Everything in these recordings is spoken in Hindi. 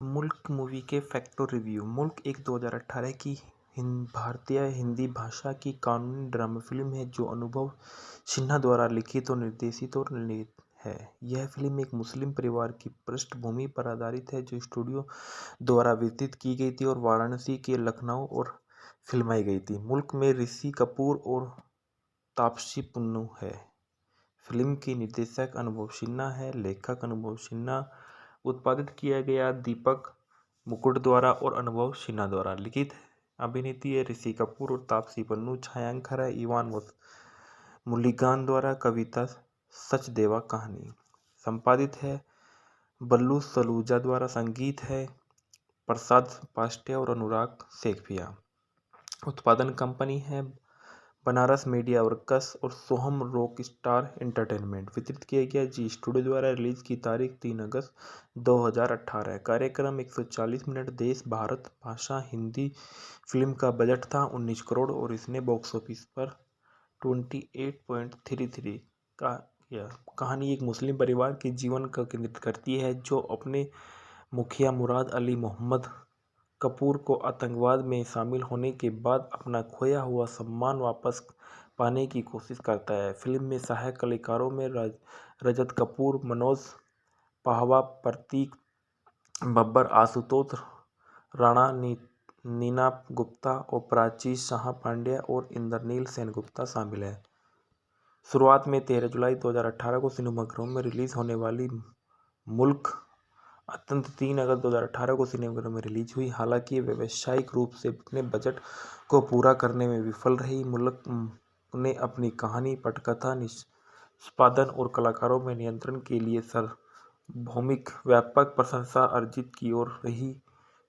मुल्क मूवी के फैक्ट और रिव्यू। मुल्क एक 2018 की भारतीय हिंदी भाषा की कानूनी ड्रामा फिल्म है जो अनुभव सिन्हा द्वारा लिखित और निर्देशित और निर्मित है। यह फिल्म एक मुस्लिम परिवार की पृष्ठभूमि पर आधारित है जो स्टूडियो द्वारा वितरित की गई थी और वाराणसी के लखनऊ और फिल्माई गई थी। मुल्क में ऋषि कपूर और तापसी पन्नू है। फिल्म की निर्देशक अनुभव सिन्हा है, लेखक अनुभव सिन्हा, उत्पादित किया गया दीपक मुकुट द्वारा और अनुभव सिन्हा द्वारा। लिखित अभिनेत्री है ऋषि कपूर और तापसी पन्नू। छायांकन है इवान मुरलीगन द्वारा। कविता सचदेवा। कहानी संपादित है बल्लू सलूजा द्वारा। संगीत है प्रसाद पास्टे और अनुराग सेखिया। उत्पादन कंपनी है बनारस मीडिया वर्कस और सोहम रॉक स्टार एंटरटेनमेंट। वितरित किया गया जी स्टूडियो द्वारा। रिलीज की तारीख 3 अगस्त 2018। कार्यक्रम 140 मिनट। देश भारत। भाषा हिंदी। फिल्म का बजट था 19 करोड़ और इसने बॉक्स ऑफिस पर 28.33 का किया। कहानी एक मुस्लिम परिवार के जीवन का केंद्रित करती है जो अपने मुखिया मुराद अली मोहम्मद कपूर को आतंकवाद में शामिल होने के बाद अपना खोया हुआ सम्मान वापस पाने की कोशिश करता है। फिल्म में सहायक कलाकारों में रजत कपूर, मनोज पाहवा, प्रतीक बब्बर, आशुतोष राणा, नीना गुप्ता और प्राची शाह पांड्या और इंद्रनील सेनगुप्ता शामिल है। शुरुआत में 13 जुलाई 2018 को सिनेमाघरों में रिलीज होने वाली मुल्क अंत 3 अगस्त 2018 को सिनेमाघरों में रिलीज हुई। हालांकि व्यावसायिक रूप से अपने बजट को पूरा करने में विफल रही। मुल्क ने अपनी कहानी, पटकथा, निष्पादन और कलाकारों में नियंत्रण के लिए सार्वभौमिक व्यापक प्रशंसा अर्जित की और रही।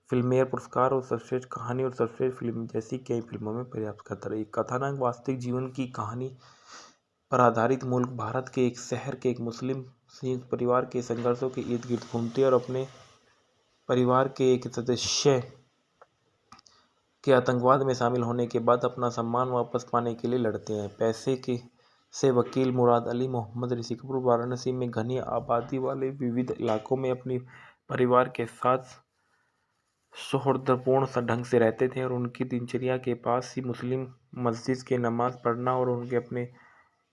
फिल्मफेयर पुरस्कार और सर्वश्रेष्ठ कहानी और सर्वश्रेष्ठ फिल्म जैसी कई फिल्मों में पर्याप्त करता रही। कथानक वास्तविक जीवन की कहानी पर आधारित। मुल्क भारत के एक शहर के एक मुस्लिम संयुक्त परिवार के संघर्षों के इर्द गिर्द घूमते और अपने परिवार के एक सदस्य के आतंकवाद में शामिल होने के बाद अपना सम्मान वापस पाने के लिए लड़ते हैं। पैसे के से वकील मुराद अली मोहम्मद ऋषि कपूर वाराणसी में घनी आबादी वाले विविध इलाकों में अपने परिवार के साथ सौहार्दपूर्ण ढंग से रहते थे और उनकी दिनचर्या के पास ही मुस्लिम मस्जिद के नमाज पढ़ना और उनके अपने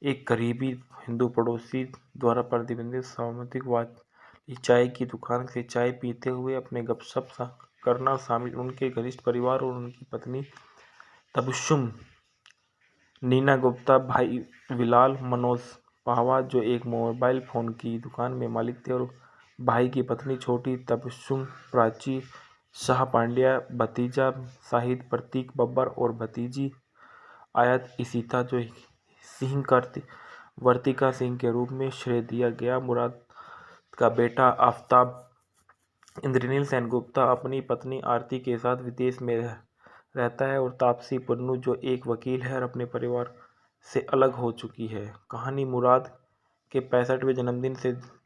एक करीबी हिंदू पड़ोसी द्वारा प्रतिबंधित सामाजिक वाली चाय की दुकान से चाय पीते हुए अपने गपशप करना शामिल। उनके घनिष्ठ परिवार और उनकी पत्नी तबस्सुम, नीना गुप्ता, भाई बिलाल, मनोज पाहवा जो एक मोबाइल फ़ोन की दुकान में मालिक थे और भाई की पत्नी छोटी तबस्सुम, प्राची शाह पांड्या, भतीजा शाहिद प्रतीक बब्बर और भतीजी आयत इशिता जो सिंह वर्तिका सिंह के रूप में श्रेय दिया गया। मुराद का बेटा आफ्ताब इंद्रनील सेनगुप्ता अपनी पत्नी आरती के साथ विदेश में रहता है और तापसी पन्नू जो एक वकील है और अपने परिवार से अलग हो चुकी है। कहानी मुराद के 65वें जन्मदिन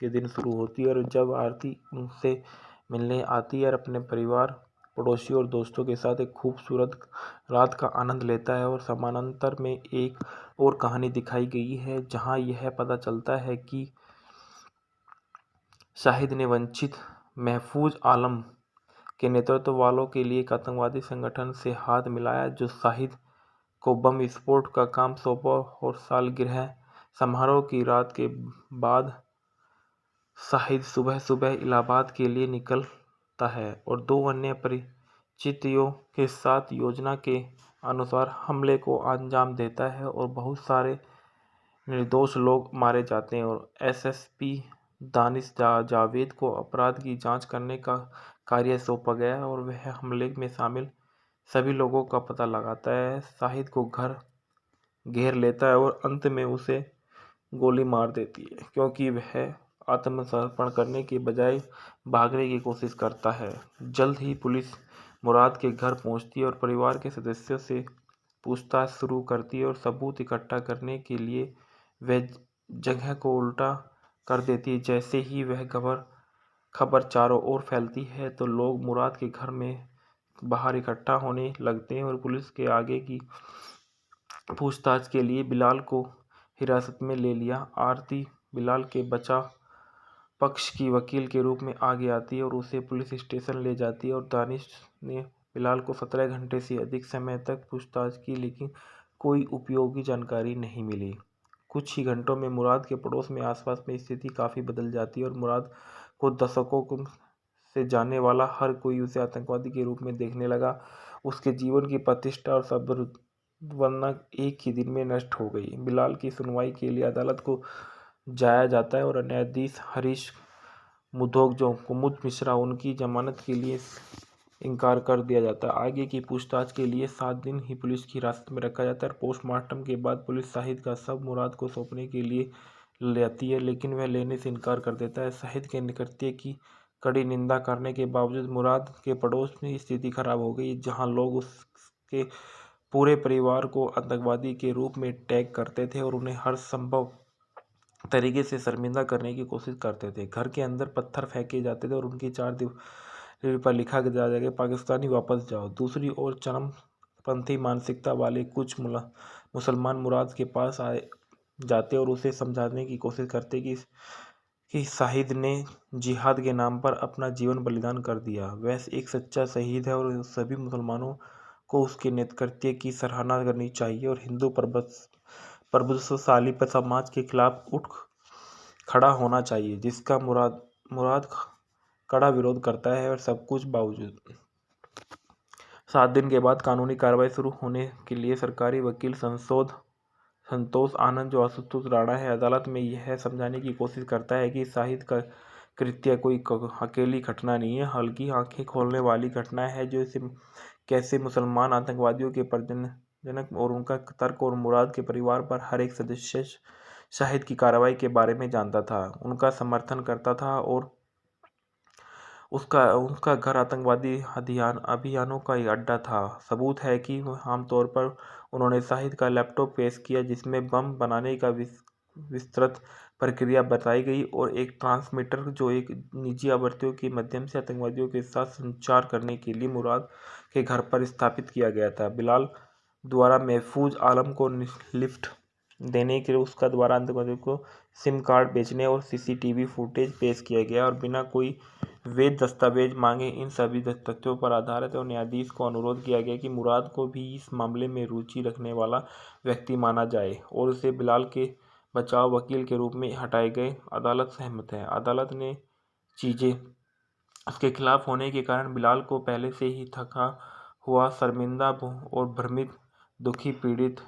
के दिन शुरू होती है और जब आरती उनसे मिलने आती है और अपने परिवार, पड़ोसियों और दोस्तों के साथ एक खूबसूरत रात का आनंद लेता है। और समानांतर में एक और कहानी दिखाई गई है जहां यह पता चलता है कि शाहिद ने वंचित महफूज आलम के नेतृत्व वालों के लिए एक आतंकवादी संगठन से हाथ मिलाया जो शाहिद को बम विस्फोट का काम सौंपा और सालगिरह समारोह की रात के बाद शाहिद सुबह सुबह इलाहाबाद के लिए निकलता है और दो अन्य परिचितों के साथ योजना के अनुसार हमले को अंजाम देता है और बहुत सारे निर्दोष लोग मारे जाते हैं। और एसएसपी दानिश जावेद को अपराध की जांच करने का कार्य सौंपा गया है और वह हमले में शामिल सभी लोगों का पता लगाता है। शाहिद को घर घेर लेता है और अंत में उसे गोली मार देती है क्योंकि वह आत्मसमर्पण करने के बजाय भागने की कोशिश करता है। जल्द ही पुलिस मुराद के घर पहुंचती है और परिवार के सदस्यों से पूछताछ शुरू करती है और सबूत इकट्ठा करने के लिए वह जगह को उल्टा कर देती है। जैसे ही वह खबर चारों ओर फैलती है तो लोग मुराद के घर में बाहर इकट्ठा होने लगते हैं और पुलिस के आगे की पूछताछ के लिए बिलाल को हिरासत में ले लिया। आरती बिलाल के बचा पक्ष की वकील के रूप में आगे आती है और उसे पुलिस स्टेशन ले जाती है और दानिश ने बिलाल को 17 घंटे से अधिक समय तक पूछताछ की, लेकिन कोई उपयोगी जानकारी नहीं मिली। कुछ ही घंटों में मुराद के पड़ोस में आसपास में स्थिति काफ़ी बदल जाती है और मुराद को दशकों से जानने वाला हर कोई उसे आतंकवादी के रूप में देखने लगा। उसके जीवन की प्रतिष्ठा और संभावना एक ही दिन में नष्ट हो गई। बिलाल की सुनवाई के लिए अदालत को जाया जाता है और न्यायाधीश हरीश मुधोक जो कुमुद मिश्रा उनकी जमानत के लिए इनकार कर दिया जाता है। आगे की पूछताछ के लिए 7 दिन ही पुलिस की हिरासत में रखा जाता है। पोस्टमार्टम के बाद पुलिस शाहिद का शव मुराद को सौंपने के लिए ले आती है, लेकिन वह लेने से इनकार कर देता है। शाहिद के कृत्य की कड़ी निंदा करने के बावजूद मुराद के पड़ोस में स्थिति खराब हो गई, जहां लोग उसके पूरे परिवार को आतंकवादी के रूप में टैग करते थे और उन्हें हर संभव तरीके से शर्मिंदा करने की कोशिश करते थे। घर के अंदर पत्थर फेंके जाते थे और उनकी 4 दीवार पर लिखा जाता कि पाकिस्तानी वापस जाओ। दूसरी ओर चरमपंथी मानसिकता वाले कुछ मुसलमान मुराद के पास आए जाते और उसे समझाने की कोशिश करते कि शाहिद ने जिहाद के नाम पर अपना जीवन बलिदान कर दिया, वह एक सच्चा शहीद है और सभी मुसलमानों को उसके नेतृत्व की सराहना करनी चाहिए और हिंदू प्रभुत्वशाली समाज के खिलाफ उठ खड़ा होना चाहिए, जिसका मुराद कड़ा विरोध करता है। और सब कुछ बावजूद 7 दिन के बाद कानूनी कार्रवाई शुरू होने के लिए सरकारी वकील संतोष आनंद जो आशुतोष राणा है, अदालत में यह समझाने की कोशिश करता है कि शाहिद का कृत्य कोई अकेली घटना नहीं है, बल्कि आंखें खोलने वाली घटना है जो कैसे मुसलमान आतंकवादियों के जनक और उनका तर्क और मुराद के परिवार पर हर एक सदस्य शाहिद की कार्रवाई के बारे में जानता था, उनका समर्थन करता था और उनका घर आतंकवादी अभियानों का एक अड्डा था। सबूत है कि आमतौर पर उन्होंने शाहिद का लैपटॉप पेश किया, जिसमें बम बनाने का विस्तृत प्रक्रिया बताई गई और एक ट्रांसमीटर जो एक निजी आवृत्तियों के माध्यम से आतंकवादियों के साथ संचार करने के लिए मुराद के घर पर स्थापित किया गया था। बिलाल द्वारा महफूज आलम को लिफ्ट देने के लिए उसका द्वारा आतंकवादियों को सिम कार्ड बेचने और सीसीटीवी फुटेज पेश किया गया और बिना कोई वैध दस्तावेज मांगे इन सभी तथ्यों पर आधारित और न्यायाधीश को अनुरोध किया गया कि मुराद को भी इस मामले में रुचि रखने वाला व्यक्ति माना जाए और उसे बिलाल के बचाव वकील के रूप में हटाए गए। अदालत सहमत है। अदालत ने चीजें उसके खिलाफ होने के कारण बिलाल को पहले से ही थका हुआ, शर्मिंदा और भ्रमित, दुखी, पीड़ित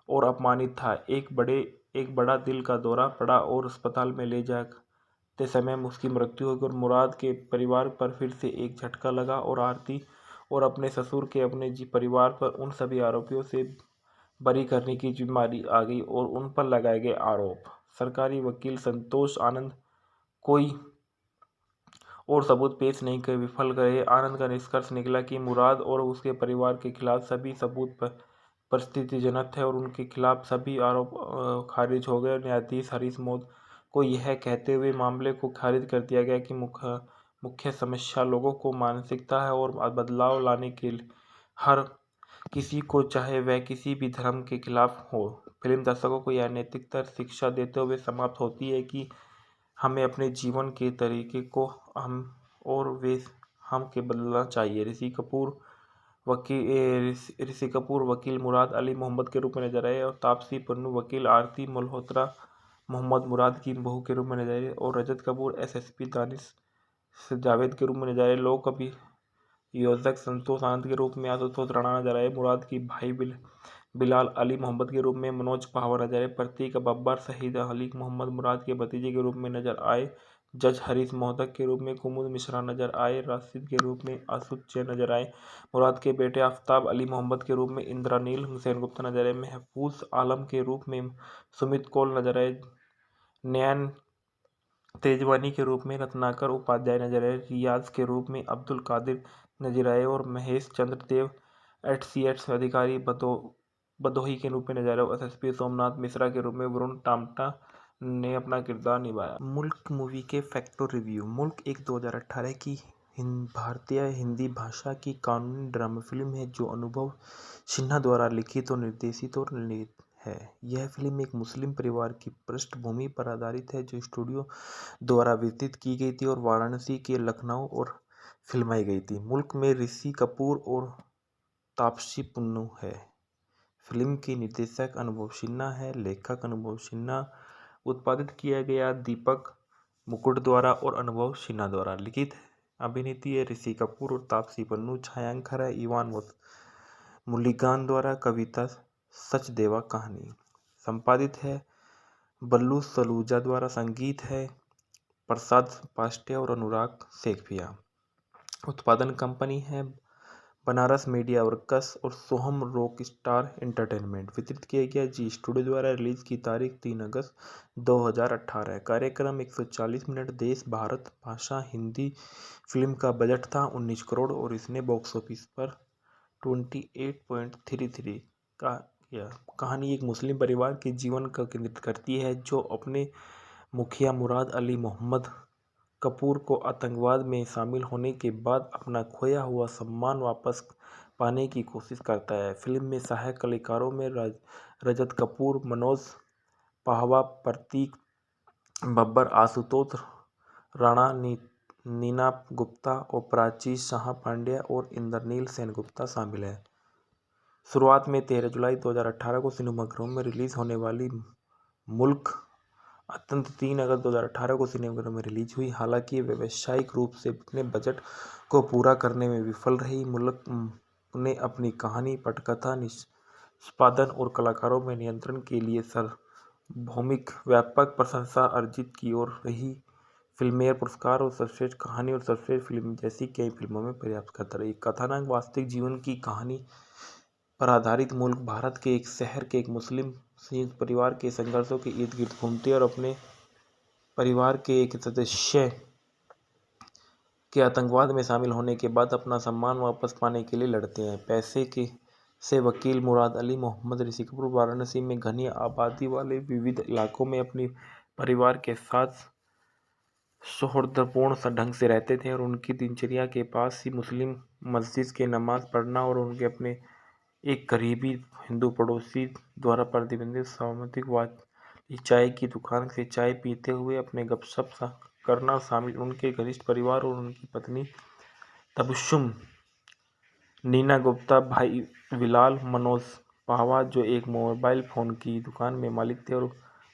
और अपमानित था। एक बड़ा दिल का दौरा पड़ा और अस्पताल में ले जाते समय उसकी मृत्यु हो गई और मुराद के परिवार पर फिर से एक झटका लगा और आरती और अपने ससुर के अपने परिवार पर उन सभी आरोपियों से बरी करने की जिम्मेदारी आ गई और उन पर लगाए गए आरोप। सरकारी वकील संतोष आनंद कोई और सबूत पेश नहीं कर विफल गए। आनंद का निष्कर्ष निकला कि मुराद और उसके परिवार के खिलाफ सभी सबूत परिस्थितिजनक थे और उनके खिलाफ सभी आरोप खारिज हो गए। न्यायाधीश हरीश मोद को यह कहते हुए मामले को खारिज कर दिया गया कि मुख्य समस्या लोगों को मानसिकता है और बदलाव लाने के लिए हर किसी को, चाहे वह किसी भी धर्म के खिलाफ हो। फिल्म दर्शकों को यह नैतिकता शिक्षा देते हुए समाप्त होती है कि हमें अपने जीवन के तरीके को हम के बदलना चाहिए। ऋषि कपूर वकील मुराद अली मोहम्मद के रूप में नजर आए और तापसी पन्नू वकील आरती मल्होत्रा मोहम्मद मुराद की बहू के रूप में नजर आए और रजत कपूर एसएसपी दानिश जावेद के रूप में नजर आए। लोक अभियोजक संतोष आनंद के रूप में आशुतोष राणा नजर आए। मुराद की भाई बिलाल अली मोहम्मद के रूप में मनोज पहावर नजर आए। प्रतीक बब्बर शहीद अली मोहम्मद मुराद के भतीजे के रूप में नजर आए। जज हरीश मोहतक के रूप में कुमुद मिश्रा नजर आए। राशिद के रूप में आसुद जैन नजर आए। मुराद के बेटे आफ्ताब अली मोहम्मद के रूप में इंद्रानील हुसैन गुप्ता नजर आए। महफूज आलम के रूप में सुमित कौल नजर आए। नयन तेजवानी के रूप में रत्नाकर उपाध्याय नजर आए। रियाज के रूप में अब्दुल कादिर नजर आए और महेश चंद्र देव HCS अधिकारी बदोही के रूप में नजर आए। एसएसपी सोमनाथ मिश्रा के रूप में वरुण टामटा ने अपना किरदार निभाया। मुल्क मूवी के फैक्टर रिव्यू। मुल्क एक 2018 की भारतीय हिंदी भाषा की कानूनी ड्रामा फिल्म है जो अनुभव सिन्हा द्वारा लिखित और निर्देशित और निर्मित है। यह फिल्म एक मुस्लिम परिवार की पृष्ठभूमि पर आधारित है जो स्टूडियो द्वारा वितरित की गई थी और वाराणसी के लखनऊ और फिल्माई गई थी। मुल्क में ऋषि कपूर और तापसी पन्नू है। फिल्म के निर्देशक अनुभव सिन्हा है, लेखक अनुभव सिन्हा, उत्पादित किया गया दीपक मुकुट द्वारा और अनुभव सिन्हा द्वारा, लिखित अभिनेत्री है ऋषि कपूर और तापसी पन्नू, छायांकन है इवान मुरलीगान द्वारा, कविता सचदेवा, कहानी संपादित है बल्लू सलूजा द्वारा, संगीत है प्रसाद पास्टे और अनुराग सेखिया, उत्पादन कंपनी है बनारस मीडिया वर्कस और सोहम रॉक स्टार एंटरटेनमेंट, वितरित किया गया जी स्टूडियो द्वारा, रिलीज की तारीख 3 अगस्त 2018, कार्यक्रम 140 मिनट, देश भारत, भाषा हिंदी, फिल्म का बजट था 19 करोड़ और इसने बॉक्स ऑफिस पर 28.33 का किया। कहानी एक मुस्लिम परिवार के जीवन का केंद्रित करती है जो अपने मुखिया मुराद अली मोहम्मद कपूर को आतंकवाद में शामिल होने के बाद अपना खोया हुआ सम्मान वापस पाने की कोशिश करता है। फिल्म में सहायक कलाकारों में रजत कपूर, मनोज पाहवा, प्रतीक बब्बर, आशुतोष राणा, नीना गुप्ता और प्राची शाह पांड्या और इंद्रनील सेनगुप्ता शामिल है। शुरुआत में 13 जुलाई 2018 को सिनेमाघरों में रिलीज होने वाली मुल्क अत्यंत 3 अगस्त 2018 को सिनेमाघरों में रिलीज हुई। हालांकि व्यावसायिक रूप से अपने बजट को पूरा करने में विफल रही। मुल्क ने अपनी कहानी, पटकथा, निष्पादन और कलाकारों में नियंत्रण के लिए सार्वभौमिक व्यापक प्रशंसा अर्जित की और रही। फिल्मफेयर पुरस्कार और सर्वश्रेष्ठ कहानी और सर्वश्रेष्ठ फिल्म जैसी कई फिल्मों में पर्याप्त करता रही। कथानक वास्तविक जीवन की कहानी पर आधारित मुल्क भारत के एक शहर के एक मुस्लिम संयुक्त परिवार के संघर्षों के इर्द गिर्द घूमते और अपने परिवार के एक सदस्य के आतंकवाद में शामिल होने के बाद अपना सम्मान वापस पाने के लिए लड़ते हैं। पैसे के से वकील मुराद अली मोहम्मद ऋषि कपूर वाराणसी में घनी आबादी वाले विविध इलाकों में अपने परिवार के साथ सौहार्दपूर्ण ढंग से रहते थे और उनकी दिनचर्या के पास ही मुस्लिम मस्जिद के नमाज पढ़ना और उनके अपने एक करीबी हिंदू पड़ोसी द्वारा प्रतिबंधित सामाजिक वाली चाय की दुकान से चाय पीते हुए अपने गपशप करना शामिल। उनके घनिष्ठ परिवार और उनकी पत्नी तबस्सुम, नीना गुप्ता, भाई बिलाल, मनोज पाहवा जो एक मोबाइल फ़ोन की दुकान में मालिक थे और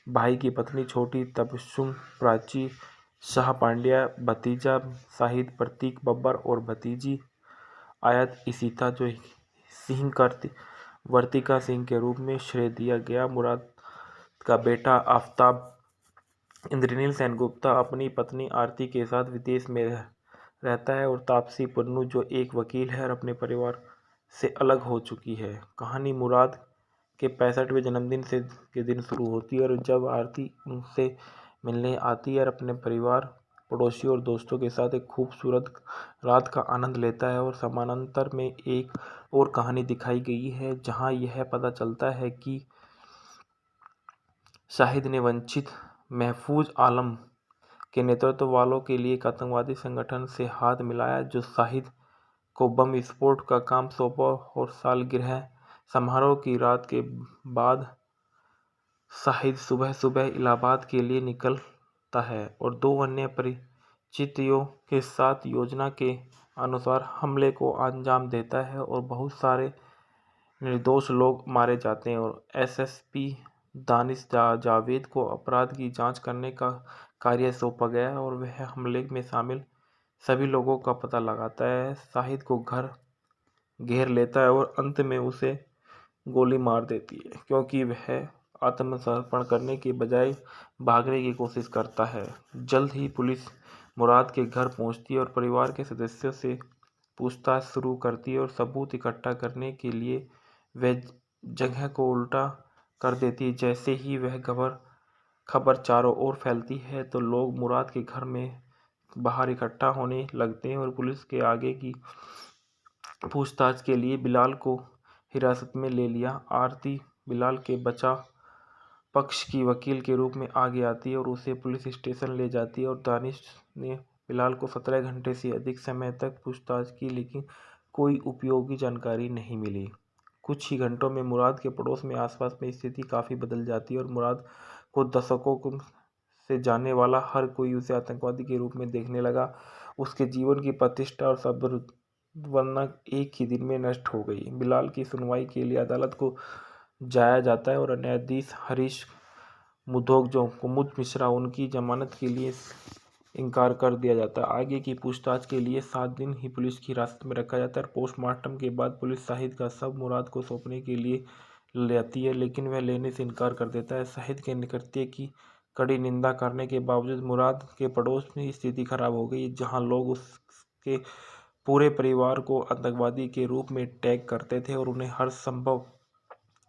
भाई की पत्नी छोटी तबस्सुम, प्राची शाह पांड्या, भतीजा शाहिद प्रतीक बब्बर और भतीजी आयत इशिता जो सिंह वर्तिका सिंह के रूप में श्रेय दिया गया। मुराद का बेटा आफ्ताब इंद्रनील सेनगुप्ता अपनी पत्नी आरती के साथ विदेश में रहता है और तापसी पन्नू जो एक वकील है और अपने परिवार से अलग हो चुकी है। कहानी मुराद के 65वें जन्मदिन के दिन शुरू होती है और जब आरती उनसे मिलने आती है और अपने परिवार, पड़ोसियों और दोस्तों के साथ एक खूबसूरत रात का आनंद लेता है। और समानांतर में एक और कहानी दिखाई गई है जहां यह पता चलता है कि शाहिद ने वंचित महफूज आलम के नेतृत्व वालों के लिए एक आतंकवादी संगठन से हाथ मिलाया जो शाहिद को बम विस्फोट का काम सौंपा और सालगिरह समारोह की रात के बाद शाहिद सुबह सुबह इलाहाबाद के लिए निकलता है और दो अन्य परिचितों के साथ योजना के अनुसार हमले को अंजाम देता है और बहुत सारे निर्दोष लोग मारे जाते हैं। और एसएसपी दानिश जावेद को अपराध की जांच करने का कार्य सौंपा गया है और वह हमले में शामिल सभी लोगों का पता लगाता है। शाहिद को घर घेर लेता है और अंत में उसे गोली मार देती है क्योंकि वह आत्मसमर्पण करने के बजाय भागने की कोशिश करता है। जल्द ही पुलिस मुराद के घर पहुंचती है और परिवार के सदस्यों से पूछताछ शुरू करती है और सबूत इकट्ठा करने के लिए वह जगह को उल्टा कर देती है। जैसे ही वह खबर चारों ओर फैलती है तो लोग मुराद के घर में बाहर इकट्ठा होने लगते हैं और पुलिस के आगे की पूछताछ के लिए बिलाल को हिरासत में ले लिया। आरती बिलाल के बचाव पक्ष की वकील के रूप में आगे आती है और उसे पुलिस स्टेशन ले जाती है और दानिश ने बिलाल को 17 घंटे से अधिक समय तक पूछताछ की लेकिन कोई उपयोगी जानकारी नहीं मिली। कुछ ही घंटों में मुराद के पड़ोस में आसपास में स्थिति काफ़ी बदल जाती है और मुराद को से जाने वाला हर कोई उसे आतंकवादी के रूप में देखने लगा। उसके जीवन की प्रतिष्ठा और संभावना एक ही दिन में नष्ट हो गई। बिलाल की सुनवाई के लिए अदालत को जाया जाता है और न्यायाधीश हरीश मुधोक जो कुमुद मिश्रा उनकी जमानत के लिए इनकार कर दिया जाता है। आगे की पूछताछ के लिए 7 दिन ही पुलिस की हिरासत में रखा जाता है। पोस्टमार्टम के बाद पुलिस शाहिद का शव मुराद को सौंपने के लिए ले आती है, लेकिन वह लेने से इनकार कर देता है। शाहिद के कृत्य की कड़ी निंदा करने के बावजूद मुराद के पड़ोस में स्थिति खराब हो गई, जहां लोग उसके पूरे परिवार को आतंकवादी के रूप में टैग करते थे और उन्हें हर संभव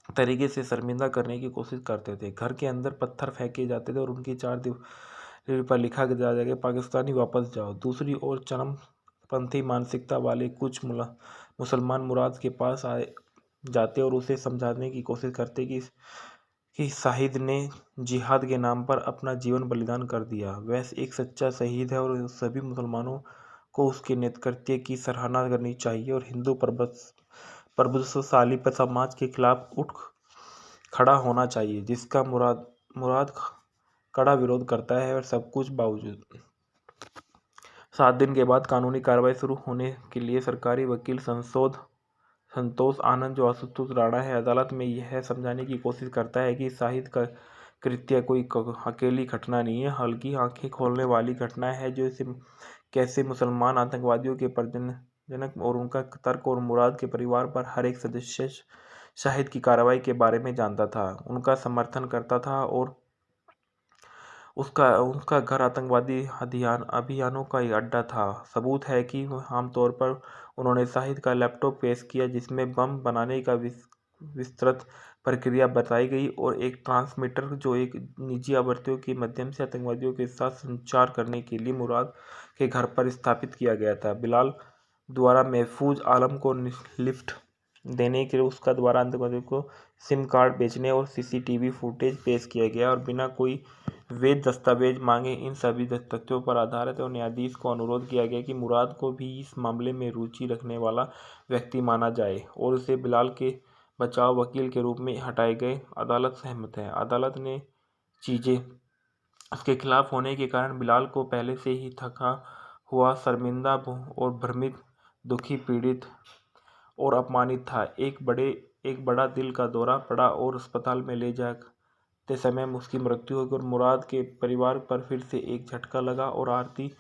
तरीके से शर्मिंदा करने की कोशिश करते थे। घर के अंदर पत्थर फेंके जाते थे और उनकी 4 दीवार पर लिखा जाता कि पाकिस्तानी वापस जाओ। दूसरी ओर चरमपंथी मानसिकता वाले कुछ मुसलमान मुराद के पास आए जाते और उसे समझाने की कोशिश करते कि शाहिद ने जिहाद के नाम पर अपना जीवन बलिदान कर दिया, वह एक सच्चा शहीद है और सभी मुसलमानों को उसके नेतृत्व की सराहना करनी चाहिए और हिंदू प्रभुत्वशाली समाज के खिलाफ उठ खड़ा होना चाहिए, जिसका मुराद कड़ा विरोध करता है। और सब कुछ बावजूद 7 दिन के बाद कानूनी कार्रवाई शुरू होने के लिए सरकारी वकील संतोष आनंद जो आशुतोष राणा है, अदालत में यह समझाने की कोशिश करता है कि शाहिद का कृत्य कोई अकेली घटना नहीं है, बल्कि आंखें खोलने वाली घटना है जो कैसे मुसलमान आतंकवादियों के जनक और उनका तर्क और मुराद के परिवार पर हर एक सदस्य शाहिद की कार्रवाई के बारे में जानता था, उनका समर्थन करता था और उसका घर आतंकवादी अभियानों का अड्डा था। सबूत है कि आमतौर पर उन्होंने शाहिद का लैपटॉप पेश किया जिसमें बम बनाने का विस्तृत प्रक्रिया बताई गई और एक ट्रांसमीटर जो एक निजी आवृत्तियों के माध्यम से आतंकवादियों के साथ संचार करने के लिए मुराद के घर पर स्थापित किया गया था। बिलाल द्वारा महफूज आलम को लिफ्ट देने के लिए उसका द्वारा आतंकवादियों को सिम कार्ड बेचने और सीसीटीवी फुटेज पेश किया गया और बिना कोई वैध दस्तावेज मांगे इन सभी तथ्यों पर आधारित और न्यायाधीश को अनुरोध किया गया कि मुराद को भी इस मामले में रुचि रखने वाला व्यक्ति माना जाए और उसे बिलाल के बचाव वकील के रूप में हटाए गए। अदालत सहमत है। अदालत ने चीजें उसके खिलाफ होने के कारण बिलाल को पहले से ही थका हुआ, शर्मिंदा और भ्रमित, दुखी, पीड़ित और अपमानित था। एक बड़ा दिल का दौरा पड़ा और अस्पताल में ले जाते समय उसकी मृत्यु हो गई और मुराद के परिवार पर फिर से एक झटका लगा और आरती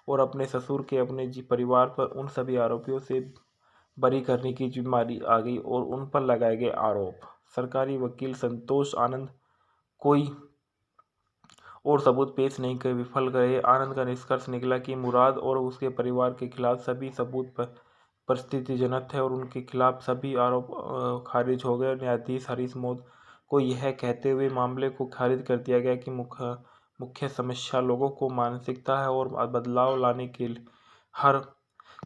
और अपने ससुर के अपने परिवार पर उन सभी आरोपियों से बरी करने की जिम्मेदारी आ गई और उन पर लगाए गए आरोप। सरकारी वकील संतोष आनंद कोई और सबूत पेश नहीं कर विफल गए। आनंद का निष्कर्ष निकला कि मुराद और उसके परिवार के खिलाफ सभी सबूत परिस्थितिजनक थे और उनके खिलाफ सभी आरोप खारिज हो गए। न्यायाधीश हरीश मोद को यह कहते हुए मामले को खारिज कर दिया गया कि मुख्य समस्या लोगों को मानसिकता है और बदलाव लाने के लिए हर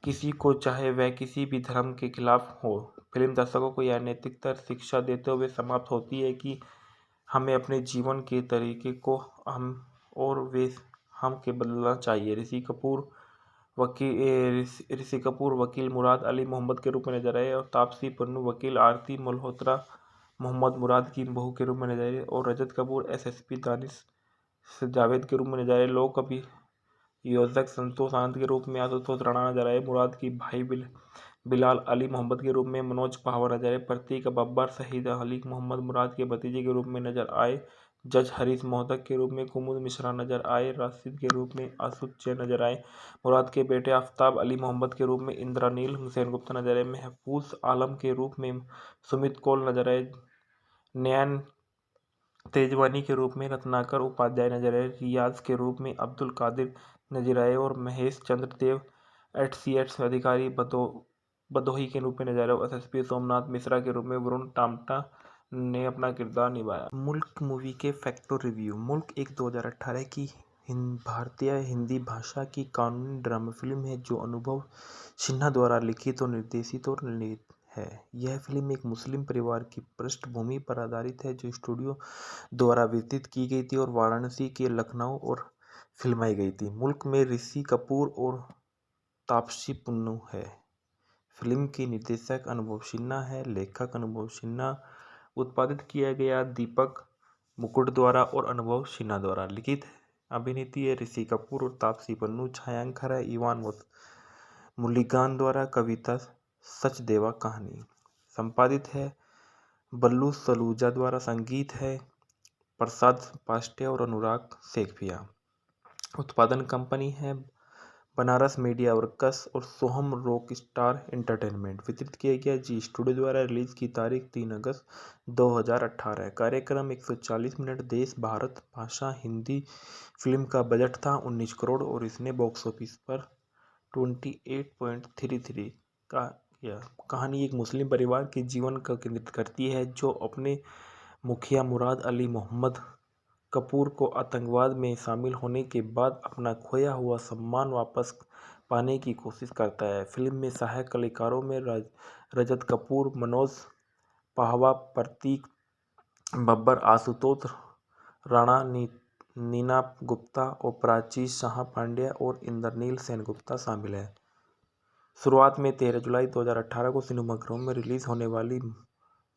किसी को, चाहे वह किसी भी धर्म के खिलाफ हो। फिल्म दर्शकों को यह नैतिकता शिक्षा देते हुए समाप्त होती है कि हमें अपने जीवन के तरीके को हम के बदलना चाहिए। ऋषि कपूर वकील मुराद अली मोहम्मद के रूप में नजर आए और तापसी पन्नू वकील आरती मल्होत्रा मोहम्मद मुराद की बहू के रूप में नजर आए और रजत कपूर एसएसपी दानिश जावेद के रूप में नजर आए। लोक अभियोजक संतोष आनंद के रूप में आशुतोष राणा नजर आए। मुराद की भाई बिलाल अली मोहम्मद के रूप में मनोज पहावर नजर आए। प्रतीक बब्बर शहीद अली मोहम्मद मुराद के भतीजे के रूप में नजर आए। जज हरीश मोहदक के रूप में कुमुद मिश्रा नजर आए। राशिद के रूप में असुद जैन नजर आए। मुराद के बेटे आफ्ताब अली मोहम्मद के रूप में इंद्रानील हुसैन गुप्ता नजर आए। महफूज आलम के रूप में सुमित कौल नजर आए। नयन तेजवानी के रूप में रत्नाकर उपाध्याय नजर आए। रियाज के रूप में अब्दुल कादिर नजर आए और महेश चंद्र देव एचसीएच अधिकारी बदोही के रूप में नजर आए। एसएसपी सोमनाथ मिश्रा के रूप में वरुण टामटा ने अपना किरदार निभाया। मुल्क मूवी के फैक्टो रिव्यू। मुल्क एक 2018 की भारतीय हिंदी भाषा की कानूनी ड्रामा फिल्म है जो अनुभव सिन्हा द्वारा लिखित और निर्देशित और निर्मित है। यह फिल्म एक मुस्लिम परिवार की पृष्ठभूमि पर आधारित है जो स्टूडियो द्वारा वितरित की गई थी और वाराणसी के लखनऊ और फिल्माई गई थी। मुल्क में ऋषि कपूर और तापसी पन्नू है। फिल्म की निर्देशक अनुभव सिन्हा है, लेखक अनुभव सिन्हा। उत्पादित किया गया दीपक मुकुट द्वारा और अनुभव सिन्हा द्वारा। लिखित अभिनेत्री है ऋषि कपूर और तापसी पन्नू। छायांकन है इवान मुलिगान द्वारा। कविता सचदेवा। कहानी संपादित है बल्लू सलूजा द्वारा। संगीत है प्रसाद पास्टे और अनुराग सेखिया। उत्पादन कंपनी है बनारस मीडिया वर्कस और सोहम रॉक स्टार एंटरटेनमेंट। वितरित किया गया जी स्टूडियो द्वारा। रिलीज की तारीख 3 अगस्त 2018। कार्यक्रम 140 मिनट। देश भारत। भाषा हिंदी। फिल्म का बजट था 19 करोड़ और इसने बॉक्स ऑफिस पर 28.33 का किया। कहानी एक मुस्लिम परिवार के जीवन का केंद्रित करती है जो अपने मुखिया मुराद अली मोहम्मद कपूर को आतंकवाद में शामिल होने के बाद अपना खोया हुआ सम्मान वापस पाने की कोशिश करता है। फिल्म में सहायक कलाकारों में रजत कपूर, मनोज पाहवा, प्रतीक बब्बर, आशुतोष राणा, नीना गुप्ता और प्राची शाह पांड्या और इंद्रनील सेनगुप्ता शामिल है। शुरुआत में 13 जुलाई 2018 को सिनेमाघरों में रिलीज होने वाली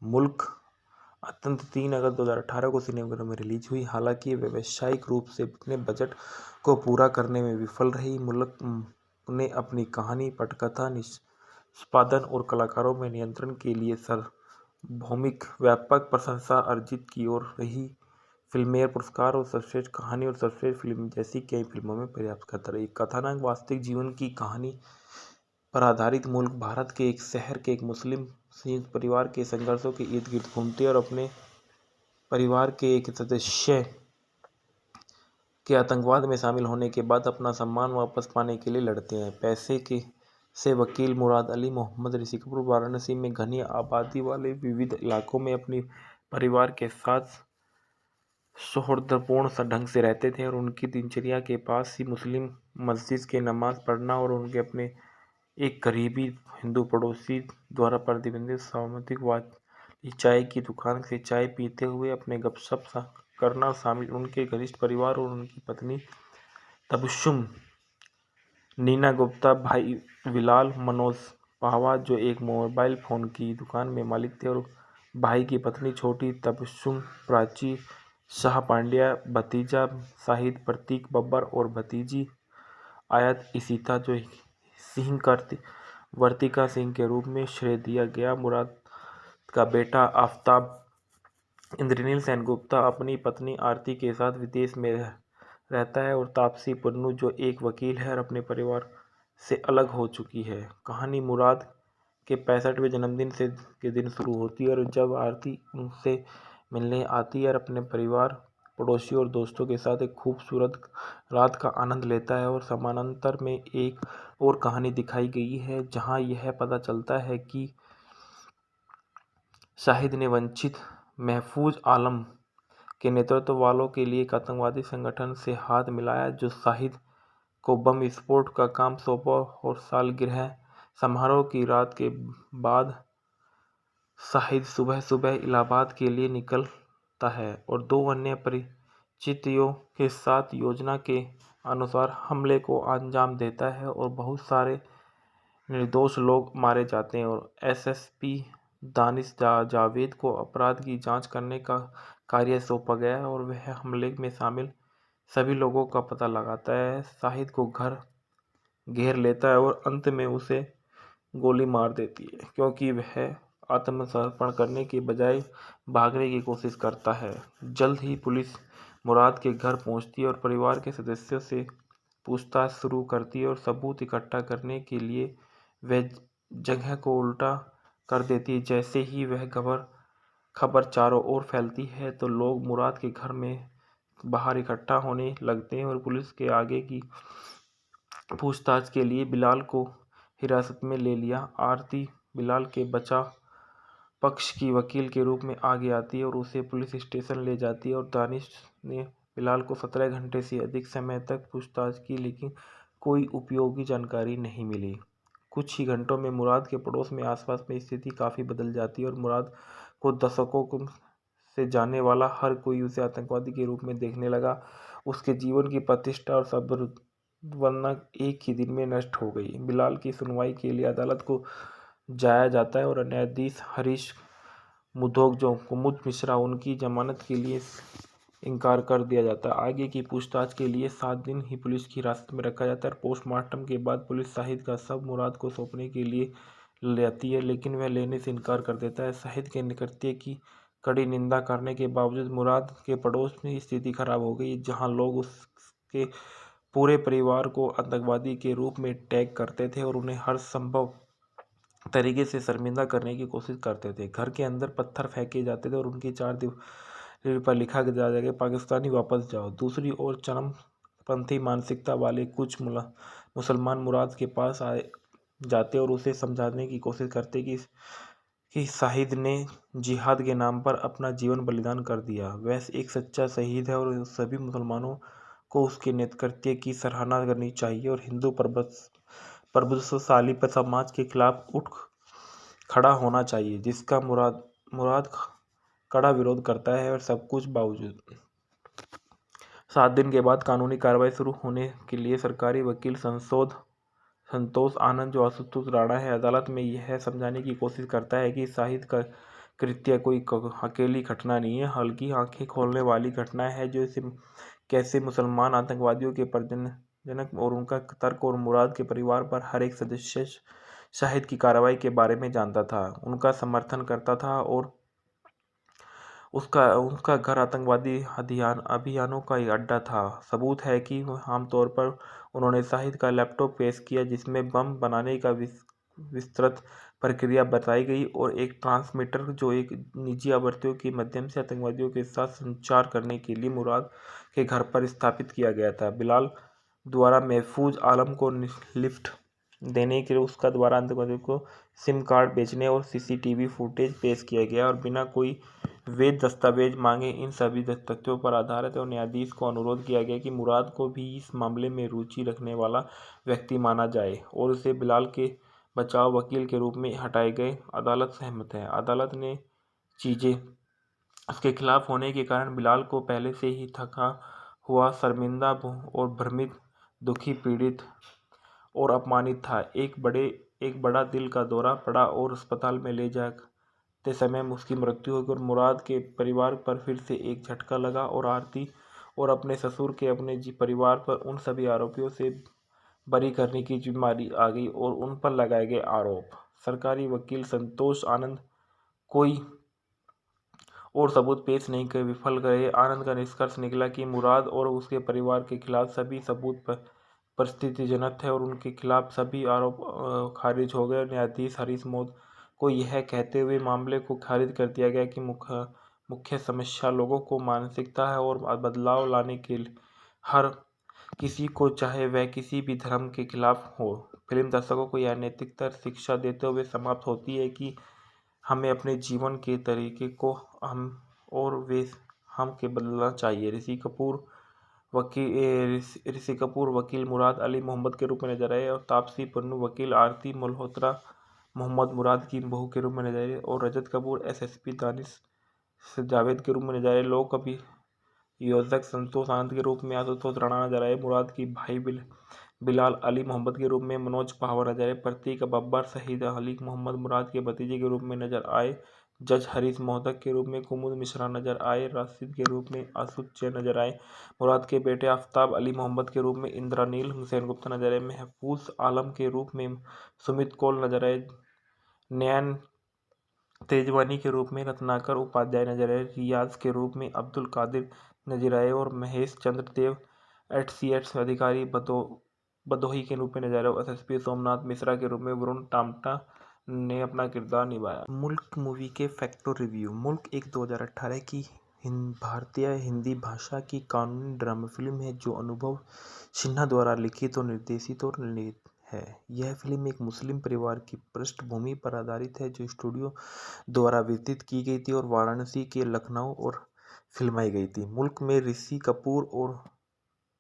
मुल्क अत्यंत 3 अगस्त 2018 को सिनेमाघरों में रिलीज हुई। हालांकि व्यावसायिक रूप से अपने बजट को पूरा करने में विफल रही। मुल्क ने अपनी कहानी, पटकथा, निष्पादन और कलाकारों में नियंत्रण के लिए सार्वभौमिक व्यापक प्रशंसा अर्जित की और रही। फिल्मफेयर पुरस्कार और सर्वश्रेष्ठ कहानी और सर्वश्रेष्ठ फिल्म जैसी कई फिल्मों में पर्याप्त करता रही। कथानक वास्तविक जीवन की कहानी पर आधारित मुल्क भारत के एक शहर के एक मुस्लिम संयुक्त परिवार के संघर्षों के इर्द गिर्द घूमती है और अपने परिवार के एक सदस्य के आतंकवाद में शामिल होने के बाद अपना सम्मान वापस पाने के लिए लड़ते हैं। पैसे के से वकील मुराद अली मोहम्मद ऋषि कपूर वाराणसी में घनी आबादी वाले विविध इलाकों में अपने परिवार के साथ सौहार्दपूर्ण ढंग से रहते थे और उनकी दिनचर्या के पास ही मुस्लिम मस्जिद के नमाज पढ़ना और उनके अपने एक करीबी हिंदू पड़ोसी द्वारा प्रतिबंधित सामुदायिक वाली चाय की दुकान से चाय पीते हुए अपने गपशप करना शामिल। उनके घनिष्ठ परिवार और उनकी पत्नी तबस्सुम, नीना गुप्ता, भाई बिलाल, मनोज पाहवा जो एक मोबाइल फ़ोन की दुकान में मालिक थे और भाई की पत्नी छोटी तबस्सुम, प्राची शाह पांड्या, भतीजा शाहिद प्रतीक बब्बर और भतीजी आयत इशिता जो सिंह वर्तिका सिंह के रूप में श्रेय दिया गया। मुराद का बेटा आफ्ताब इंद्रनील सेनगुप्ता अपनी पत्नी आरती के साथ विदेश में रहता है और तापसी पन्नू जो एक वकील है और अपने परिवार से अलग हो चुकी है। कहानी मुराद के 65वें जन्मदिन के दिन शुरू होती है और जब आरती उनसे मिलने आती है और अपने परिवार, पड़ोसियों और दोस्तों के साथ एक खूबसूरत रात का आनंद लेता है। और समानांतर में एक और कहानी दिखाई गई है जहां यह पता चलता है कि शाहिद ने वंचित महफूज आलम के नेतृत्व वालों के लिए एक आतंकवादी संगठन से हाथ मिलाया जो शाहिद को बम विस्फोट का काम सौंपा और सालगिरह समारोह की रात के बाद शाहिद सुबह सुबह इलाहाबाद के लिए निकलता है और 2 अन्य परिचितों के साथ योजना के अनुसार हमले को अंजाम देता है और बहुत सारे निर्दोष लोग मारे जाते हैं। और एसएसपी दानिश जावेद को अपराध की जांच करने का कार्य सौंपा गया है और वह हमले में शामिल सभी लोगों का पता लगाता है। शाहिद को घर घेर लेता है और अंत में उसे गोली मार देती है क्योंकि वह आत्मसमर्पण करने के बजाय भागने की कोशिश करता है। जल्द ही पुलिस मुराद के घर पहुंचती है और परिवार के सदस्यों से पूछताछ शुरू करती है और सबूत इकट्ठा करने के लिए वह जगह को उल्टा कर देती है। जैसे ही वह खबर चारों ओर फैलती है तो लोग मुराद के घर में बाहर इकट्ठा होने लगते हैं और पुलिस के आगे की पूछताछ के लिए बिलाल को हिरासत में ले लिया। आरती बिलाल के बचाव पक्ष की वकील के रूप में आगे आती है और उसे पुलिस स्टेशन ले जाती है और दानिश ने बिलाल को 17 घंटे से अधिक समय तक पूछताछ की लेकिन कोई उपयोगी जानकारी नहीं मिली। कुछ ही घंटों में मुराद के पड़ोस में आसपास में स्थिति काफ़ी बदल जाती है और मुराद को दशकों से जानने वाला हर कोई उसे आतंकवादी के रूप में देखने लगा। उसके जीवन की प्रतिष्ठा और संभावना एक ही दिन में नष्ट हो गई। बिलाल की सुनवाई के लिए अदालत को जाया जाता है और न्यायाधीश हरीश मुधोक जो कुमुद मिश्रा उनकी जमानत के लिए इनकार कर दिया जाता है। आगे की पूछताछ के लिए 7 दिन ही पुलिस की हिरासत में रखा जाता है। पोस्टमार्टम के बाद पुलिस शाहिद का शव मुराद को सौंपने के लिए ले आती है, लेकिन वह लेने से इनकार कर देता है। शाहिद के कृत्य की कड़ी निंदा करने के बावजूद मुराद के पड़ोस में स्थिति खराब हो गई, जहां लोग उसके पूरे परिवार को आतंकवादी के रूप में टैग करते थे और उन्हें हर संभव तरीके से शर्मिंदा करने की कोशिश करते थे। घर के अंदर पत्थर फेंके जाते थे और उनकी 4 दीवार पर लिखा जाता कि पाकिस्तानी वापस जाओ। दूसरी ओर चरमपंथी मानसिकता वाले कुछ मुसलमान मुराद के पास आए जाते और उसे समझाने की कोशिश करते कि शाहिद ने जिहाद के नाम पर अपना जीवन बलिदान कर दिया, वह एक सच्चा शहीद है और सभी मुसलमानों को उसके नेतृत्व की सराहना करनी चाहिए और हिंदू प्रभुत्वशाली समाज के खिलाफ उठ खड़ा होना चाहिए, जिसका मुराद कड़ा विरोध करता है। और सब कुछ बावजूद 7 दिन के बाद कानूनी कार्रवाई शुरू होने के लिए सरकारी वकील संतोष आनंद जो आशुतोष राणा है, अदालत में यह समझाने की कोशिश करता है कि शाहिद का कृत्य कोई अकेली घटना नहीं है, बल्कि आंखें खोलने वाली घटना है जो कैसे मुसलमान आतंकवादियों के जनक और उनका तर्क और मुराद के परिवार पर हर एक सदस्य शाहिद की कार्रवाई के बारे में जानता था, उनका समर्थन करता था और उसका घर आतंकवादी अभियानों का एक अड्डा था। सबूत है कि आमतौर पर उन्होंने शाहिद का लैपटॉप पेश किया, जिसमें बम बनाने का विस्तृत प्रक्रिया बताई गई और एक ट्रांसमीटर जो एक निजी आवृत्तियों के माध्यम से आतंकवादियों के साथ संचार करने के लिए मुराद के घर पर स्थापित किया गया था। बिलाल द्वारा महफूज आलम को लिफ्ट देने के लिए उसका द्वारा आतंकवादियों को सिम कार्ड बेचने और सीसीटीवी फुटेज पेश किया गया और बिना कोई वैध दस्तावेज मांगे इन सभी तथ्यों पर आधारित और न्यायाधीश को अनुरोध किया गया कि मुराद को भी इस मामले में रुचि रखने वाला व्यक्ति माना जाए और उसे बिलाल के बचाव वकील के रूप में हटाए गए। अदालत सहमत है। अदालत ने चीजें उसके खिलाफ होने के कारण बिलाल को पहले से ही थका हुआ, शर्मिंदा और भ्रमित, दुखी, पीड़ित और अपमानित था। एक बड़ा दिल का दौरा पड़ा और अस्पताल में ले जाते समय उसकी मृत्यु हो गई और मुराद के परिवार पर फिर से एक झटका लगा और आरती और अपने ससुर के अपने परिवार पर उन सभी आरोपियों से बरी करने की जिम्मेदारी आ गई और उन पर लगाए गए आरोप। सरकारी वकील संतोष आनंद कोई और सबूत पेश नहीं कर विफल गए। आनंद का निष्कर्ष निकला कि मुराद और उसके परिवार के खिलाफ सभी सबूत परिस्थितिजनक थे और उनके खिलाफ सभी आरोप खारिज हो गए। न्यायाधीश हरीश मोद को यह कहते हुए मामले को खारिज कर दिया गया कि मुख्य समस्या लोगों को मानसिकता है और बदलाव लाने के लिए हर किसी को, चाहे वह किसी भी धर्म के खिलाफ हो। फिल्म दर्शकों को यह नैतिकता शिक्षा देते हुए समाप्त होती है कि हमें अपने जीवन के तरीके को हम के बदलना चाहिए। ऋषि कपूर वकील मुराद अली मोहम्मद के रूप में नजर आए और तापसी पन्नू वकील आरती मल्होत्रा मोहम्मद मुराद की बहू के रूप में नजर आए और रजत कपूर एसएसपी दानिश जावेद के रूप में नजर आए। लोक अभियोजक संतोष आनंद के रूप में आशुतोष राणा नजर आए। मुराद की भाई बिलाल अली मोहम्मद के रूप में मनोज पहावर नजर आए। प्रतीक बब्बर शहीद अली मोहम्मद मुराद के भतीजे के रूप में नजर आए। जज हरीश मोहतक के रूप में कुमुद मिश्रा नजर आए। राशिद के रूप में आसुद जैन नजर आए। मुराद के बेटे आफ्ताब अली मोहम्मद के रूप में इंद्रानील हुसैन गुप्ता नजर आए। महफूज आलम के रूप में सुमित कौल नजर आए। नैन तेजवानी के रूप में रत्नाकर उपाध्याय नजर आए। रियाज के रूप में अब्दुल कादिर नजर आए और महेश चंद्र देव एचसीएच अधिकारी बदोही के रूप में नजर आए। एसएसपी सोमनाथ मिश्रा के रूप में वरुण टामटा ने अपना किरदार निभाया। मुल्क मूवी के फैक्ट और रिव्यू। मुल्क एक 2018 की भारतीय हिंदी भाषा की कानूनी ड्रामा फिल्म है जो अनुभव सिन्हा द्वारा लिखित और निर्देशित और निर्मित है। यह फिल्म एक मुस्लिम परिवार की पृष्ठभूमि पर आधारित है जो स्टूडियो द्वारा वितरित की गई थी और वाराणसी के लखनऊ और फिल्माई गई थी। मुल्क में ऋषि कपूर और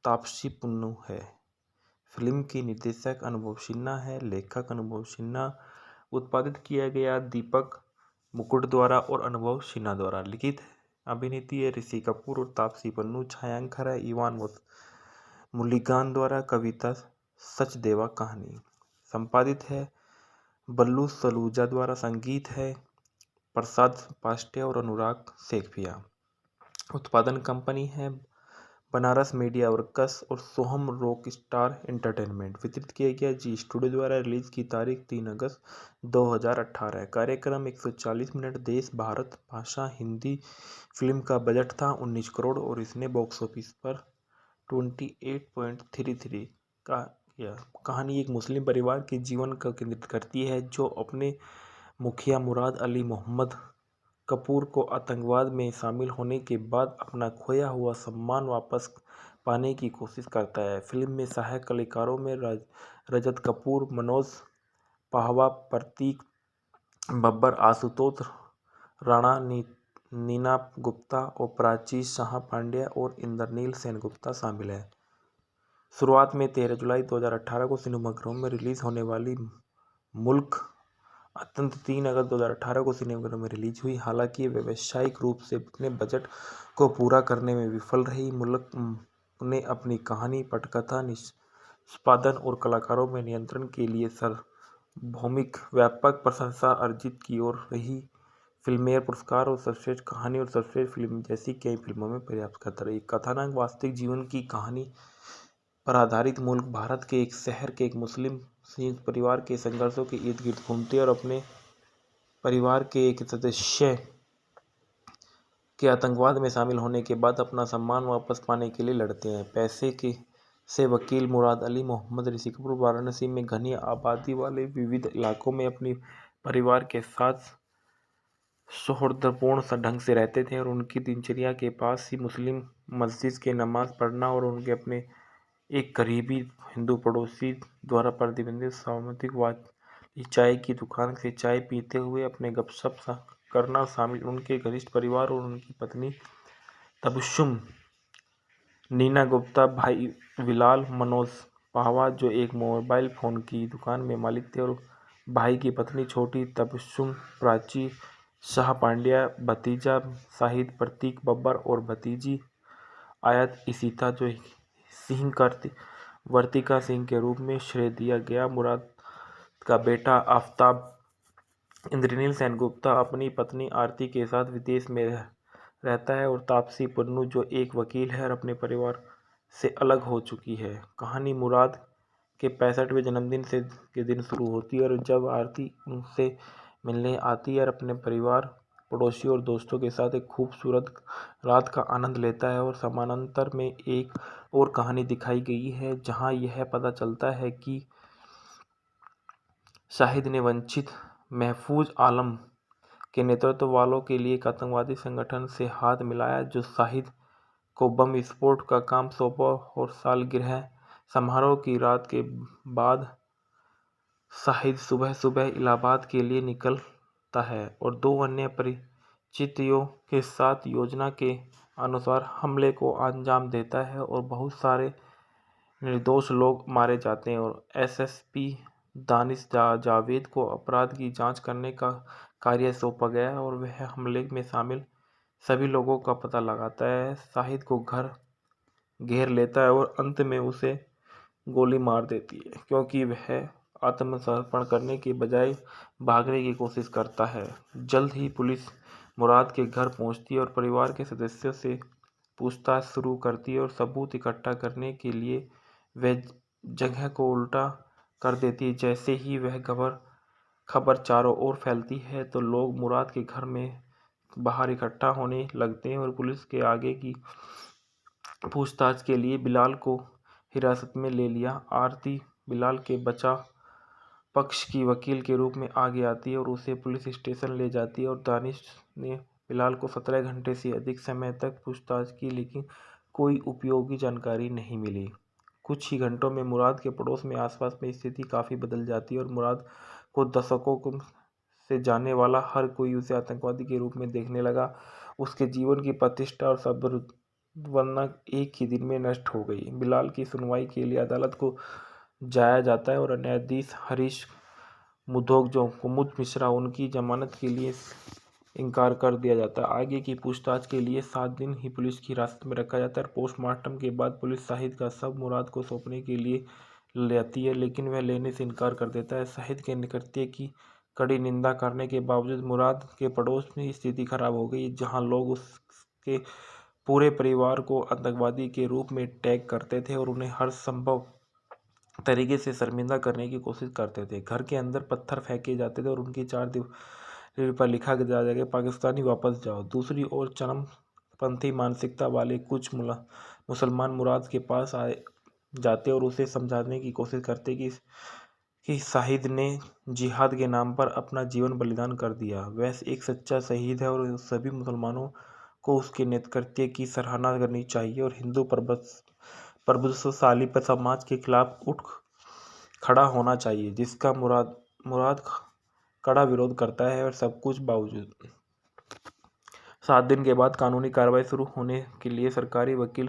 तापसी पन्नू है। फिल्म की निर्देशक अनुभव सिन्हा है। लेखक अनुभव सिन्हा। उत्पादित किया गया दीपक मुकुट द्वारा और अनुभव सिन्हा द्वारा। लिखित अभिनेत्री है ऋषि कपूर और तापसी पन्नू। छायांकन है इवान मुलिगान द्वारा। कविता सचदेवा। कहानी संपादित है बल्लू सलूजा द्वारा संगीत है प्रसाद पास्टे और अनुराग सेखिया। उत्पादन कंपनी है बनारस मीडिया वर्कस और सोहम रॉक स्टार एंटरटेनमेंट। वितरित किया गया जी स्टूडियो द्वारा। रिलीज की तारीख 3 अगस्त 2018। कार्यक्रम 140 मिनट। देश भारत। भाषा हिंदी। फिल्म का बजट था 19 करोड़ और इसने बॉक्स ऑफिस पर 28.33 का किया। कहानी एक मुस्लिम परिवार के जीवन का केंद्रित करती है जो अपने मुखिया मुराद अली मोहम्मद कपूर को आतंकवाद में शामिल होने के बाद अपना खोया हुआ सम्मान वापस पाने की कोशिश करता है। फिल्म में सहायक कलाकारों में रजत कपूर, मनोज पाहवा, प्रतीक बब्बर, आशुतोष राणा, नीना गुप्ता और प्राची शाह पांड्या और इंद्रनील सेनगुप्ता शामिल है। शुरुआत में 13 जुलाई 2018 को सिनेमाघरों में रिलीज होने वाली मुल्क अत्यंत 3 अगस्त 2018 को सिनेमाघरों में रिलीज हुई। हालांकि ये व्यावसायिक रूप से अपने बजट को पूरा करने में विफल रही। मुल्क ने अपनी कहानी, पटकथा, निष्पादन और कलाकारों में नियंत्रण के लिए सार्वभौमिक व्यापक प्रशंसा अर्जित की और रही। फिल्मफेयर पुरस्कार और सर्वश्रेष्ठ कहानी और सर्वश्रेष्ठ फिल्म जैसी कई फिल्मों में पर्याप्त करता रही। कथानक वास्तविक जीवन की कहानी पर आधारित मुल्क भारत के एक शहर के एक मुस्लिम संयुक्त परिवार के संघर्षों के इर्द गिर्द घूमते और अपने परिवार के एक सदस्य के आतंकवाद में शामिल होने के बाद अपना सम्मान वापस पाने के लिए लड़ते हैं। पैसे के से वकील मुराद अली मोहम्मद ऋषि कपूर वाराणसी में घनी आबादी वाले विविध इलाकों में अपने परिवार के साथ सौहार्दपूर्ण ढंग से रहते थे और उनकी दिनचर्या के पास ही मुस्लिम मस्जिद के नमाज पढ़ना और उनके अपने एक करीबी हिंदू पड़ोसी द्वारा प्रतिबंधित सामाजिक वाली चाय की दुकान से चाय पीते हुए अपने गपशप करना शामिल। उनके घनिष्ठ परिवार और उनकी पत्नी तबस्सुम, नीना गुप्ता, भाई बिलाल, मनोज पाहवा जो एक मोबाइल फ़ोन की दुकान में मालिक थे, और भाई की पत्नी छोटी तबस्सुम, प्राची शाह पांड्या, भतीजा शाहिद प्रतीक बब्बर और भतीजी आयत इशिता जो सिंह वर्तिका सिंह के रूप में श्रेय दिया गया। मुराद का बेटा आफ्ताब इंद्रनील सेनगुप्ता अपनी पत्नी आरती के साथ विदेश में रहता है और तापसी पन्नू जो एक वकील है और अपने परिवार से अलग हो चुकी है। कहानी मुराद के 65वें जन्मदिन के दिन शुरू होती है और जब आरती उनसे मिलने आती है और अपने परिवार, पड़ोसियों और दोस्तों के साथ एक खूबसूरत रात का आनंद लेता है। और समानांतर में एक और कहानी दिखाई गई है जहां यह पता चलता है कि शाहिद ने वंचित महफूज आलम के नेतृत्व वालों के लिए एक आतंकवादी संगठन से हाथ मिलाया जो शाहिद को बम विस्फोट का काम सौंपा। और सालगिरह समारोह की रात के बाद शाहिद सुबह सुबह इलाहाबाद के लिए निकलता है और 2 अन्य परिचितों के साथ योजना के अनुसार हमले को अंजाम देता है और बहुत सारे निर्दोष लोग मारे जाते हैं। और एसएसपी दानिश जावेद को अपराध की जांच करने का कार्य सौंपा गया है और वह हमले में शामिल सभी लोगों का पता लगाता है। शाहिद को घर घेर लेता है और अंत में उसे गोली मार देती है क्योंकि वह आत्मसमर्पण करने के बजाय भागने की कोशिश करता है। जल्द ही पुलिस मुराद के घर पहुंचती है और परिवार के सदस्यों से पूछताछ शुरू करती है और सबूत इकट्ठा करने के लिए वह जगह को उल्टा कर देती है। जैसे ही वह खबर चारों ओर फैलती है तो लोग मुराद के घर में बाहर इकट्ठा होने लगते हैं और पुलिस के आगे की पूछताछ के लिए बिलाल को हिरासत में ले लिया। आरती बिलाल के बचाव पक्ष की वकील के रूप में आगे आती है और उसे पुलिस स्टेशन ले जाती है। और दानिश ने बिलाल को 17 घंटे से अधिक समय तक पूछताछ की लेकिन कोई उपयोगी जानकारी नहीं मिली। कुछ ही घंटों में मुराद के पड़ोस में आसपास में स्थिति काफ़ी बदल जाती है और मुराद को दशकों से जानने वाला हर कोई उसे आतंकवादी के रूप में देखने लगा। उसके जीवन की प्रतिष्ठा और संभावना एक ही दिन में नष्ट हो गई। बिलाल की सुनवाई के लिए अदालत को जाया जाता है और न्यायाधीश हरीश मुधोक जो कुमुद मिश्रा उनकी जमानत के लिए इनकार कर दिया जाता है। आगे की पूछताछ के लिए 7 दिन ही पुलिस की हिरासत में रखा जाता है। पोस्टमार्टम के बाद पुलिस शाहिद का शव मुराद को सौंपने के लिए लेती है, लेकिन वह लेने से इनकार कर देता है। शाहिद के कृत्य की कड़ी निंदा करने के बावजूद मुराद के पड़ोस में स्थिति खराब हो गई, जहां लोग उसके पूरे परिवार को आतंकवादी के रूप में टैग करते थे और उन्हें हर संभव तरीके से शर्मिंदा करने की कोशिश करते थे। घर के अंदर पत्थर फेंके जाते थे और उनकी चार दीवार पर लिखा जाता कि पाकिस्तानी वापस जाओ। दूसरी ओर चरमपंथी मानसिकता वाले कुछ मुसलमान मुराद के पास आए जाते और उसे समझाने की कोशिश करते कि शाहिद ने जिहाद के नाम पर अपना जीवन बलिदान कर दिया, वह एक सच्चा शहीद है और सभी मुसलमानों को उसके नेतृत्व की सराहना करनी चाहिए और हिंदू प्रभुत्वशाली पर समाज के खिलाफ उठ खड़ा होना चाहिए, जिसका मुराद कड़ा विरोध करता है। और सब कुछ बावजूद 7 दिन के बाद कानूनी कार्रवाई शुरू होने के लिए सरकारी वकील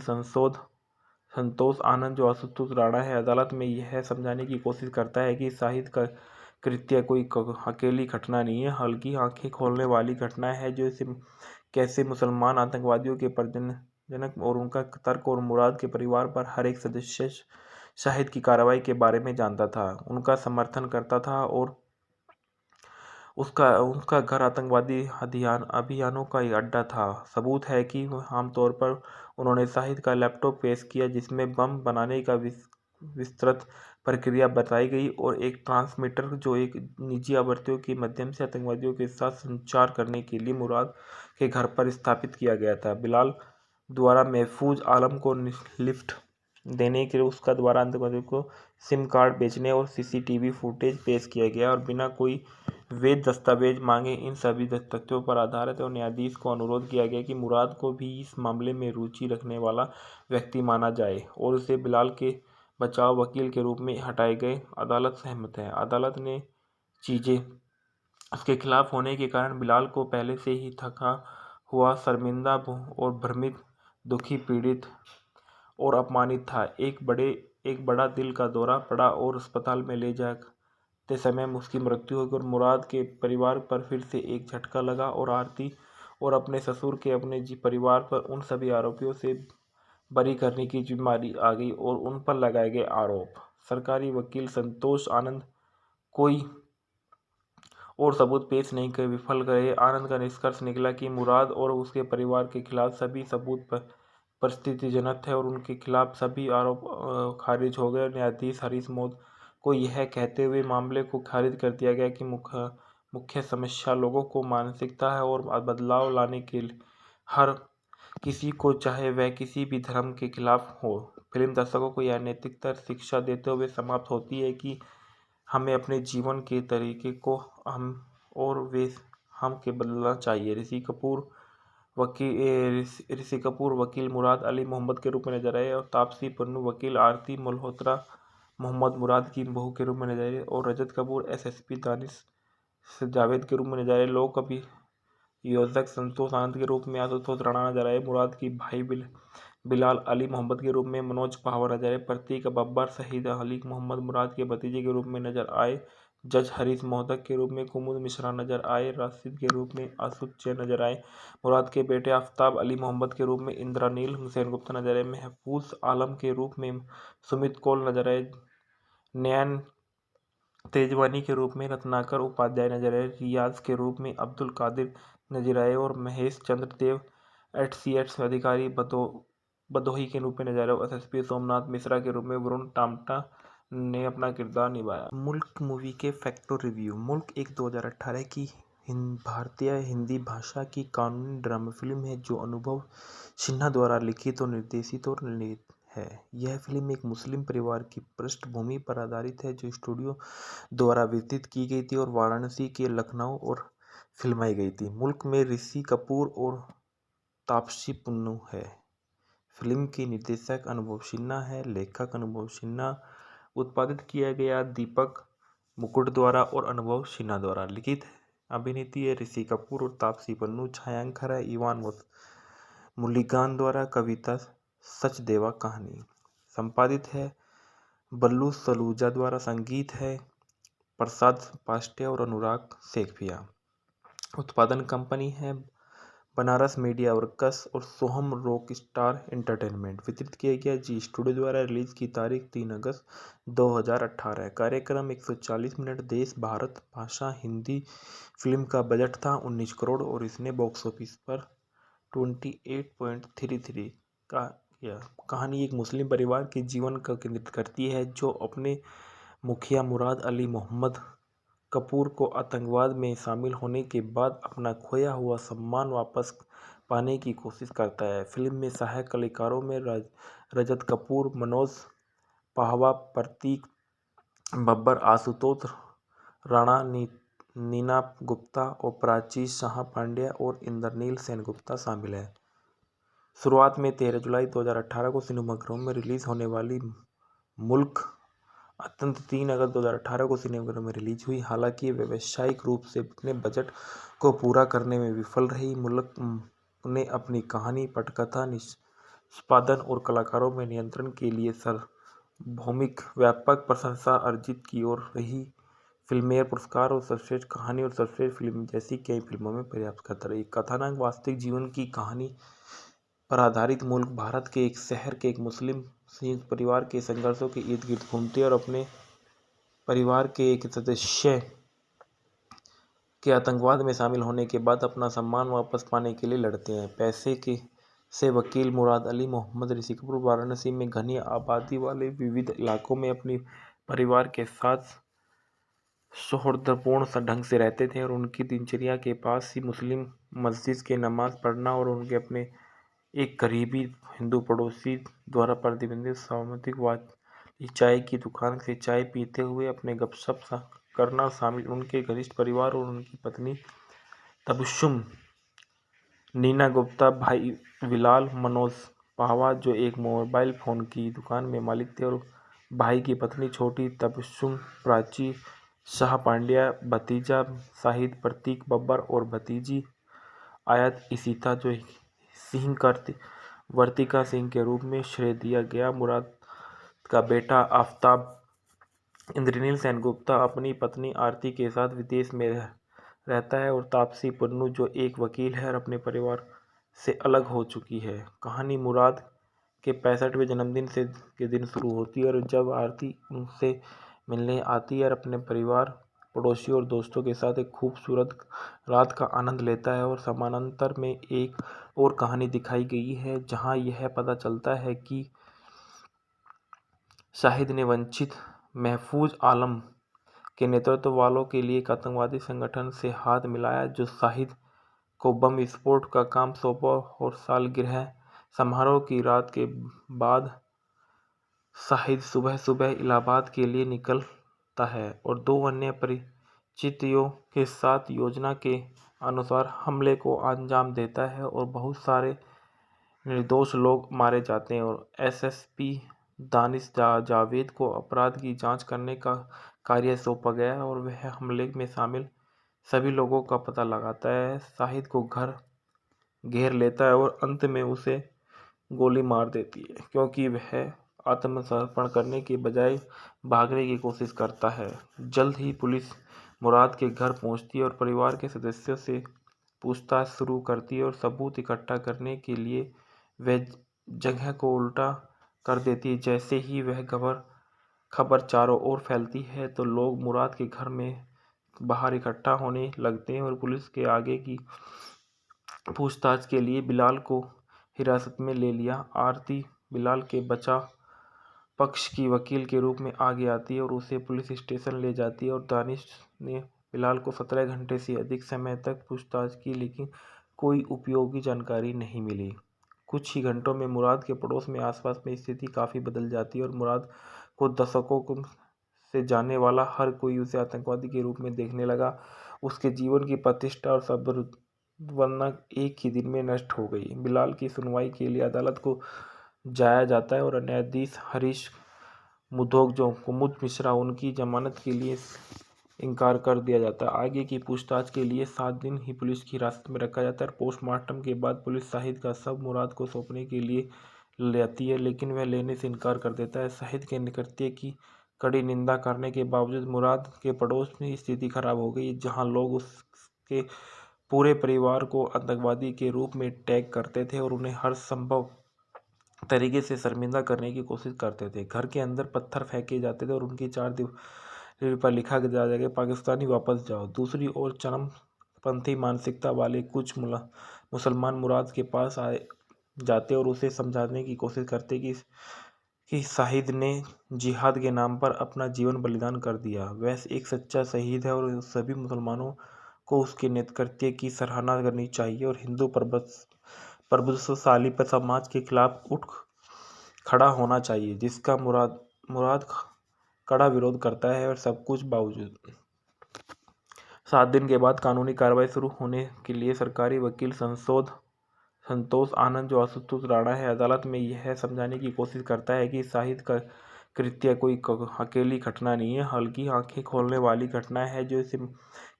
संतोष आनंद, जो आशुतोष राणा है, अदालत में यह समझाने की कोशिश करता है कि शाहिद का कृत्य कोई अकेली घटना नहीं है, बल्कि आंखें खोलने वाली घटना है, जो कैसे मुसलमान आतंकवादियों के जनक और उनका तर्क और मुराद के परिवार पर हर एक सदस्य शाहिद की कार्रवाई के बारे में जानता था, उनका समर्थन करता था और उनका घर आतंकवादी अभियानों का एक अड्डा था। सबूत है कि आमतौर पर उन्होंने शाहिद का लैपटॉप पेश किया, जिसमें बम बनाने का विस्तृत प्रक्रिया बताई गई और एक ट्रांसमीटर जो एक निजी आवृत्तियों के माध्यम से आतंकवादियों के साथ संचार करने के लिए मुराद के घर पर स्थापित किया गया था। बिलाल द्वारा महफूज आलम को लिफ्ट देने के लिए उसका द्वारा आतंकवादियों को सिम कार्ड बेचने और सीसीटीवी फुटेज पेश किया गया और बिना कोई वैध दस्तावेज मांगे इन सभी तथ्यों पर आधारित और न्यायाधीश को अनुरोध किया गया कि मुराद को भी इस मामले में रुचि रखने वाला व्यक्ति माना जाए और उसे बिलाल के बचाव वकील के रूप में हटाए गए। अदालत सहमत है। अदालत ने चीजें उसके खिलाफ होने के कारण बिलाल को पहले से ही थका हुआ, शर्मिंदा और भ्रमित, दुखी, पीड़ित और अपमानित था। एक बड़ा दिल का दौरा पड़ा और अस्पताल में ले जाते समय उसकी मृत्यु हो गई और मुराद के परिवार पर फिर से एक झटका लगा और आरती और अपने ससुर के अपने परिवार पर उन सभी आरोपियों से बरी करने की जिम्मेदारी आ गई और उन पर लगाए गए आरोप। सरकारी वकील संतोष आनंद कोई और सबूत पेश नहीं कर विफल गए। आनंद का निष्कर्ष निकला कि मुराद और उसके परिवार के खिलाफ सभी सबूत परिस्थितिजनक थे और उनके खिलाफ सभी आरोप खारिज हो गए। न्यायाधीश हरीश मोद को यह कहते हुए मामले को खारिज कर दिया गया कि मुख्य समस्या लोगों को मानसिकता है और बदलाव लाने के लिए हर किसी को, चाहे वह किसी भी धर्म के खिलाफ हो। फिल्म दर्शकों को यह नैतिकता शिक्षा देते हुए समाप्त होती है कि हमें अपने जीवन के तरीके को हम के बदलना चाहिए। ऋषि कपूर वकील मुराद अली मोहम्मद के रूप में नजर आए और तापसी पन्नू वकील आरती मल्होत्रा मोहम्मद मुराद की बहू के रूप में नजर आए और रजत कपूर एसएसपी दानिश जावेद के रूप में नजर आए। लोक अभियोजक संतोष आनंद के रूप में आशुतोष राणा नजर आए। मुराद की भाई बिलाल अली मोहम्मद के रूप में मनोज पहावर नजर आए। प्रतीक बब्बर शहीद अली मोहम्मद मुराद के भतीजे के रूप में नजर आए। जज हरीश मोहदक के रूप में कुमुद मिश्रा नजर आए। राशिद के रूप में आसुद जैन नजर आए। मुराद के बेटे आफ्ताब अली मोहम्मद के रूप में इंद्रानील हुसैन गुप्ता नजर आए। महफूज आलम के रूप में सुमित कौल नजर आए। नयन तेजवानी के रूप में रत्नाकर उपाध्याय नजर आए। रियाज के रूप में अब्दुल कादिर नजर आए और महेश चंद्र देव HCS अधिकारी बदोही के रूप में नजर आए। एसएसपी सोमनाथ मिश्रा के रूप में वरुण टामटा ने अपना किरदार निभाया। मुल्क मूवी के फैक्ट और रिव्यू। मुल्क एक 2018 की भारतीय हिंदी भाषा की कानूनी ड्रामा फिल्म है जो अनुभव सिन्हा द्वारा लिखित और निर्देशित और निर्मित है। यह फिल्म एक मुस्लिम परिवार की पृष्ठभूमि पर आधारित है जो स्टूडियो द्वारा वितरित की गई थी और वाराणसी के लखनऊ और फिल्माई गई थी। मुल्क में ऋषि कपूर और तापसी पन्नू है। फिल्म के निर्देशक अनुभव सिन्हा है। लेखक अनुभव सिन्हा। उत्पादित किया गया दीपक मुकुट द्वारा और अनुभव सिन्हा द्वारा। लिखित अभिनेत्री है ऋषि कपूर और तापसी पन्नू। छायांकन है इवान मुलिगान द्वारा। कविता सचदेवा। कहानी संपादित है बल्लू सलूजा द्वारा। संगीत है प्रसाद पास्टे और अनुराग सेखिया। उत्पादन कंपनी है बनारस मीडिया वर्कस और सोहम रॉक स्टार एंटरटेनमेंट वितरित किया गया। जी स्टूडियो द्वारा रिलीज की तारीख 3 अगस्त 2018। कार्यक्रम 140 मिनट। देश भारत भाषा हिंदी। फिल्म का बजट था 19 करोड़ और इसने बॉक्स ऑफिस पर 28.33 का किया। कहानी एक मुस्लिम परिवार के जीवन का केंद्रित करती है जो अपने मुखिया मुराद अली मोहम्मद कपूर को आतंकवाद में शामिल होने के बाद अपना खोया हुआ सम्मान वापस पाने की कोशिश करता है। फिल्म में सहायक कलाकारों में रजत कपूर, मनोज पाहवा, प्रतीक बब्बर, आशुतोष राणा, नीना गुप्ता और प्राची शाह पांड्या और इंद्रनील सेनगुप्ता शामिल हैं। शुरुआत में 13 जुलाई 2018 को सिनेमाघरों में रिलीज होने वाली मुल्क अत्यंत 3 अगस्त 2018 को सिनेमाघरों में रिलीज हुई। हालांकि व्यावसायिक रूप से अपने बजट को पूरा करने में विफल रही। मुल्क ने अपनी कहानी, पटकथा, निष्पादन और कलाकारों में नियंत्रण के लिए सार्वभौमिक व्यापक प्रशंसा अर्जित की और रही। फिल्मफेयर पुरस्कार और सर्वश्रेष्ठ कहानी और सर्वश्रेष्ठ फिल्म जैसी कई फिल्मों में पर्याप्त करता रही। कथानक वास्तविक जीवन की कहानी पर आधारित मुल्क भारत के एक शहर के एक मुस्लिम संयुक्त परिवार के संघर्षों के इर्द गिर्द घूमते और अपने परिवार के एक सदस्य के आतंकवाद में शामिल होने के बाद अपना सम्मान वापस पाने के लिए लड़ते हैं। पैसे के से वकील मुराद अली मोहम्मद ऋषि कपूर वाराणसी में घनी आबादी वाले विविध इलाकों में अपने परिवार के साथ सौहार्दपूर्ण ढंग से रहते थे और उनकी दिनचर्या के पास ही मुस्लिम मस्जिद के नमाज पढ़ना और उनके अपने एक करीबी हिंदू पड़ोसी द्वारा प्रतिबंधित सामुदायिक वाली चाय की दुकान से चाय पीते हुए अपने गपशप करना शामिल। उनके घनिष्ठ परिवार और उनकी पत्नी तबस्सुम, नीना गुप्ता, भाई बिलाल, मनोज पाहवा जो एक मोबाइल फ़ोन की दुकान में मालिक थे और भाई की पत्नी छोटी तबस्सुम, प्राची शाह पांड्या, भतीजा शाहिद प्रतीक बब्बर और भतीजी आयत इशिता जो सिंह वर्तिका सिंह के रूप में श्रेय दिया गया। मुराद का बेटा आफ्ताब इंद्रनील सेनगुप्ता अपनी पत्नी आरती के साथ विदेश में रहता है और तापसी पन्नू जो एक वकील है और अपने परिवार से अलग हो चुकी है। कहानी मुराद के 65वें जन्मदिन के दिन शुरू होती है और जब आरती उनसे मिलने आती है और अपने परिवार, पड़ोसियों और दोस्तों के साथ एक खूबसूरत रात का आनंद लेता है। और समानांतर में एक और कहानी दिखाई गई है जहां यह पता चलता है कि शाहिद ने वंचित महफूज आलम के नेतृत्व वालों के लिए एक आतंकवादी संगठन से हाथ मिलाया जो शाहिद को बम विस्फोट का काम सौंपा और सालगिरह समारोह की रात के बाद शाहिद सुबह सुबह इलाहाबाद के लिए निकलता है और दो अन्य परिचितों के साथ योजना के अनुसार हमले को अंजाम देता है और बहुत सारे निर्दोष लोग मारे जाते हैं। और एसएसपी दानिश जावेद को अपराध की जांच करने का कार्य सौंपा गया है और वह हमले में शामिल सभी लोगों का पता लगाता है। शाहिद को घर घेर लेता है और अंत में उसे गोली मार देती है क्योंकि वह आत्मसमर्पण करने के बजाय भागने की कोशिश करता है। जल्द ही पुलिस मुराद के घर पहुंचती है और परिवार के सदस्यों से पूछताछ शुरू करती है और सबूत इकट्ठा करने के लिए वह जगह को उल्टा कर देती है। जैसे ही वह खबर चारों ओर फैलती है तो लोग मुराद के घर में बाहर इकट्ठा होने लगते हैं और पुलिस के आगे की पूछताछ के लिए बिलाल को हिरासत में ले लिया। आरती बिलाल के बचाव पक्ष की वकील के रूप में आगे आती है और उसे पुलिस स्टेशन ले जाती है और दानिश ने बिलाल को 17 घंटे से अधिक समय तक पूछताछ की लेकिन कोई उपयोगी जानकारी नहीं मिली। कुछ ही घंटों में मुराद के पड़ोस में आसपास में स्थिति काफ़ी बदल जाती है और मुराद को दशकों से जाने वाला हर कोई उसे आतंकवादी के रूप में देखने लगा। उसके जीवन की प्रतिष्ठा और संभावना एक ही दिन में नष्ट हो गई। बिलाल की सुनवाई के लिए अदालत को जाया जाता है और न्यायाधीश हरीश मुधोक जो कुमुद मिश्रा उनकी जमानत के लिए इनकार कर दिया जाता है। आगे की पूछताछ के लिए 7 दिन ही पुलिस की हिरासत में रखा जाता है। पोस्टमार्टम के बाद पुलिस शाहिद का शव मुराद को सौंपने के लिए लेती है लेकिन वह लेने से इनकार कर देता है। शाहिद के कृत्य की कड़ी निंदा करने के बावजूद मुराद के पड़ोस में स्थिति खराब हो गई जहां लोग उसके पूरे परिवार को आतंकवादी के रूप में टैग करते थे और उन्हें हर संभव तरीके से शर्मिंदा करने की कोशिश करते थे। घर के अंदर पत्थर फेंके जाते थे और उनकी चार दीवारी पर लिखा जाता कि पाकिस्तानी वापस जाओ। दूसरी ओर चरमपंथी मानसिकता वाले कुछ मुसलमान मुराद के पास आए जाते और उसे समझाने की कोशिश करते कि शाहिद ने जिहाद के नाम पर अपना जीवन बलिदान कर दिया, वह एक सच्चा शहीद है और सभी मुसलमानों को उसके नेतृत्व की सराहना करनी चाहिए और हिंदू प्रभुत्वशाली समाज के खिलाफ उठ खड़ा होना चाहिए, जिसका मुराद कड़ा विरोध करता है। और सब कुछ बावजूद 7 दिन के बाद कानूनी कार्रवाई शुरू होने के लिए सरकारी वकील संतोष आनंद, जो आशुतोष राणा है, अदालत में यह समझाने की कोशिश करता है कि शाहिद का कृत्य कोई अकेली घटना नहीं है, बल्कि आंखें खोलने वाली घटना है, जो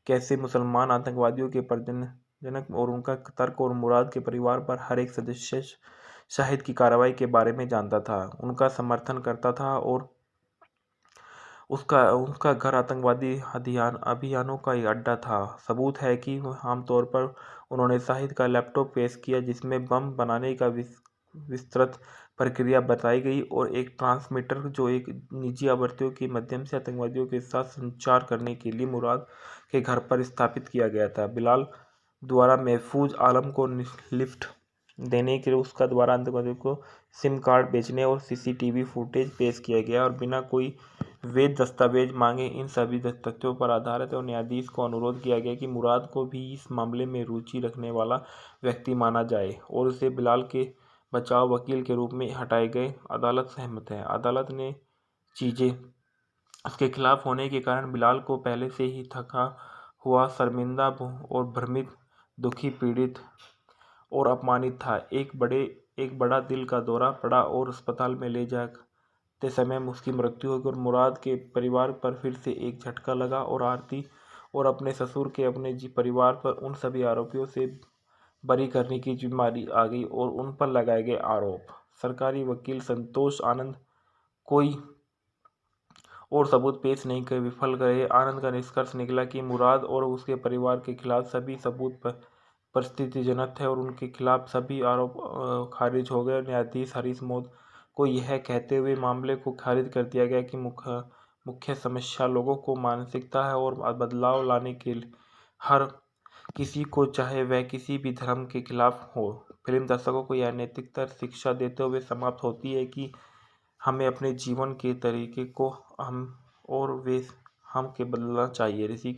कैसे मुसलमान आतंकवादियों के प्रजनक और उनका तर्क और मुराद के परिवार पर हर एक सदस्य शाहिद की कार्रवाई के बारे में जानता था, उनका समर्थन करता था और उसका घर आतंकवादी अभियानों का एक अड्डा था। सबूत है कि आमतौर पर उन्होंने शाहिद का लैपटॉप पेश किया, जिसमें बम बनाने का विस्तृत प्रक्रिया बताई गई और एक ट्रांसमीटर जो एक निजी आवृत्तियों के माध्यम से आतंकवादियों के साथ संचार करने के लिए मुराद के घर पर स्थापित किया गया था। बिलाल द्वारा महफूज आलम को लिफ्ट देने के लिए उसका द्वारा आतंकवादियों को सिम कार्ड बेचने और सीसीटीवी फुटेज पेश किया गया और बिना कोई वैध दस्तावेज मांगे इन सभी तथ्यों पर आधारित और न्यायाधीश को अनुरोध किया गया कि मुराद को भी इस मामले में रुचि रखने वाला व्यक्ति माना जाए और उसे बिलाल के बचाव वकील के रूप में हटाए गए। अदालत सहमत है। अदालत ने चीजें उसके खिलाफ होने के कारण बिलाल को पहले से ही थका हुआ, शर्मिंदा और भ्रमित, दुखी, पीड़ित और अपमानित था। एक बड़ा दिल का दौरा पड़ा और अस्पताल में ले जाते समय उसकी मृत्यु हो गई और मुराद के परिवार पर फिर से एक झटका लगा और आरती और अपने ससुर के अपने परिवार पर उन सभी आरोपियों से बरी करने की जिम्मेदारी आ गई और उन पर लगाए गए आरोप। सरकारी वकील संतोष आनंद कोई और सबूत पेश नहीं कर विफल रहे। आनंद का निष्कर्ष निकला कि मुराद और उसके परिवार के खिलाफ सभी सबूत परिस्थितिजनक थे और उनके खिलाफ सभी आरोप खारिज हो गए। न्यायाधीश हरीश मोद को यह कहते हुए मामले को खारिज कर दिया गया कि मुख्य समस्या लोगों को मानसिकता है और बदलाव लाने के लिए हर किसी को, चाहे वह किसी भी धर्म के खिलाफ हो। फिल्म दर्शकों को यह नैतिकता शिक्षा देते हुए समाप्त होती है कि हमें अपने जीवन के तरीके को हम के बदलना चाहिए। ऋषि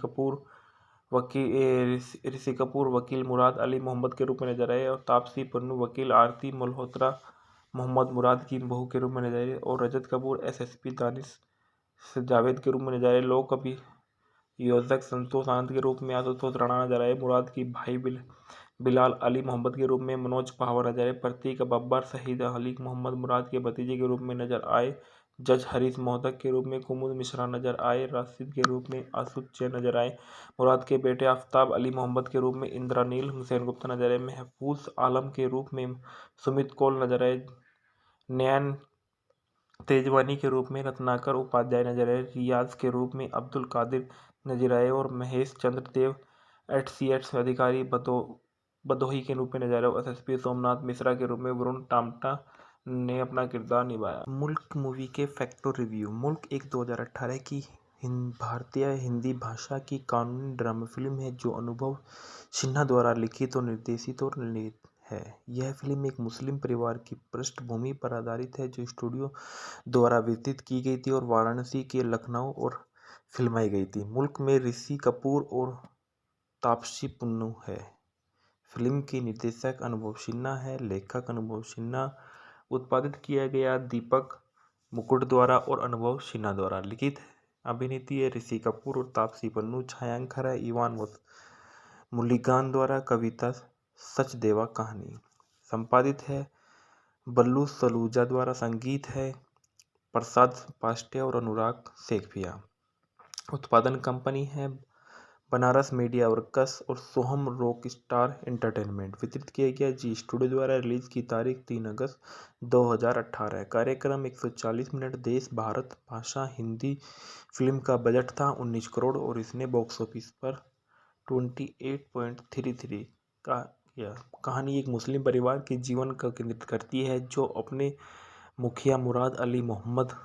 कपूर वकील मुराद अली मोहम्मद के रूप में नजर आए और तापसी पन्नू वकील आरती मल्होत्रा मोहम्मद मुराद की बहू के रूप में नजर आए और रजत कपूर एसएसपी दानिश जावेद के रूप में नजर आए। लोक अभियोजक संतोष आनंद के रूप में आशुतोष राणा नजर आए। मुराद की भाई बिलाल अली मोहम्मद के रूप में मनोज पहावर नजर आए। प्रतीक बब्बर शहीद अली मोहम्मद मुराद के भतीजे के रूप में नजर आए। जज हरीश मोहतक के रूप में कुमुद मिश्रा नजर आए। राशिद के रूप में आसुद जैन नजर आए। मुराद के बेटे आफ्ताब अली मोहम्मद के रूप में इंद्रानील हुसैन गुप्ता नजर आए। महफूज आलम के रूप में सुमित कौल नजर आए। नयन तेजवानी के रूप में रत्नाकर उपाध्याय नजर आए। रियाज के रूप में अब्दुल कादिर नजर आए और महेश चंद्र देव एचसीएच अधिकारी बदोही के रूप में नजर आए। एसएसपी सोमनाथ मिश्रा के रूप में वरुण टामटा ने अपना किरदार निभाया। मुल्क मूवी के फैक्टो रिव्यू। मुल्क एक 2018 की भारतीय हिंदी भाषा की कानूनी ड्रामा फिल्म है जो अनुभव सिन्हा द्वारा लिखित और निर्देशित और निर्मित है। यह फिल्म एक मुस्लिम परिवार की पृष्ठभूमि पर आधारित है जो स्टूडियो द्वारा वितरित की गई थी और वाराणसी के लखनऊ और फिल्माई गई थी। मुल्क में ऋषि कपूर और तापसी पन्नू है। फिल्म के निर्देशक अनुभव सिन्हा है। लेखक अनुभव सिन्हा। उत्पादित किया गया दीपक मुकुट द्वारा और अनुभव सिन्हा द्वारा। लिखित अभिनेत्री है ऋषि कपूर और तापसी पन्नू। छायांकन है इवान मुलिगान द्वारा। कविता सचदेवा। कहानी संपादित है बल्लू सलूजा द्वारा। संगीत है प्रसाद पास्टे और अनुराग सेखिया। उत्पादन कंपनी है बनारस मीडिया वर्कस और सोहम रॉक स्टार एंटरटेनमेंट। वितरित किया गया जी स्टूडियो द्वारा। रिलीज की तारीख 3 अगस्त 2018। कार्यक्रम 140 मिनट। देश भारत। भाषा हिंदी। फिल्म का बजट था 19 करोड़ और इसने बॉक्स ऑफिस पर 28.33 का यह कहानी एक मुस्लिम परिवार के जीवन का केंद्रित करती है जो अपने मुखिया मुराद अली मोहम्मद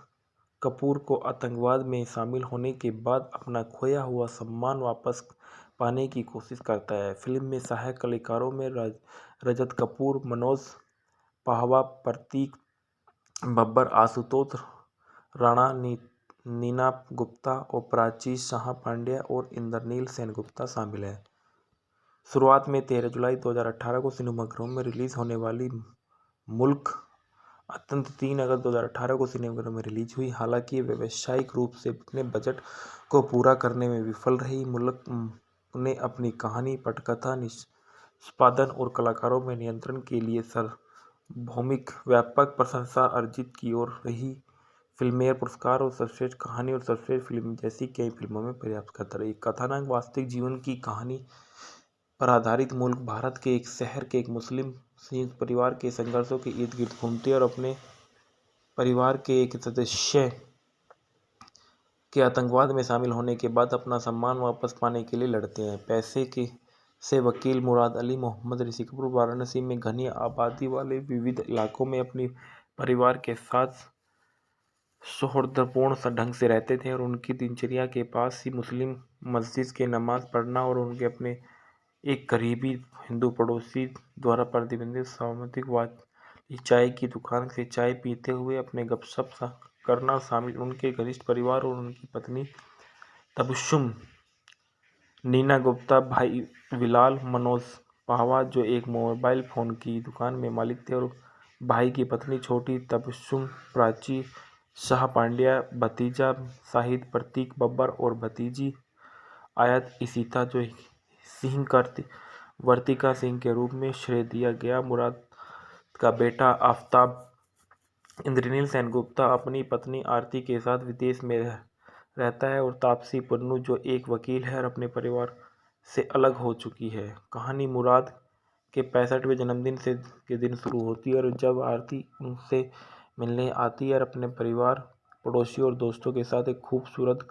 कपूर को आतंकवाद में शामिल होने के बाद अपना खोया हुआ सम्मान वापस पाने की कोशिश करता है। फिल्म में सहायक कलाकारों में रजत कपूर, मनोज पाहवा, प्रतीक बब्बर, आशुतोष राणा, नीना गुप्ता और प्राची शाह पांड्या और इंद्रनील सेनगुप्ता शामिल हैं। शुरुआत में 13 जुलाई 2018 को सिनेमाघरों में रिलीज होने वाली मुल्क अत्यंत 3 अगस्त 2018 को सिनेमाघरों में रिलीज हुई। हालांकि व्यावसायिक रूप से अपने बजट को पूरा करने में विफल रही। मुल्क ने अपनी कहानी, पटकथा, निष्पादन और कलाकारों में नियंत्रण के लिए सार्वभौमिक व्यापक प्रशंसा अर्जित की और रही। फिल्मफेयर पुरस्कार और सर्वश्रेष्ठ कहानी और सर्वश्रेष्ठ फिल्म जैसी कई फिल्मों में पर्याप्त करता रही। कथानक वास्तविक जीवन की कहानी पर आधारित मुल्क भारत के एक शहर के एक मुस्लिम संयुक्त परिवार के संघर्षों के इर्द गिर्द घूमते और अपने परिवार के एक सदस्य के आतंकवाद में शामिल होने के बाद अपना सम्मान वापस पाने के लिए लड़ते हैं। पैसे के से वकील मुराद अली मोहम्मद ऋषि कपूर वाराणसी में घनी आबादी वाले विविध इलाकों में अपने परिवार के साथ सौहार्दपूर्ण ढंग से रहते थे और उनकी दिनचर्या के पास ही मुस्लिम मस्जिद के नमाज पढ़ना और उनके अपने एक करीबी हिंदू पड़ोसी द्वारा प्रतिबंधित सामाजिक वाली चाय की दुकान से चाय पीते हुए अपने गपशप करना शामिल। उनके घनिष्ठ परिवार और उनकी पत्नी तबस्सुम, नीना गुप्ता, भाई बिलाल, मनोज पाहवा जो एक मोबाइल फ़ोन की दुकान में मालिक थे और भाई की पत्नी छोटी तबस्सुम, प्राची शाह पांड्या, भतीजा शाहिद प्रतीक बब्बर और भतीजी आयत इशिता जो सिंह वर्तिका सिंह के रूप में श्रेय दिया गया। मुराद का बेटा आफ्ताब इंद्रनील सेनगुप्ता अपनी पत्नी आरती के साथ विदेश में रहता है और तापसी पन्नू जो एक वकील है और अपने परिवार से अलग हो चुकी है। कहानी मुराद के 65वें जन्मदिन के दिन शुरू होती है और जब आरती उनसे मिलने आती है और अपने परिवार, पड़ोसियों और दोस्तों के साथ एक खूबसूरत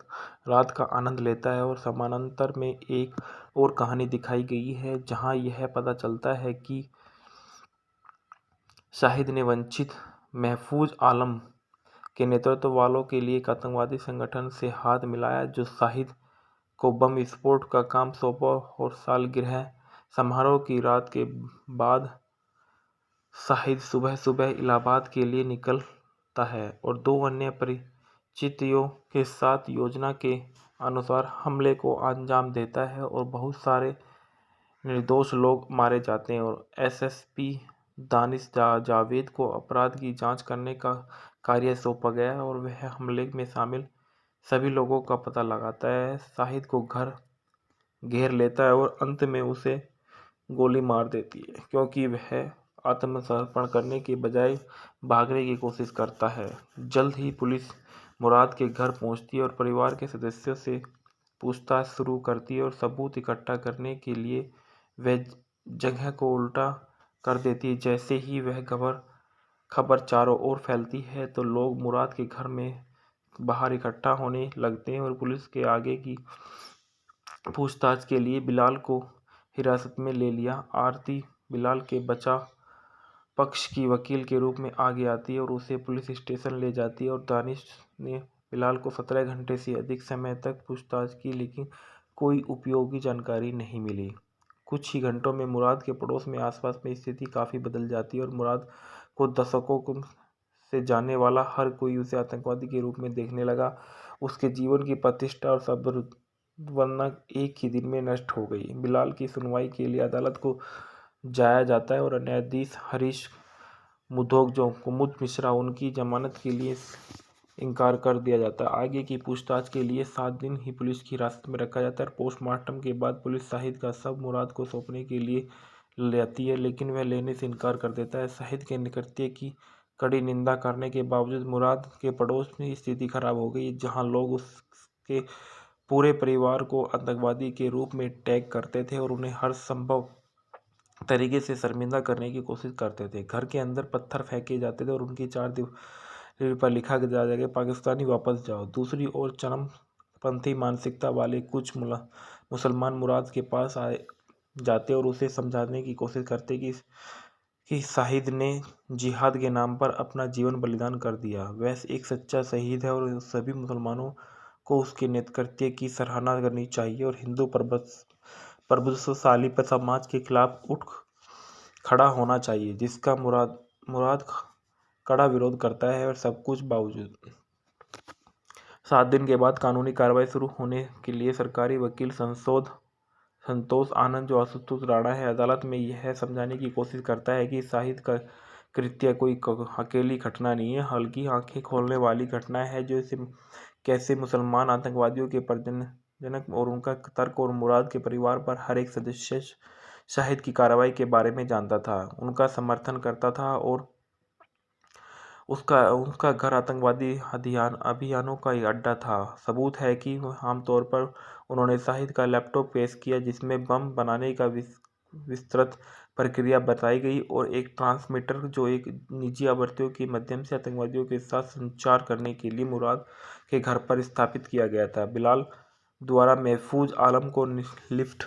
रात का आनंद लेता है। और समानांतर में एक और कहानी दिखाई गई है जहां यह पता चलता है कि शाहिद ने वंचित महफूज आलम के नेतृत्व वालों के लिए एक आतंकवादी संगठन से हाथ मिलाया जो शाहिद को बम विस्फोट का काम सौंपा और सालगिरह समारोह की रात के बाद शाहिद सुबह सुबह इलाहाबाद के लिए निकलता है और 2 अन्य परिचितों के साथ योजना के अनुसार हमले को अंजाम देता है और बहुत सारे निर्दोष लोग मारे जाते हैं। और एसएसपी दानिश जावेद को अपराध की जांच करने का कार्य सौंपा गया है और वह हमले में शामिल सभी लोगों का पता लगाता है। शाहिद को घर घेर लेता है और अंत में उसे गोली मार देती है क्योंकि वह आत्मसमर्पण करने के बजाय भागने की कोशिश करता है। जल्द ही पुलिस मुराद के घर पहुंचती है और परिवार के सदस्यों से पूछताछ शुरू करती है और सबूत इकट्ठा करने के लिए वह जगह को उल्टा कर देती है। जैसे ही वह खबर चारों ओर फैलती है तो लोग मुराद के घर में बाहर इकट्ठा होने लगते हैं और पुलिस के आगे की पूछताछ के लिए बिलाल को हिरासत में ले लिया। आरती बिलाल के बचाव पक्ष की वकील के रूप में आगे आती है और उसे पुलिस स्टेशन ले जाती है और दानिश ने बिलाल को 17 घंटे से अधिक समय तक पूछताछ की लेकिन कोई उपयोगी जानकारी नहीं मिली। कुछ ही घंटों में मुराद के पड़ोस में आसपास में स्थिति काफ़ी बदल जाती है और मुराद को दशकों से जानने वाला हर कोई उसे आतंकवादी के रूप में देखने लगा। उसके जीवन की प्रतिष्ठा और संभावना एक ही दिन में नष्ट हो गई। बिलाल की सुनवाई के लिए अदालत को जाया जाता है और न्यायाधीश हरीश मुधोक जो कुमुद मिश्रा उनकी जमानत के लिए इनकार कर दिया जाता है। आगे की पूछताछ के लिए 7 दिन ही पुलिस की हिरासत में रखा जाता है। पोस्टमार्टम के बाद पुलिस शाहिद का शव मुराद को सौंपने के लिए लेती है लेकिन वह लेने से इनकार कर देता है। शाहिद के कृत्य की कड़ी निंदा करने के बावजूद मुराद के पड़ोस में स्थिति खराब हो गई जहां लोग उसके पूरे परिवार को आतंकवादी के रूप में टैग करते थे और उन्हें हर संभव तरीके से शर्मिंदा करने की कोशिश करते थे। घर के अंदर पत्थर फेंके जाते थे और उनकी 4 दीवार पर लिखा जाता कि पाकिस्तानी वापस जाओ। दूसरी ओर चरम पंथी मानसिकता वाले कुछ मुसलमान मुराद के पास आए जाते और उसे समझाने की कोशिश करते कि शाहिद ने जिहाद के नाम पर अपना जीवन बलिदान कर दिया, वह एक सच्चा शहीद है और सभी मुसलमानों को उसके नेतृत्व की सराहना करनी चाहिए और हिंदू प्रभुत्वशाली समाज के खिलाफ उठ खड़ा होना चाहिए, जिसका मुराद कड़ा विरोध करता है। और सब कुछ बावजूद 7 दिन के बाद कानूनी कार्रवाई शुरू होने के लिए सरकारी वकील संतोष आनंद, जो आशुतोष राणा है, अदालत में यह समझाने की कोशिश करता है कि शाहिद का कृत्य कोई अकेली घटना नहीं है, बल्कि आंखें खोलने वाली घटना है, जो कैसे मुसलमान आतंकवादियों के प्रजनक और उनका तर्क और मुराद के परिवार पर हर एक सदस्य शाहिद की कार्रवाई के बारे में जानता था, उनका समर्थन करता था और उसका घर आतंकवादी अभियानों का अड्डा था। सबूत है कि आमतौर पर उन्होंने शाहिद का लैपटॉप पेश किया, जिसमें बम बनाने का विस्तृत प्रक्रिया बताई गई और एक ट्रांसमीटर जो एक निजी आवृत्तियों के माध्यम से आतंकवादियों के साथ संचार करने के लिए मुराद के घर पर स्थापित किया गया था। बिलाल द्वारा महफूज आलम को लिफ्ट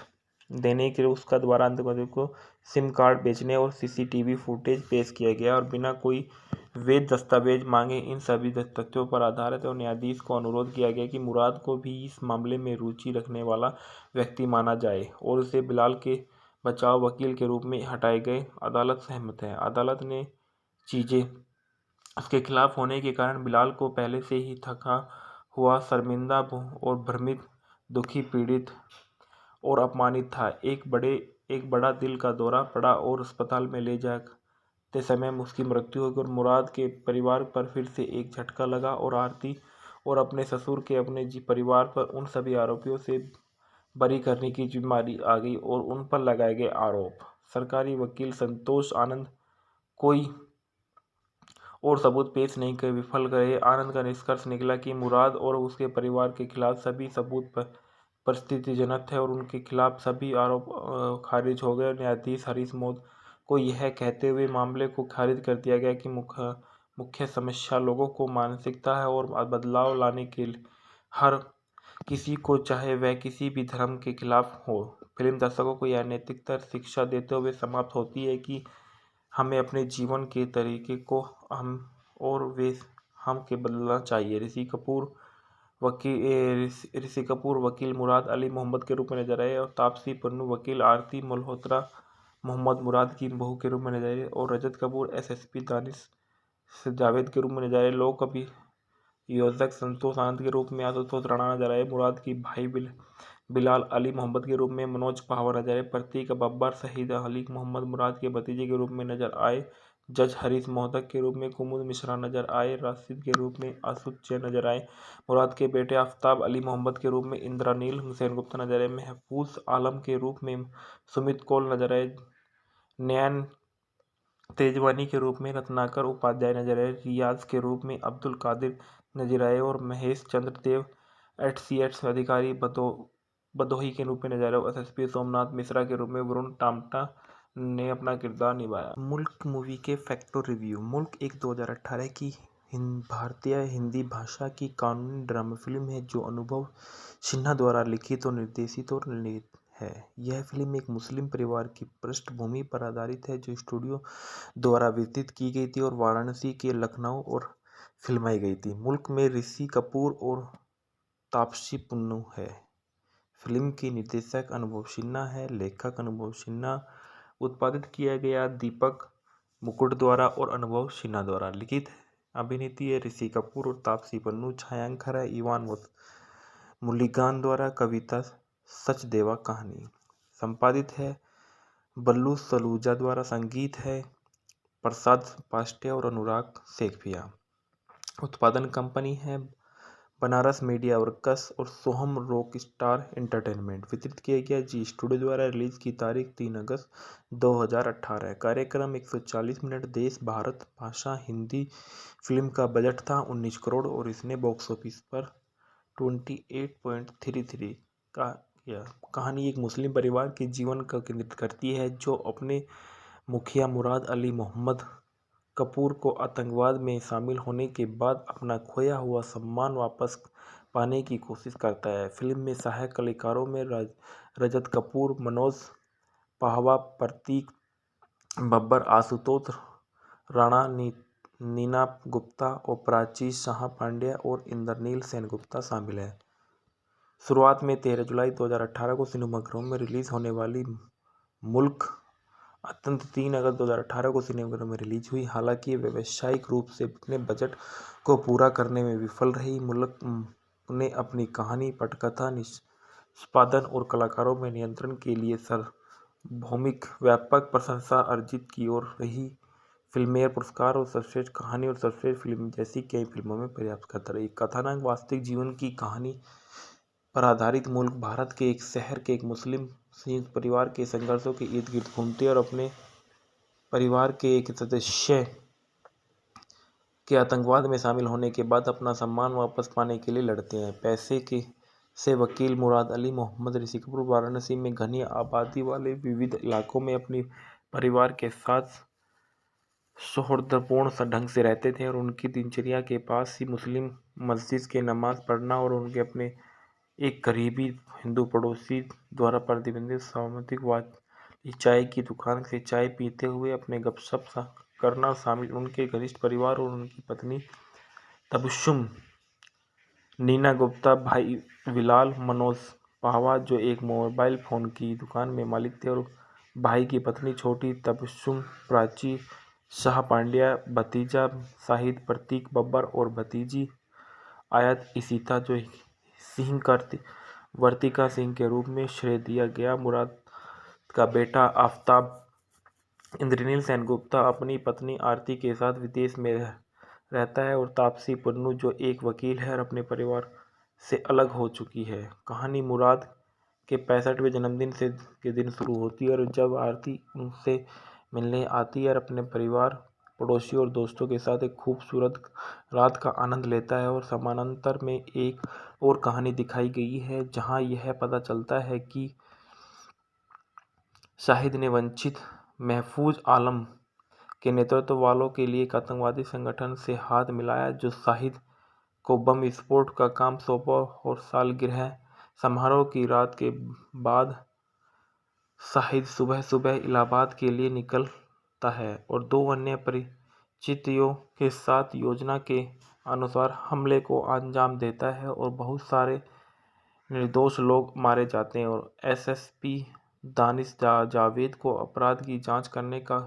देने के लिए उसका द्वारा आतंकवादियों को सिम कार्ड बेचने और सीसीटीवी फुटेज पेश किया गया और बिना कोई वैध दस्तावेज मांगे इन सभी तथ्यों पर आधारित और न्यायाधीश को अनुरोध किया गया कि मुराद को भी इस मामले में रुचि रखने वाला व्यक्ति माना जाए और उसे बिलाल के बचाव वकील के रूप में हटाए गए। अदालत सहमत है। अदालत ने चीजें उसके खिलाफ होने के कारण बिलाल को पहले से ही थका हुआ, शर्मिंदा और भ्रमित, दुखी, पीड़ित और अपमानित था। एक बड़ा दिल का दौरा पड़ा और अस्पताल में ले जाते समय उसकी मृत्यु हो गई और मुराद के परिवार पर फिर से एक झटका लगा और आरती और अपने ससुर के अपने परिवार पर उन सभी आरोपियों से बरी करने की जिम्मेदारी आ गई और उन पर लगाए गए आरोप। सरकारी वकील संतोष आनंद कोई और सबूत पेश नहीं कर विफल गए। आनंद का निष्कर्ष निकला कि मुराद और उसके परिवार के खिलाफ सभी सबूत परिस्थितिजनक थे और उनके खिलाफ सभी आरोप खारिज हो गए। न्यायाधीश हरीश मोद को यह कहते हुए मामले को खारिज कर दिया गया कि मुख्य समस्या लोगों को मानसिकता है और बदलाव लाने के लिए हर किसी को, चाहे वह किसी भी धर्म के खिलाफ हो। फिल्म दर्शकों को यह नैतिकता शिक्षा देते हुए समाप्त होती है कि हमें अपने जीवन के तरीके को हम के बदलना चाहिए। ऋषि कपूर वकील मुराद अली मोहम्मद के रूप में नजर आए और तापसी पन्नू वकील आरती मल्होत्रा मोहम्मद मुराद की बहू के रूप में नजर आए और रजत कपूर एसएसपी दानिश जावेद के रूप में नजर आए। लोक अभियोजक संतोष आनंद के रूप में आशुतोष राणा नजर आए। मुराद की भाई बिलाल अली मोहम्मद के रूप में मनोज पहावर नजर आए। प्रतीक बब्बर शहीद अली मोहम्मद मुराद के भतीजे के रूप में नजर आए। जज हरीश मोहतक के रूप में कुमुद मिश्रा नजर आए। राशिद के रूप में असुद जैन नजर आए। मुराद के बेटे आफ्ताब अली मोहम्मद के रूप में इंद्रानील हुसैन गुप्ता नजर आए। महफूज आलम के रूप में सुमित कौल नजर आए। नैन तेजवानी के रूप में रत्नाकर उपाध्याय नजर आए। रियाज के रूप में अब्दुल कादिर नजर आए और महेश चंद्र देव एचसीएच अधिकारी बदोही के रूप में नजर आए। एसएसपी सोमनाथ मिश्रा के रूप में वरुण टामटा ने अपना किरदार निभाया। मुल्क मूवी के फैक्टो रिव्यू। मुल्क एक 2018 की भारतीय हिंदी भाषा की कानूनी ड्रामा फिल्म है जो अनुभव सिन्हा द्वारा लिखित और निर्देशित और निर्मित है। यह फिल्म एक मुस्लिम परिवार की पृष्ठभूमि पर आधारित है जो स्टूडियो द्वारा वितरित की गई थी और वाराणसी के लखनऊ और फिल्माई गई थी। मुल्क में ऋषि कपूर और तापसी पन्नू है। फिल्म की निर्देशक अनुभव सिन्हा है। लेखक अनुभव सिन्हा। उत्पादित किया गया दीपक मुकुट द्वारा और अनुभव सिन्हा द्वारा। लिखित अभिनेत्री है ऋषि कपूर और तापसी पन्नू। छायांकन है इवान मुलिगान द्वारा। कविता सचदेवा। कहानी संपादित है बल्लू सलूजा द्वारा। संगीत है प्रसाद पास्टे और अनुराग सेखिया। उत्पादन कंपनी है बनारस मीडिया वर्कस और सोहम रॉक स्टार एंटरटेनमेंट। वितरित किया गया जी स्टूडियो द्वारा। रिलीज की तारीख 3 अगस्त 2018। कार्यक्रम 140 मिनट। देश भारत। भाषा हिंदी। फिल्म का बजट था 19 करोड़ और इसने बॉक्स ऑफिस पर 28.33 का किया। कहानी एक मुस्लिम परिवार के जीवन का केंद्रित करती है जो अपने मुखिया मुराद अली मोहम्मद कपूर को आतंकवाद में शामिल होने के बाद अपना खोया हुआ सम्मान वापस पाने की कोशिश करता है। फिल्म में सहायक कलाकारों में रजत कपूर, मनोज पाहवा, प्रतीक बब्बर, आशुतोष राणा, नीना गुप्ता और प्राची शाह पांड्या और इंद्रनील सेनगुप्ता शामिल हैं। शुरुआत में 13 जुलाई 2018 को सिनेमाघरों में रिलीज होने वाली मुल्क अत्यंत 3 अगस्त 2018 को सिनेमाघरों में रिलीज हुई। हालांकि व्यावसायिक रूप से अपने बजट को पूरा करने में विफल रही। मुल्क ने अपनी कहानी, पटकथा, निष्पादन और कलाकारों में नियंत्रण के लिए सार्वभौमिक व्यापक प्रशंसा अर्जित की और रही। फिल्मफेयर पुरस्कार और सर्वश्रेष्ठ कहानी और सर्वश्रेष्ठ फिल्म जैसी कई फिल्मों में पर्याप्त करता रही। कथानक वास्तविक जीवन की कहानी पर आधारित मुल्क भारत के एक शहर के एक मुस्लिम संयुक्त परिवार के संघर्षों के इर्द गिर्द घूमती है और अपने परिवार के एक सदस्य के आतंकवाद में शामिल होने के बाद अपना सम्मान वापस पाने के लिए लड़ते हैं। पैसे के से वकील मुराद अली मोहम्मद ऋषि कपूर वाराणसी में घनी आबादी वाले विविध इलाकों में अपने परिवार के साथ सौहार्दपूर्ण ढंग से रहते थे और उनकी दिनचर्या के पास ही मुस्लिम मस्जिद के नमाज पढ़ना और उनके अपने एक करीबी हिंदू पड़ोसी द्वारा प्रतिबंधित सामाजिक वाली चाय की दुकान से चाय पीते हुए अपने गपशप करना शामिल। उनके घनिष्ठ परिवार और उनकी पत्नी तबस्सुम, नीना गुप्ता, भाई बिलाल, मनोज पाहवा जो एक मोबाइल फ़ोन की दुकान में मालिक थे और भाई की पत्नी छोटी तबस्सुम, प्राची शाह पांड्या, भतीजा शाहिद प्रतीक बब्बर और भतीजी आयत इशिता जो सिंह वर्तिका सिंह के रूप में श्रेय दिया गया। मुराद का बेटा आफ्ताब इंद्रनील सेनगुप्ता अपनी पत्नी आरती के साथ विदेश में रहता है और तापसी पन्नू जो एक वकील है और अपने परिवार से अलग हो चुकी है। कहानी मुराद के 65वें जन्मदिन के दिन शुरू होती है और जब आरती उनसे मिलने आती है और अपने परिवार, पड़ोसियों और दोस्तों के साथ एक खूबसूरत रात का आनंद लेता है। और समानांतर में एक और कहानी दिखाई गई है जहां यह पता चलता है कि शाहिद ने वंचित महफूज आलम के नेतृत्व वालों के लिए एक आतंकवादी संगठन से हाथ मिलाया जो शाहिद को बम विस्फोट का काम सौंपा और सालगिरह समारोह की रात के बाद शाहिद सुबह सुबह इलाहाबाद के लिए निकलता है और 2 अन्य परिचितों के साथ योजना के अनुसार हमले को अंजाम देता है और बहुत सारे निर्दोष लोग मारे जाते हैं। और एसएसपी दानिश जावेद को अपराध की जांच करने का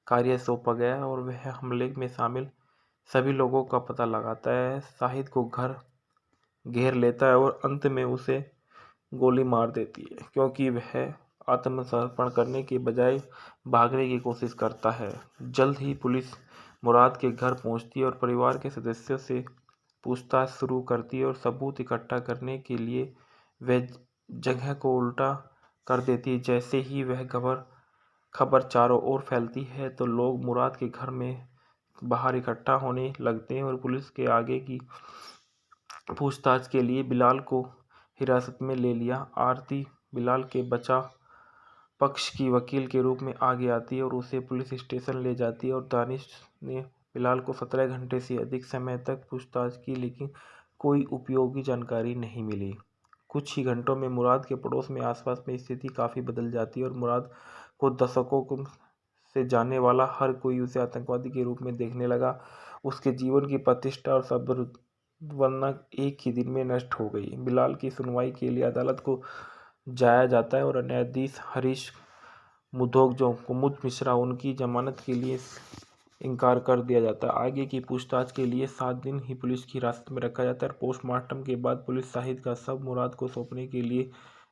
कार्य सौंपा गया और वह हमले में शामिल सभी लोगों का पता लगाता है। शाहिद को घर घेर लेता है और अंत में उसे गोली मार देती है क्योंकि वह आत्मसमर्पण करने के बजाय भागने की कोशिश करता है। जल्द ही पुलिस मुराद के घर पहुंचती है और परिवार के सदस्यों से पूछताछ शुरू करती है और सबूत इकट्ठा करने के लिए वह जगह को उल्टा कर देती है। जैसे ही वह खबर चारों ओर फैलती है तो लोग मुराद के घर में बाहर इकट्ठा होने लगते हैं और पुलिस के आगे की पूछताछ के लिए बिलाल को हिरासत में ले लिया। आरती बिलाल के बचाव पक्ष की वकील के रूप में आगे आती है और उसे पुलिस स्टेशन ले जाती है और दानिश ने बिलाल को 17 घंटे से अधिक समय तक पूछताछ की लेकिन कोई उपयोगी जानकारी नहीं मिली। कुछ ही घंटों में मुराद के पड़ोस में आसपास में स्थिति काफ़ी बदल जाती है और मुराद को दशकों से जानने वाला हर कोई उसे आतंकवादी के रूप में देखने लगा। उसके जीवन की प्रतिष्ठा और संभावना एक ही दिन में नष्ट हो गई। बिलाल की सुनवाई के लिए अदालत को जाया जाता है और न्यायाधीश हरीश मुधोक जो कुमुद मिश्रा उनकी जमानत के लिए इनकार कर दिया जाता है। आगे की पूछताछ के लिए 7 दिन ही पुलिस की हिरासत में रखा जाता है। पोस्टमार्टम के बाद पुलिस शाहिद का शव मुराद को सौंपने के लिए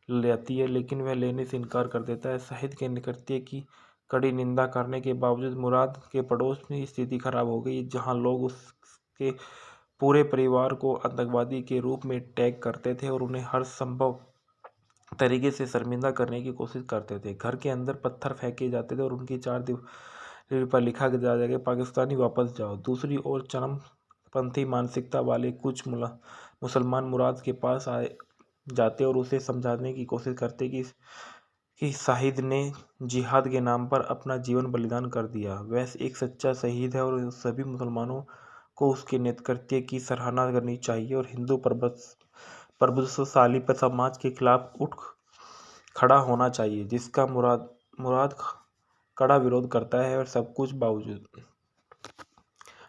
लेती है लेकिन वह लेने से इनकार कर देता है। शाहिद के कृत्य की कड़ी निंदा करने के बावजूद मुराद के पड़ोस में स्थिति खराब हो गई जहां लोग उसके पूरे परिवार को आतंकवादी के रूप में टैग करते थे और उन्हें हर संभव तरीके से शर्मिंदा करने की कोशिश करते थे। घर के अंदर पत्थर फेंके जाते थे और उनकी 4 दीवार पर लिखा जाता कि पाकिस्तानी वापस जाओ। दूसरी ओर चरमपंथी मानसिकता वाले कुछ मुसलमान मुराद के पास आए जाते और उसे समझाने की कोशिश करते कि शाहिद ने जिहाद के नाम पर अपना जीवन बलिदान कर दिया, वह एक सच्चा शहीद है और सभी मुसलमानों को उसके नेतृत्व की सराहना करनी चाहिए और हिंदू प्रभुत्वशाली पर समाज के खिलाफ उठ खड़ा होना चाहिए, जिसका मुराद कड़ा विरोध करता है। और सब कुछ बावजूद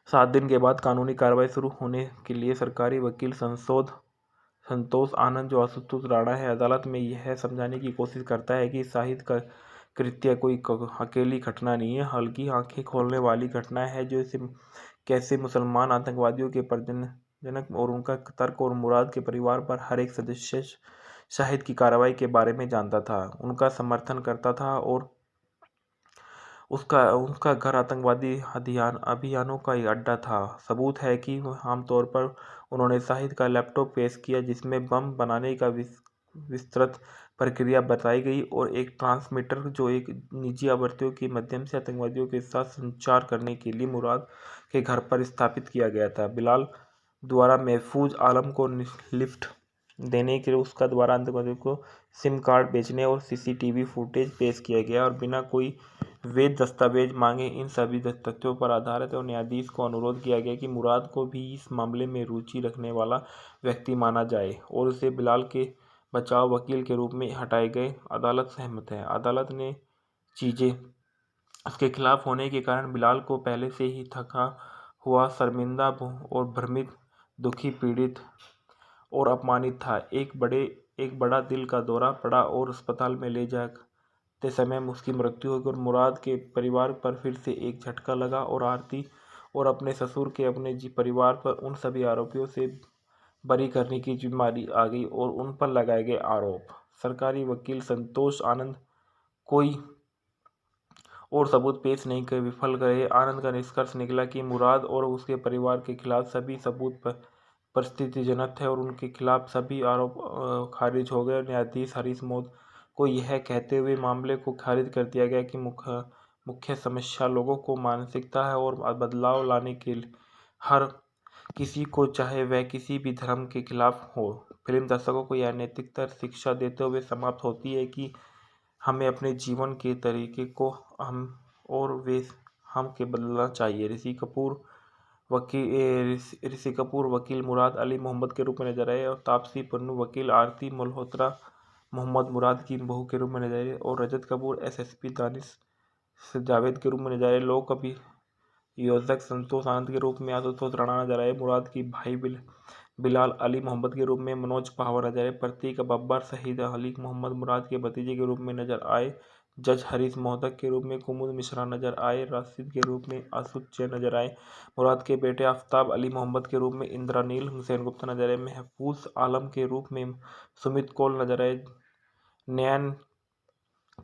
7 दिन के बाद कानूनी कार्रवाई शुरू होने के लिए सरकारी वकील संतोष आनंद, जो आशुतोष राणा है, अदालत में यह समझाने की कोशिश करता है कि शाहिद का कृत्य कोई अकेली घटना नहीं है, बल्कि आंखें खोलने वाली घटना है, जो कैसे मुसलमान आतंकवादियों के प्रजनक और उनका तर्क और मुराद के परिवार पर हर एक सदस्य शाहिद की कार्रवाई के बारे में जानता था, उनका समर्थन करता था और उनका घर आतंकवादी अभियानों का एक अड्डा था। सबूत है कि आमतौर पर उन्होंने शाहिद का लैपटॉप पेश किया, जिसमें बम बनाने का विस्तृत प्रक्रिया बताई गई और एक ट्रांसमीटर जो एक निजी आवृत्तियों के माध्यम से आतंकवादियों के साथ संचार करने के लिए मुराद के घर पर स्थापित किया गया था। बिलाल द्वारा महफूज आलम को लिफ्ट देने के लिए उसका द्वारा आतंकवादियों को सिम कार्ड बेचने और सीसीटीवी फुटेज पेश किया गया और बिना कोई वैध दस्तावेज मांगे इन सभी तथ्यों पर आधारित और न्यायाधीश को अनुरोध किया गया कि मुराद को भी इस मामले में रुचि रखने वाला व्यक्ति माना जाए और उसे बिलाल के बचाव वकील के रूप में हटाए गए। अदालत सहमत है। अदालत ने चीजें उसके खिलाफ होने के कारण बिलाल को पहले से ही थका हुआ, शर्मिंदा और भ्रमित, दुखी, पीड़ित और अपमानित था। एक बड़ा दिल का दौरा पड़ा और अस्पताल में ले जाते समय उसकी मृत्यु हो गई और मुराद के परिवार पर फिर से एक झटका लगा और आरती और अपने ससुर के अपने परिवार पर उन सभी आरोपियों से बरी करने की जिम्मेदारी आ गई और उन पर लगाए गए आरोप। सरकारी वकील संतोष आनंद कोई और सबूत पेश नहीं कर विफल गए। आनंद का निष्कर्ष निकला कि मुराद और उसके परिवार के खिलाफ सभी सबूत परिस्थितिजनक थे और उनके खिलाफ सभी आरोप खारिज हो गए। न्यायाधीश हरीश मोद को यह कहते हुए मामले को खारिज कर दिया गया कि मुख्य समस्या लोगों को मानसिकता है और बदलाव लाने के हर किसी को, चाहे वह किसी भी धर्म के खिलाफ हो। फिल्म दर्शकों को यह नैतिकता शिक्षा देते हुए समाप्त होती है कि हमें अपने जीवन के तरीके को हम के बदलना चाहिए। ऋषि कपूर वकील मुराद अली मोहम्मद के रूप में नजर आए और तापसी पन्नू वकील आरती मल्होत्रा मोहम्मद मुराद की बहू के रूप में नजर आए और रजत कपूर एसएसपी दानिश जावेद के रूप में नजर आए। लोक अभियोजक संतोष आनंद के रूप में आशुतोष राणा नजर आए। मुराद की भाई बिलाल अली मोहम्मद के रूप में मनोज पहावर नजर आए। प्रतीक बब्बर शहीद अली मोहम्मद मुराद के भतीजे के रूप में नजर आए। जज हरीश मोहतक के रूप में कुमुद मिश्रा नजर आए। राशिद के रूप में असुद जैन नजर आए। मुराद के बेटे आफ्ताब अली मोहम्मद के रूप में इंद्रानील हुसैन गुप्ता नजर आए। महफूज आलम के रूप में सुमित कौल नजर आए। नयन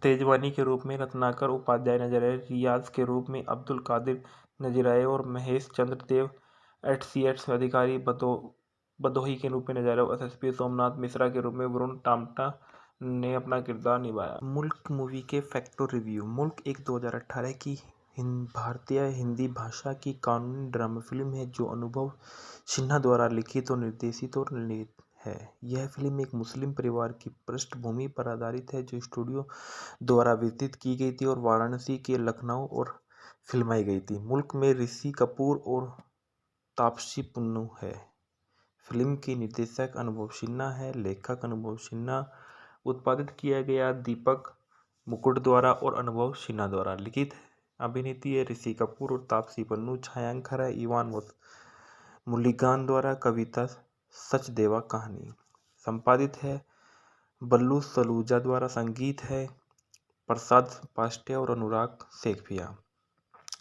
तेजवानी के रूप में रत्नाकर उपाध्याय नजर आए। रियाज के रूप में अब्दुल कादिर नजर आए और महेश चंद्र देव एचसीएच अधिकारी बदोही के रूप में नजर आए। एसएसपी सोमनाथ मिश्रा के रूप में वरुण टामटा ने अपना किरदार निभाया। मुल्क मूवी के फैक्ट और रिव्यू। मुल्क एक 2018 की भारतीय हिंदी भाषा की कानूनी ड्रामा फिल्म है जो अनुभव सिन्हा द्वारा लिखित और निर्देशित और निर्मित है। यह फिल्म एक मुस्लिम परिवार की पृष्ठभूमि पर आधारित है जो स्टूडियो द्वारा वितरित की गई थी और वाराणसी के लखनऊ और फिल्माई गई थी। मुल्क में ऋषि कपूर और तापसी पन्नू है। फिल्म की निर्देशक अनुभव सिन्हा है, लेखक अनुभव सिन्हा। उत्पादित किया गया दीपक मुकुट द्वारा और अनुभव सिन्हा द्वारा। लिखित अभिनेत्री है ऋषि कपूर और तापसी पन्नू। छायांकन है इवान मुरलीगान द्वारा। कविता सचदेवा। कहानी संपादित है बल्लू सलूजा द्वारा। संगीत है प्रसाद पास्टे और अनुराग सेखिया।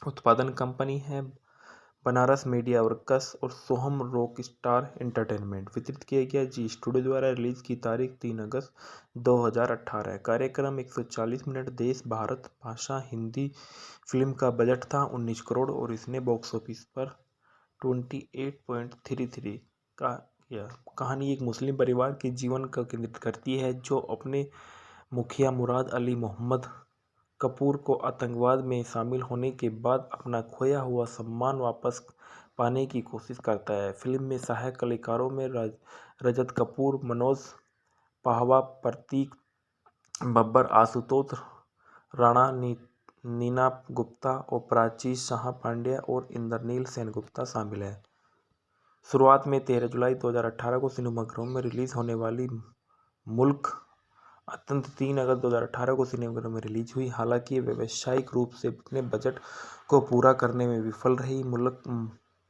उत्पादन कंपनी है बनारस मीडिया वर्कस और सोहम रॉक स्टार एंटरटेनमेंट। वितरित किया गया जी स्टूडियो द्वारा। रिलीज की तारीख 3 अगस्त 2018। कार्यक्रम 140 मिनट। देश भारत। भाषा हिंदी। फिल्म का बजट था 19 करोड़ और इसने बॉक्स ऑफिस पर 28.33 का किया। कहानी एक मुस्लिम परिवार के जीवन का केंद्रित करती है जो अपने मुखिया मुराद अली मोहम्मद कपूर को आतंकवाद में शामिल होने के बाद अपना खोया हुआ सम्मान वापस पाने की कोशिश करता है। फिल्म में सहायक कलाकारों में रजत कपूर, मनोज पाहवा, प्रतीक बब्बर, आशुतोष राणा, नीना गुप्ता और प्राची शाह पांड्या और इंद्रनील सेनगुप्ता शामिल है। शुरुआत में 13 जुलाई 2018 को सिनेमाघरों में रिलीज होने वाली मुल्क अत्यंत 3 अगस्त 2018 को सिनेमाघरों में रिलीज हुई। हालांकि ये व्यावसायिक रूप से अपने बजट को पूरा करने में विफल रही। मुल्क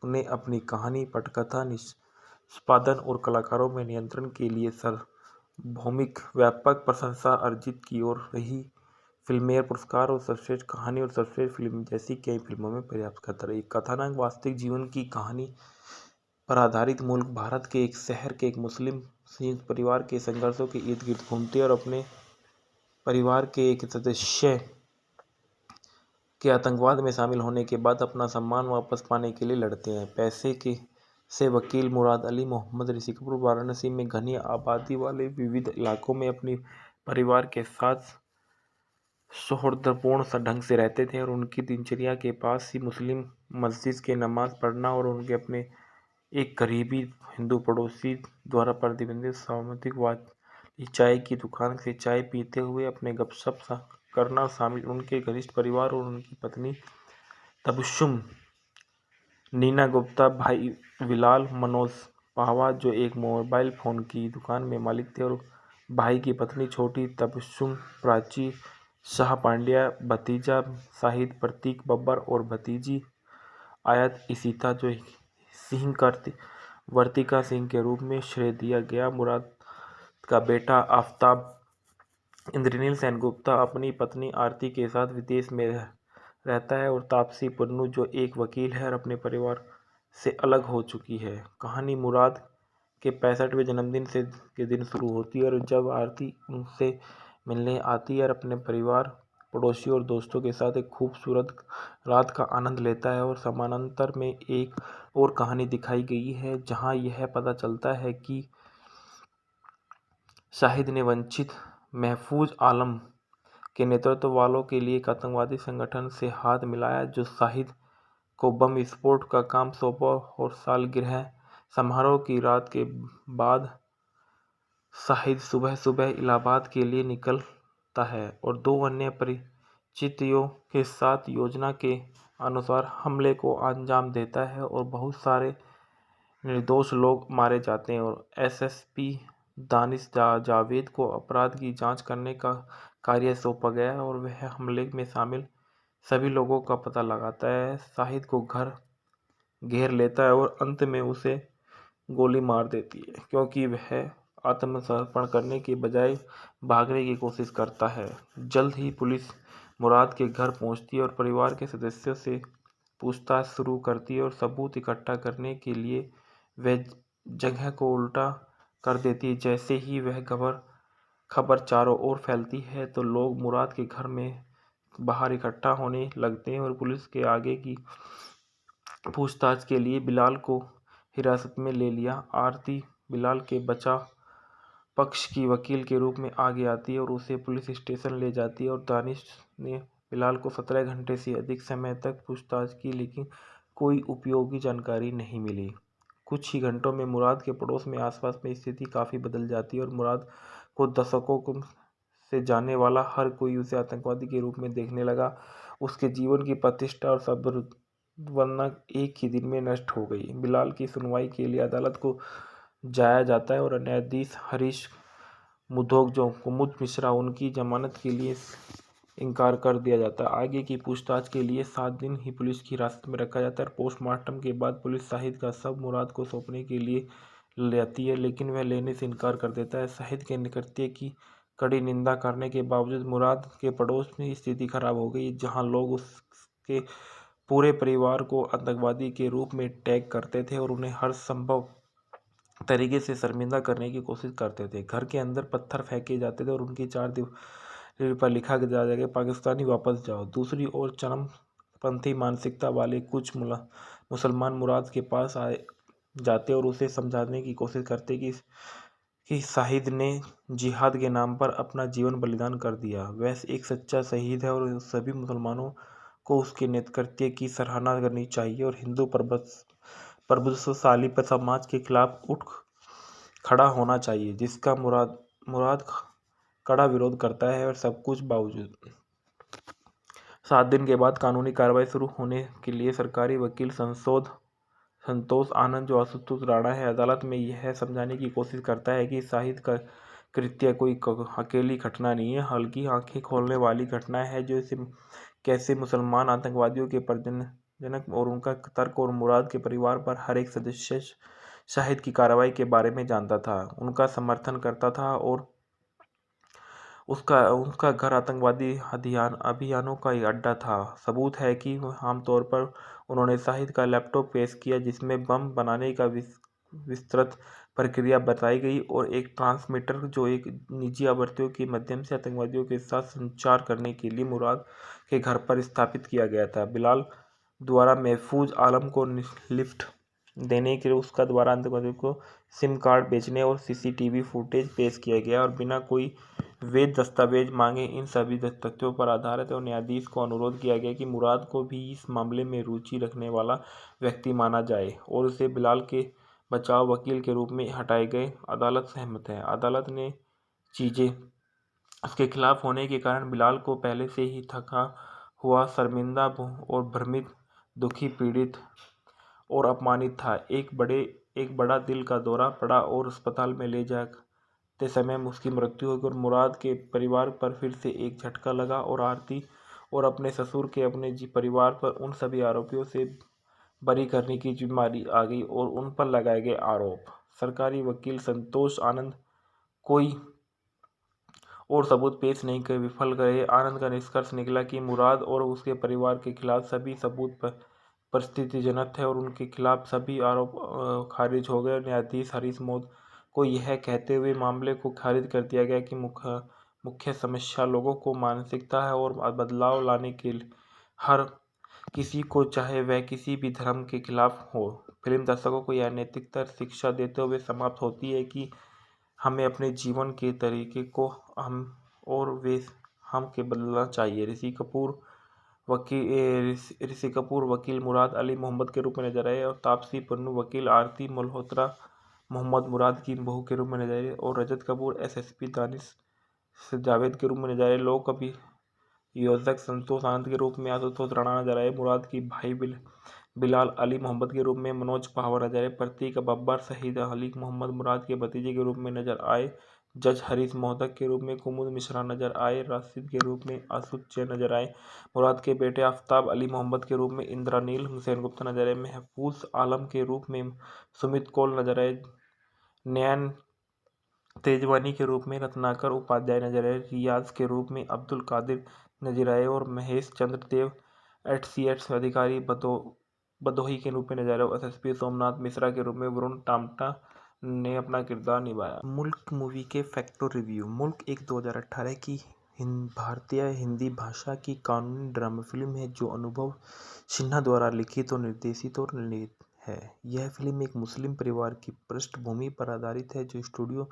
ने अपनी कहानी, पटकथा, निष्पादन और कलाकारों में नियंत्रण के लिए सार्वभौमिक व्यापक प्रशंसा अर्जित की और रही। फिल्मफेयर पुरस्कार और सर्वश्रेष्ठ कहानी और सर्वश्रेष्ठ फिल्म जैसी कई फिल्मों में पर्याप्त कथा रही। कथानक वास्तविक जीवन की कहानी पर आधारित मुल्क भारत के एक शहर के एक मुस्लिम संयुक्त परिवार के संघर्षों के इर्द गिर्द घूमते और अपने परिवार के एक सदस्य के आतंकवाद में शामिल होने के बाद अपना सम्मान वापस पाने के लिए लड़ते हैं। पैसे के से वकील मुराद अली मोहम्मद ऋषि कपूर वाराणसी में घनी आबादी वाले विविध इलाकों में अपने परिवार के साथ सौहार्दपूर्ण ढंग से रहते थे और उनकी दिनचर्या के पास ही मुस्लिम मस्जिद के नमाज पढ़ना और उनके अपने एक करीबी हिंदू पड़ोसी द्वारा प्रतिबंधित सामुदायिक वाली चाय की दुकान से चाय पीते हुए अपने गपशप करना शामिल। उनके घनिष्ठ परिवार और उनकी पत्नी तबस्सुम, नीना गुप्ता, भाई बिलाल, मनोज पाहवा जो एक मोबाइल फ़ोन की दुकान में मालिक थे, और भाई की पत्नी छोटी तबस्सुम, प्राची शाह पांड्या, भतीजा शाहिद प्रतीक बब्बर और भतीजी आयत इशिता जो सिंह वर्तिका सिंह के रूप में श्रेय दिया गया। मुराद का बेटा आफ्ताब इंद्रनील सेनगुप्ता अपनी पत्नी आरती के साथ विदेश में रहता है और तापसी पन्नू जो एक वकील है और अपने परिवार से अलग हो चुकी है। कहानी मुराद के 65वें जन्मदिन के दिन शुरू होती है और जब आरती उनसे मिलने आती है और अपने परिवार, पड़ोसियों और दोस्तों के साथ एक खूबसूरत रात का आनंद लेता है। और समानांतर में एक और कहानी दिखाई गई है जहां यह पता चलता है कि शाहिद ने वंचित महफूज आलम के नेतृत्व वालों के लिए एक आतंकवादी संगठन से हाथ मिलाया जो शाहिद को बम विस्फोट का काम सौंपा। और सालगिरह समारोह की रात के बाद शाहिद सुबह सुबह इलाहाबाद के लिए निकलता है और 2 अन्य परिचितों के साथ योजना के अनुसार हमले को अंजाम देता है और बहुत सारे निर्दोष लोग मारे जाते हैं। और एसएसपी दानिश जावेद को अपराध की जांच करने का कार्य सौंपा गया है और वह हमले में शामिल सभी लोगों का पता लगाता है। शाहिद को घर घेर लेता है और अंत में उसे गोली मार देती है क्योंकि वह आत्मसमर्पण करने के बजाय भागने की कोशिश करता है। जल्द ही पुलिस मुराद के घर पहुंचती है और परिवार के सदस्यों से पूछताछ शुरू करती है और सबूत इकट्ठा करने के लिए वह जगह को उल्टा कर देती है। जैसे ही वह खबर चारों ओर फैलती है तो लोग मुराद के घर में बाहर इकट्ठा होने लगते हैं और पुलिस के आगे की पूछताछ के लिए बिलाल को हिरासत में ले लिया। आरती बिलाल के बचाव पक्ष की वकील के रूप में आगे आती है और उसे पुलिस स्टेशन ले जाती है और दानिश ने बिलाल को 17 घंटे से अधिक समय तक पूछताछ की लेकिन कोई उपयोगी जानकारी नहीं मिली। कुछ ही घंटों में मुराद के पड़ोस में आसपास में स्थिति काफ़ी बदल जाती है और मुराद को दशकों से जानने वाला हर कोई उसे आतंकवादी के रूप में देखने लगा। उसके जीवन की प्रतिष्ठा और संभावना एक ही दिन में नष्ट हो गई। बिलाल की सुनवाई के लिए अदालत को जाया जाता है और न्यायाधीश हरीश मुधोक जो कुमुद मिश्रा उनकी जमानत के लिए इनकार कर दिया जाता है। आगे की पूछताछ के लिए 7 दिन ही पुलिस की हिरासत में रखा जाता है। पोस्टमार्टम के बाद पुलिस शाहिद का शव मुराद को सौंपने के लिए लेती है लेकिन वह लेने से इनकार कर देता है। शाहिद के कृत्य की कड़ी निंदा करने के बावजूद मुराद के पड़ोस में स्थिति खराब हो गई जहां लोग उसके पूरे परिवार को आतंकवादी के रूप में टैग करते थे और उन्हें हर संभव तरीके से शर्मिंदा करने की कोशिश करते थे। घर के अंदर पत्थर फेंके जाते थे और उनकी 4 दीवार पर लिखा जाता कि पाकिस्तानी वापस जाओ। दूसरी ओर चरमपंथी मानसिकता वाले कुछ मुसलमान मुराद के पास आए जाते और उसे समझाने की कोशिश करते कि शाहिद ने जिहाद के नाम पर अपना जीवन बलिदान कर दिया, वह एक सच्चा शहीद है और सभी मुसलमानों को उसके नेतृत्व की सराहना करनी चाहिए और हिंदू प्रभुत्वशाली समाज के खिलाफ उठ खड़ा होना चाहिए जिसका मुराद कड़ा विरोध करता है। और सब कुछ बावजूद 7 दिन के बाद कानूनी कार्रवाई शुरू होने के लिए सरकारी वकील संसद संतोष आनंद जो आशुतोष राणा है, अदालत में यह समझाने की कोशिश करता है कि शाहिद का कृत्य कोई अकेली घटना नहीं है, बल्कि आंखें खोलने वाली घटना है जो इसे कैसे मुसलमान आतंकवादियों के प्रजनक और उनका तर्क और मुराद के परिवार पर हर एक सदस्य शाहिद की कार्रवाई के बारे में जानता था, उनका समर्थन करता था और उसका उनका घर आतंकवादी अभियानों का एक अड्डा था। सबूत है कि आमतौर पर उन्होंने शाहिद का लैपटॉप पेश किया जिसमें बम बनाने का विस्तृत प्रक्रिया बताई गई और एक ट्रांसमीटर जो एक निजी आवृत्तियों के माध्यम से आतंकवादियों के साथ संचार करने के लिए मुराद के घर पर स्थापित किया गया था। बिलाल द्वारा महफूज आलम को लिफ्ट देने के लिए उसका द्वारा आतंकवादियों को सिम कार्ड बेचने और सीसीटीवी फुटेज पेश किया गया और बिना कोई वैध दस्तावेज मांगे इन सभी तथ्यों पर आधारित और न्यायाधीश को अनुरोध किया गया कि मुराद को भी इस मामले में रुचि रखने वाला व्यक्ति माना जाए और उसे बिलाल के बचाव वकील के रूप में हटाए गए। अदालत सहमत है। अदालत ने चीजें उसके खिलाफ होने के कारण बिलाल को पहले से ही थका हुआ, शर्मिंदा और भ्रमित, दुखी, पीड़ित और अपमानित था। एक बड़ा दिल का दौरा पड़ा और अस्पताल में ले जाते समय उसकी मृत्यु हो गई और मुराद के परिवार पर फिर से एक झटका लगा और आरती और अपने ससुर के अपने परिवार पर उन सभी आरोपियों से बरी करने की जिम्मेदारी आ गई और उन पर लगाए गए आरोप। सरकारी वकील संतोष आनंद कोई और सबूत पेश नहीं कर विफल गए। आनंद का निष्कर्ष निकला कि मुराद और उसके परिवार के खिलाफ सभी सबूत परिस्थितिजनक थे और उनके खिलाफ सभी आरोप खारिज हो गए। न्यायाधीश हरीश मोद को यह कहते हुए मामले को खारिज कर दिया गया कि मुख्य समस्या लोगों को मानसिकता है और बदलाव लाने के लिए हर किसी को, चाहे वह किसी भी धर्म के खिलाफ हो। फिल्म दर्शकों को यह नैतिकता शिक्षा देते हुए समाप्त होती है कि हमें अपने जीवन के तरीके को हम के बदलना चाहिए। ऋषि कपूर वकील मुराद अली मोहम्मद के रूप में नजर आए और तापसी पन्नू वकील आरती मल्होत्रा मोहम्मद मुराद की बहू के रूप में नजर आए और रजत कपूर एसएसपी दानिश जावेद के रूप में नजर आए। लोक अभियोजक संतोष आनंद के रूप में आशुतोष राणा नजर आए। मुराद की भाई बिलाल अली मोहम्मद के रूप में मनोज पहावर नजर आए। प्रतीक बब्बर शहीद अली मोहम्मद मुराद के भतीजे के रूप में नजर आए। जज हरीश मोहतक के रूप में कुमुद मिश्रा नजर आए। राशिद के रूप में असुद जैन नजर आए। मुराद के बेटे आफ्ताब अली मोहम्मद के रूप में इंद्रानील सेनगुप्ता नजर आए। महफूज आलम के रूप में सुमित कौल नजर आए। नयन तेजवानी के रूप में रत्नाकर उपाध्याय नजर आए। रियाज के रूप में अब्दुल कादिर नजर आए और महेश चंद्र देव HCS अधिकारी बदोही के रूप में नजर आए। एसएसपी सोमनाथ मिश्रा के रूप में वरुण टामटा ने अपना किरदार निभाया। मुल्क मूवी के फैक्टर रिव्यू। मुल्क एक 2018 की भारतीय हिंदी भाषा की कानूनी ड्रामा फिल्म है जो अनुभव सिन्हा द्वारा लिखित और निर्देशित और निर्णीत है। यह फिल्म एक मुस्लिम परिवार की पृष्ठभूमि पर आधारित है जो स्टूडियो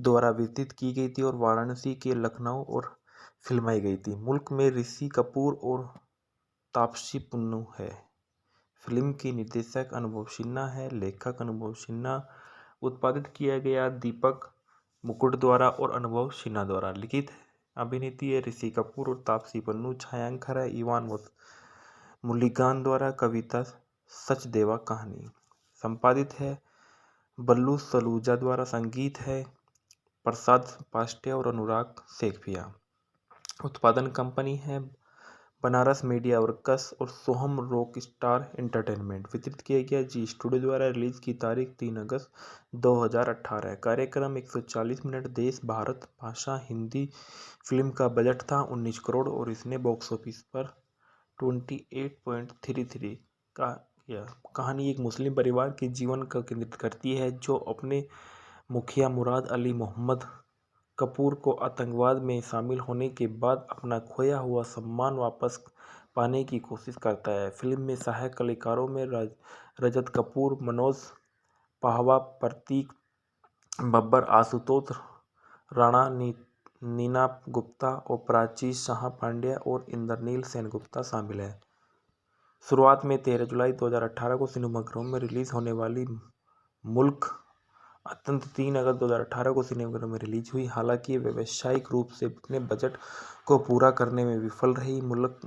द्वारा वितरित की गई थी और वाराणसी के लखनऊ और फिल्माई गई थी। मुल्क में ऋषि कपूर और तापसी पन्नू है। फिल्म की निर्देशक अनुभव सिन्हा है। लेखक अनुभव सिन्हा। उत्पादित किया गया दीपक मुकुट द्वारा और अनुभव सिन्हा द्वारा। लिखित अभिनेत्री है ऋषि कपूर और तापसी पन्नू। छायांकन है इवान मुलिगान द्वारा। कविता सचदेवा। कहानी संपादित है बल्लू सलूजा द्वारा। संगीत है प्रसाद पास्टे और अनुराग सेखिया। उत्पादन कंपनी है बनारस मीडिया वर्कस और सोहम रॉक स्टार एंटरटेनमेंट। वितरित किया गया जी स्टूडियो द्वारा। रिलीज की तारीख 3 अगस्त 2018। कार्यक्रम 140 मिनट। देश भारत। भाषा हिंदी। फिल्म का बजट था 19 करोड़ और इसने बॉक्स ऑफिस पर 28.33 का किया। कहानी एक मुस्लिम परिवार के जीवन का केंद्रित करती है जो अपने मुखिया मुराद अली मोहम्मद कपूर को आतंकवाद में शामिल होने के बाद अपना खोया हुआ सम्मान वापस पाने की कोशिश करता है। फिल्म में सहायक कलाकारों में रजत कपूर, मनोज पहावा, प्रतीक बब्बर, आशुतोष राणा, नीना गुप्ता और प्राची शाह पांड्या और इंद्रनील सेनगुप्ता शामिल है। शुरुआत में 13 जुलाई 2018 को सिनेमाघरों में रिलीज होने वाली मुल्क अंततः 3 अगस्त 2018 को सिनेमाघरों में रिलीज हुई। हालांकि व्यावसायिक रूप से अपने बजट को पूरा करने में विफल रही। मुल्क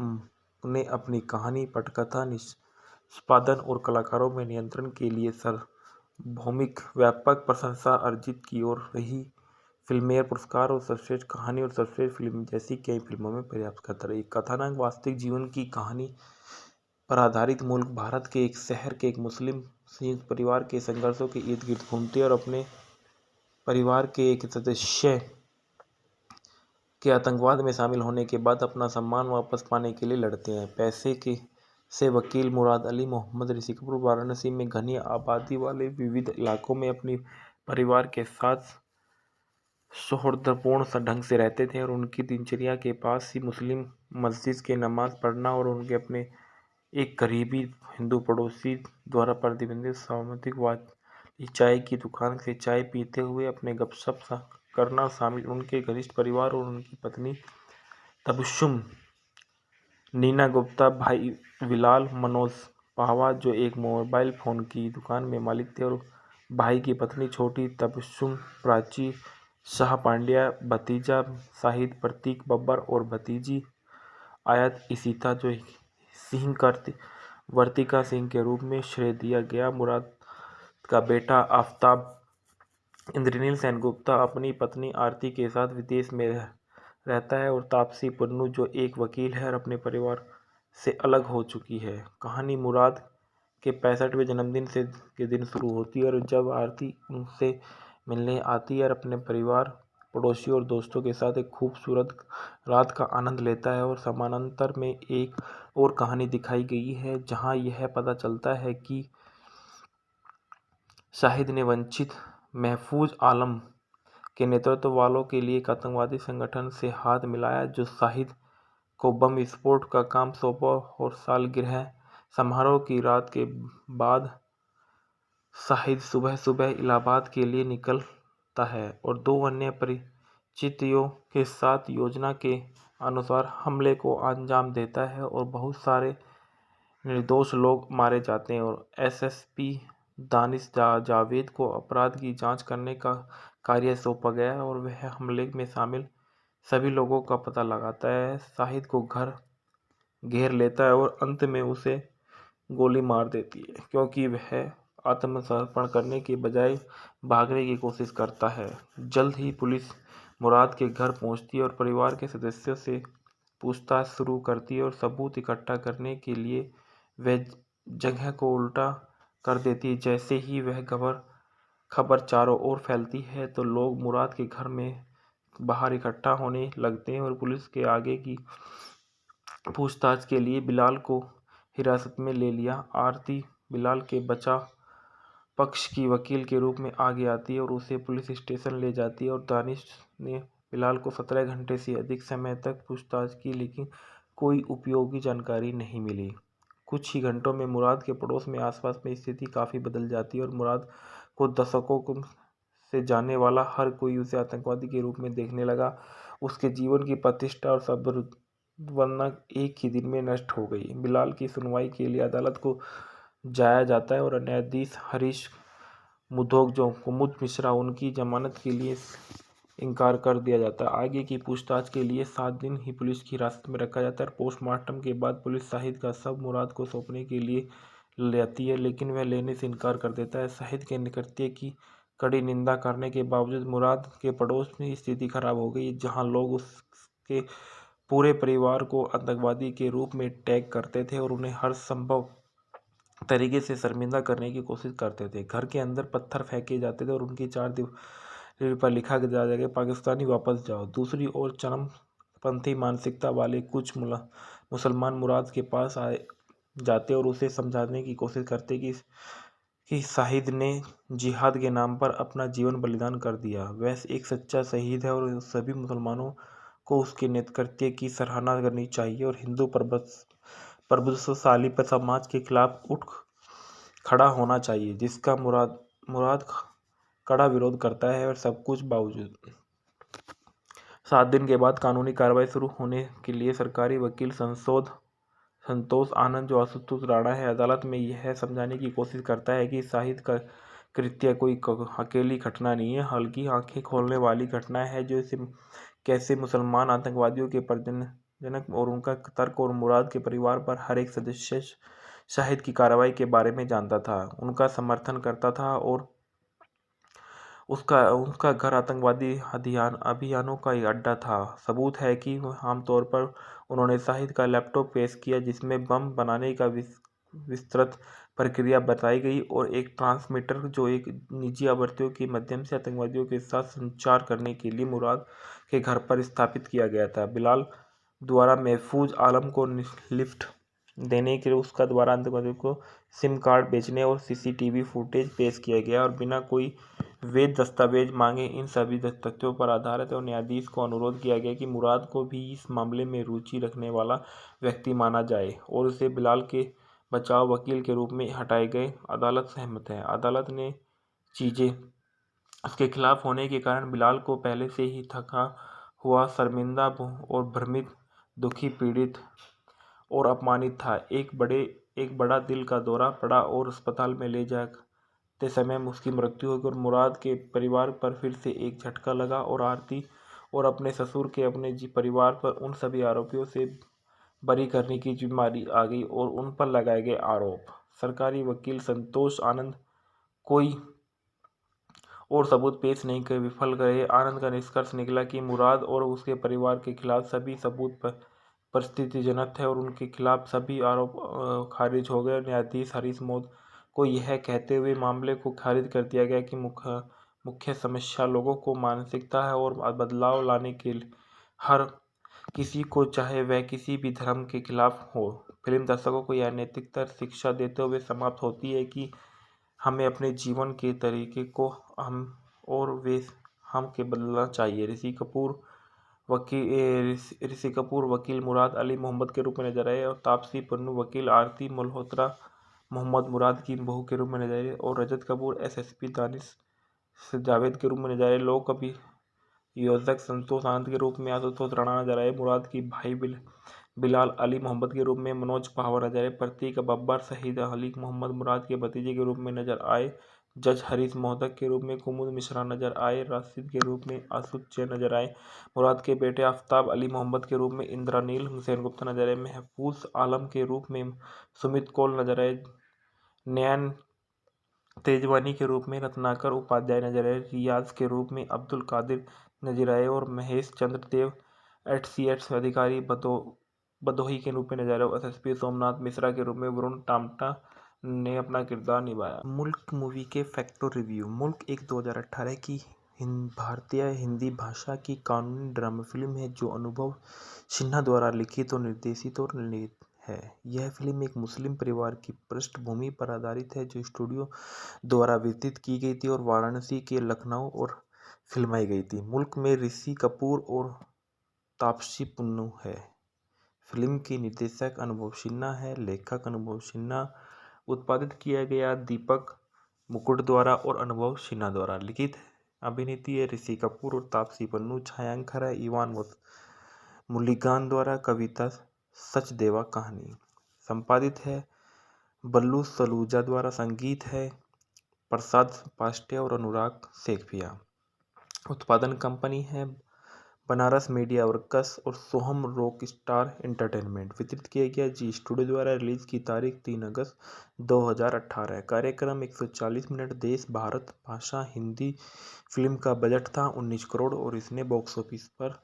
ने अपनी कहानी, पटकथा, उत्पादन और कलाकारों में नियंत्रण के लिए सार्वभौमिक व्यापक प्रशंसा अर्जित की और रही। फिल्मेयर पुरस्कार और सर्वश्रेष्ठ कहानी और सर्वश्रेष्ठ फिल्म जैसी कई फिल्मों में पर्याप्त करता रही। कथानक वास्तविक जीवन की कहानी पर आधारित मुल्क भारत के एक शहर के एक मुस्लिम संयुक्त परिवार के संघर्षों के इर्द गिर्द घूमते और अपने परिवार के एक सदस्य के आतंकवाद में शामिल होने के बाद अपना सम्मान वापस पाने के लिए लड़ते हैं। पैसे के से वकील मुराद अली मोहम्मद ऋषि कपूर वाराणसी में घनी आबादी वाले विविध इलाकों में अपने परिवार के साथ सौहार्दपूर्ण ढंग से रहते थे और उनकी दिनचर्या के पास ही मुस्लिम मस्जिद के नमाज पढ़ना और उनके अपने एक करीबी हिंदू पड़ोसी द्वारा प्रतिबंधित सामुदायिक वाली चाय की दुकान से चाय पीते हुए अपने गपशप करना शामिल। उनके घनिष्ठ परिवार और उनकी पत्नी तबस्सुम, नीना गुप्ता, भाई बिलाल, मनोज पाहवा जो एक मोबाइल फ़ोन की दुकान में मालिक थे और भाई की पत्नी छोटी तबस्सुम, प्राची शाह पांड्या, भतीजा शाहिद प्रतीक बब्बर और भतीजी आयत इशिता जो सिंह वर्तिका सिंह के रूप में श्रेय दिया गया। मुराद का बेटा आफ्ताब इंद्रनील सेनगुप्ता अपनी पत्नी आरती के साथ विदेश में रहता है और तापसी पन्नू जो एक वकील है और अपने परिवार से अलग हो चुकी है। कहानी मुराद के 65वें जन्मदिन के दिन शुरू होती है और जब आरती उनसे मिलने आती है और अपने परिवार, पड़ोसियों और दोस्तों के साथ एक खूबसूरत रात का आनंद लेता है। और समानांतर में एक और कहानी दिखाई गई है जहां यह पता चलता है कि शाहिद ने वंचित महफूज आलम के नेतृत्व वालों के लिए एक आतंकवादी संगठन से हाथ मिलाया जो शाहिद को बम विस्फोट का काम सौंपा और सालगिरह समारोह की रात के बाद शाहिद सुबह सुबह इलाहाबाद के लिए निकलता है और दो अन्य परिचितों के साथ योजना के अनुसार हमले को अंजाम देता है और बहुत सारे निर्दोष लोग मारे जाते हैं। और एसएसपी दानिश जावेद को अपराध की जांच करने का कार्य सौंपा गया और वह हमले में शामिल सभी लोगों का पता लगाता है। शाहिद को घर घेर लेता है और अंत में उसे गोली मार देती है क्योंकि वह आत्मसमर्पण करने के बजाय भागने की कोशिश करता है। जल्द ही पुलिस मुराद के घर पहुंचती है और परिवार के सदस्यों से पूछताछ शुरू करती है और सबूत इकट्ठा करने के लिए वह जगह को उल्टा कर देती है। जैसे ही वह खबर चारों ओर फैलती है तो लोग मुराद के घर में बाहर इकट्ठा होने लगते हैं और पुलिस के आगे की पूछताछ के लिए बिलाल को हिरासत में ले लिया। आरती बिलाल के बचाव पक्ष की वकील के रूप में आगे आती है और उसे पुलिस स्टेशन ले जाती है और दानिश ने बिलाल को 17 घंटे से अधिक समय तक पूछताछ की लेकिन कोई उपयोगी जानकारी नहीं मिली। कुछ ही घंटों में मुराद के पड़ोस में आसपास में स्थिति काफ़ी बदल जाती है और मुराद को दशकों से जानने वाला हर कोई उसे आतंकवादी के रूप में देखने लगा। उसके जीवन की प्रतिष्ठा और संभावना एक ही दिन में नष्ट हो गई। बिलाल की सुनवाई के लिए अदालत को जाया जाता है और न्यायाधीश हरीश मुधोक जो कुमुद मिश्रा उनकी जमानत के लिए इनकार कर दिया जाता है। आगे की पूछताछ के लिए 7 दिन ही पुलिस की हिरासत में रखा जाता है। पोस्टमार्टम के बाद पुलिस शाहिद का शव मुराद को सौंपने के लिए लेती है लेकिन वह लेने से इनकार कर देता है। शाहिद के कृत्य की कड़ी निंदा करने के बावजूद मुराद के पड़ोस में स्थिति खराब हो गई जहां लोग उसके पूरे परिवार को आतंकवादी के रूप में टैग करते थे और उन्हें हर संभव तरीके से शर्मिंदा करने की कोशिश करते थे। घर के अंदर पत्थर फेंके जाते थे और उनकी 4 दीवार पर लिखा जाता कि पाकिस्तानी वापस जाओ। दूसरी ओर चरमपंथी मानसिकता वाले कुछ मुसलमान मुराद के पास आए जाते और उसे समझाने की कोशिश करते कि शाहिद ने जिहाद के नाम पर अपना जीवन बलिदान कर दिया, वह एक सच्चा शहीद है और सभी मुसलमानों को उसके नेतृत्व की सराहना करनी चाहिए और हिंदू प्रभुत्वशाली समाज के खिलाफ उठ खड़ा होना चाहिए जिसका मुराद कड़ा विरोध करता है। और सब कुछ बावजूद 7 दिन के बाद कानूनी कार्रवाई शुरू होने के लिए सरकारी वकील संतोष आनंद जो आशुतोष राणा है अदालत में यह समझाने की कोशिश करता है कि शाहिद का कृत्य कोई अकेली घटना नहीं है, हल्की आंखें खोलने वाली घटना है जो कैसे मुसलमान आतंकवादियों के प्रजनक और उनका तर्क और मुराद के परिवार पर हर एक सदस्य शाहिद की कार्रवाई के बारे में जानता था, उनका समर्थन करता था और उसका उनका घर आतंकवादी अभियानों का एक अड्डा था। सबूत है कि आमतौर पर उन्होंने शाहिद का लैपटॉप पेश किया जिसमें बम बनाने का विस्तृत प्रक्रिया बताई गई और एक ट्रांसमीटर जो एक निजी आवृत्तियों के माध्यम से आतंकवादियों के साथ संचार करने के लिए मुराद के घर पर स्थापित किया गया था। बिलाल द्वारा महफूज आलम को लिफ्ट देने के लिए उसका द्वारा आतंकवादियों को सिम कार्ड बेचने और सीसीटीवी फुटेज पेश किया गया और बिना कोई वैध दस्तावेज मांगे इन सभी तथ्यों पर आधारित और न्यायाधीश को अनुरोध किया गया कि मुराद को भी इस मामले में रुचि रखने वाला व्यक्ति माना जाए और उसे बिलाल के बचाव वकील के रूप में हटाए गए। अदालत सहमत है। अदालत ने चीजें उसके खिलाफ होने के कारण बिलाल को पहले से ही थका हुआ, शर्मिंदा और भ्रमित, दुखी, पीड़ित और अपमानित था। एक बड़ा दिल का दौरा पड़ा और अस्पताल में ले जाते समय उसकी मृत्यु हो गई और मुराद के परिवार पर फिर से एक झटका लगा और आरती और अपने ससुर के अपने परिवार पर उन सभी आरोपियों से बरी करने की जिम्मेदारी आ गई और उन पर लगाए गए आरोप। सरकारी वकील संतोष आनंद कोई और सबूत पेश नहीं कर विफल रहे। आनंद का निष्कर्ष निकला कि मुराद और उसके परिवार के खिलाफ सभी सबूत परिस्थितिजनक थे और उनके खिलाफ सभी आरोप खारिज हो गए। न्यायाधीश हरीश मोद को यह कहते हुए मामले को खारिज कर दिया गया कि मुख्य समस्या लोगों को मानसिकता है और बदलाव लाने के लिए हर किसी को, चाहे वह किसी भी धर्म के खिलाफ हो। फिल्म दर्शकों को यह नैतिकता शिक्षा देते हुए समाप्त होती है कि हमें अपने जीवन के तरीके को हम के बदलना चाहिए। ऋषि कपूर वकील मुराद अली मोहम्मद के रूप में नजर आए और तापसी पन्नू वकील आरती मल्होत्रा मोहम्मद मुराद की बहू के रूप में नजर आए और रजत कपूर एसएसपी दानिश जावेद के रूप में नजर आए। लोक अभियोजक संतोष आनंद के रूप में आशुतोष राणा नजर आए। मुराद की भाई बिलाल अली मोहम्मद के रूप में मनोज पहावर नजर आए। प्रतीक बब्बर शहीद अली मोहम्मद मुराद के भतीजे के रूप में नजर आए। जज हरीश मोहदक के रूप में कुमुद मिश्रा नजर आए। राशिद के रूप में आसुद जैन नजर आए। मुराद के बेटे आफ्ताब अली मोहम्मद के रूप में इंद्रानील सेनगुप्ता नजर आए। महफूज आलम के रूप में सुमित कौल नजर आए। नयन तेजवानी के रूप में रत्नाकर उपाध्याय नजर आए। रियाज के रूप में अब्दुल कादिर नजर आए और महेश चंद्र देव एचसीएच अधिकारी बदोही के रूप में नजर आए। एसएसपी सोमनाथ मिश्रा के रूप में वरुण टामटा ने अपना किरदार निभाया। मुल्क मूवी के फैक्टो रिव्यू। मुल्क एक 2018 की भारतीय हिंदी भाषा की कानूनी ड्रामा फिल्म है जो अनुभव सिन्हा द्वारा लिखित और निर्देशित और निर्णीत है। यह फिल्म एक मुस्लिम परिवार की पृष्ठभूमि पर आधारित है जो स्टूडियो द्वारा वितरित की गई थी और वाराणसी के लखनऊ और फिल्माई गई थी। मुल्क में ऋषि कपूर और तापसी पन्नू है। फिल्म की निर्देशक अनुभव सिन्हा है। लेखक अनुभव सिन्हा। उत्पादित किया गया दीपक मुकुट द्वारा और अनुभव सिन्हा द्वारा। लिखित अभिनेत्री है ऋषि कपूर और तापसी पन्नू। छायांकन है इवान मुलिगान द्वारा। कविता सचदेवा। कहानी संपादित है बल्लू सलूजा द्वारा। संगीत है प्रसाद पास्टे और अनुराग सेखिया। उत्पादन कंपनी है बनारस मीडिया वर्कस और सोहम रॉक स्टार एंटरटेनमेंट। वितरित किया गया जी स्टूडियो द्वारा। रिलीज की तारीख 3 अगस्त 2018। कार्यक्रम 140 मिनट। देश भारत। भाषा हिंदी। फिल्म का बजट था 19 करोड़ और इसने बॉक्स ऑफिस पर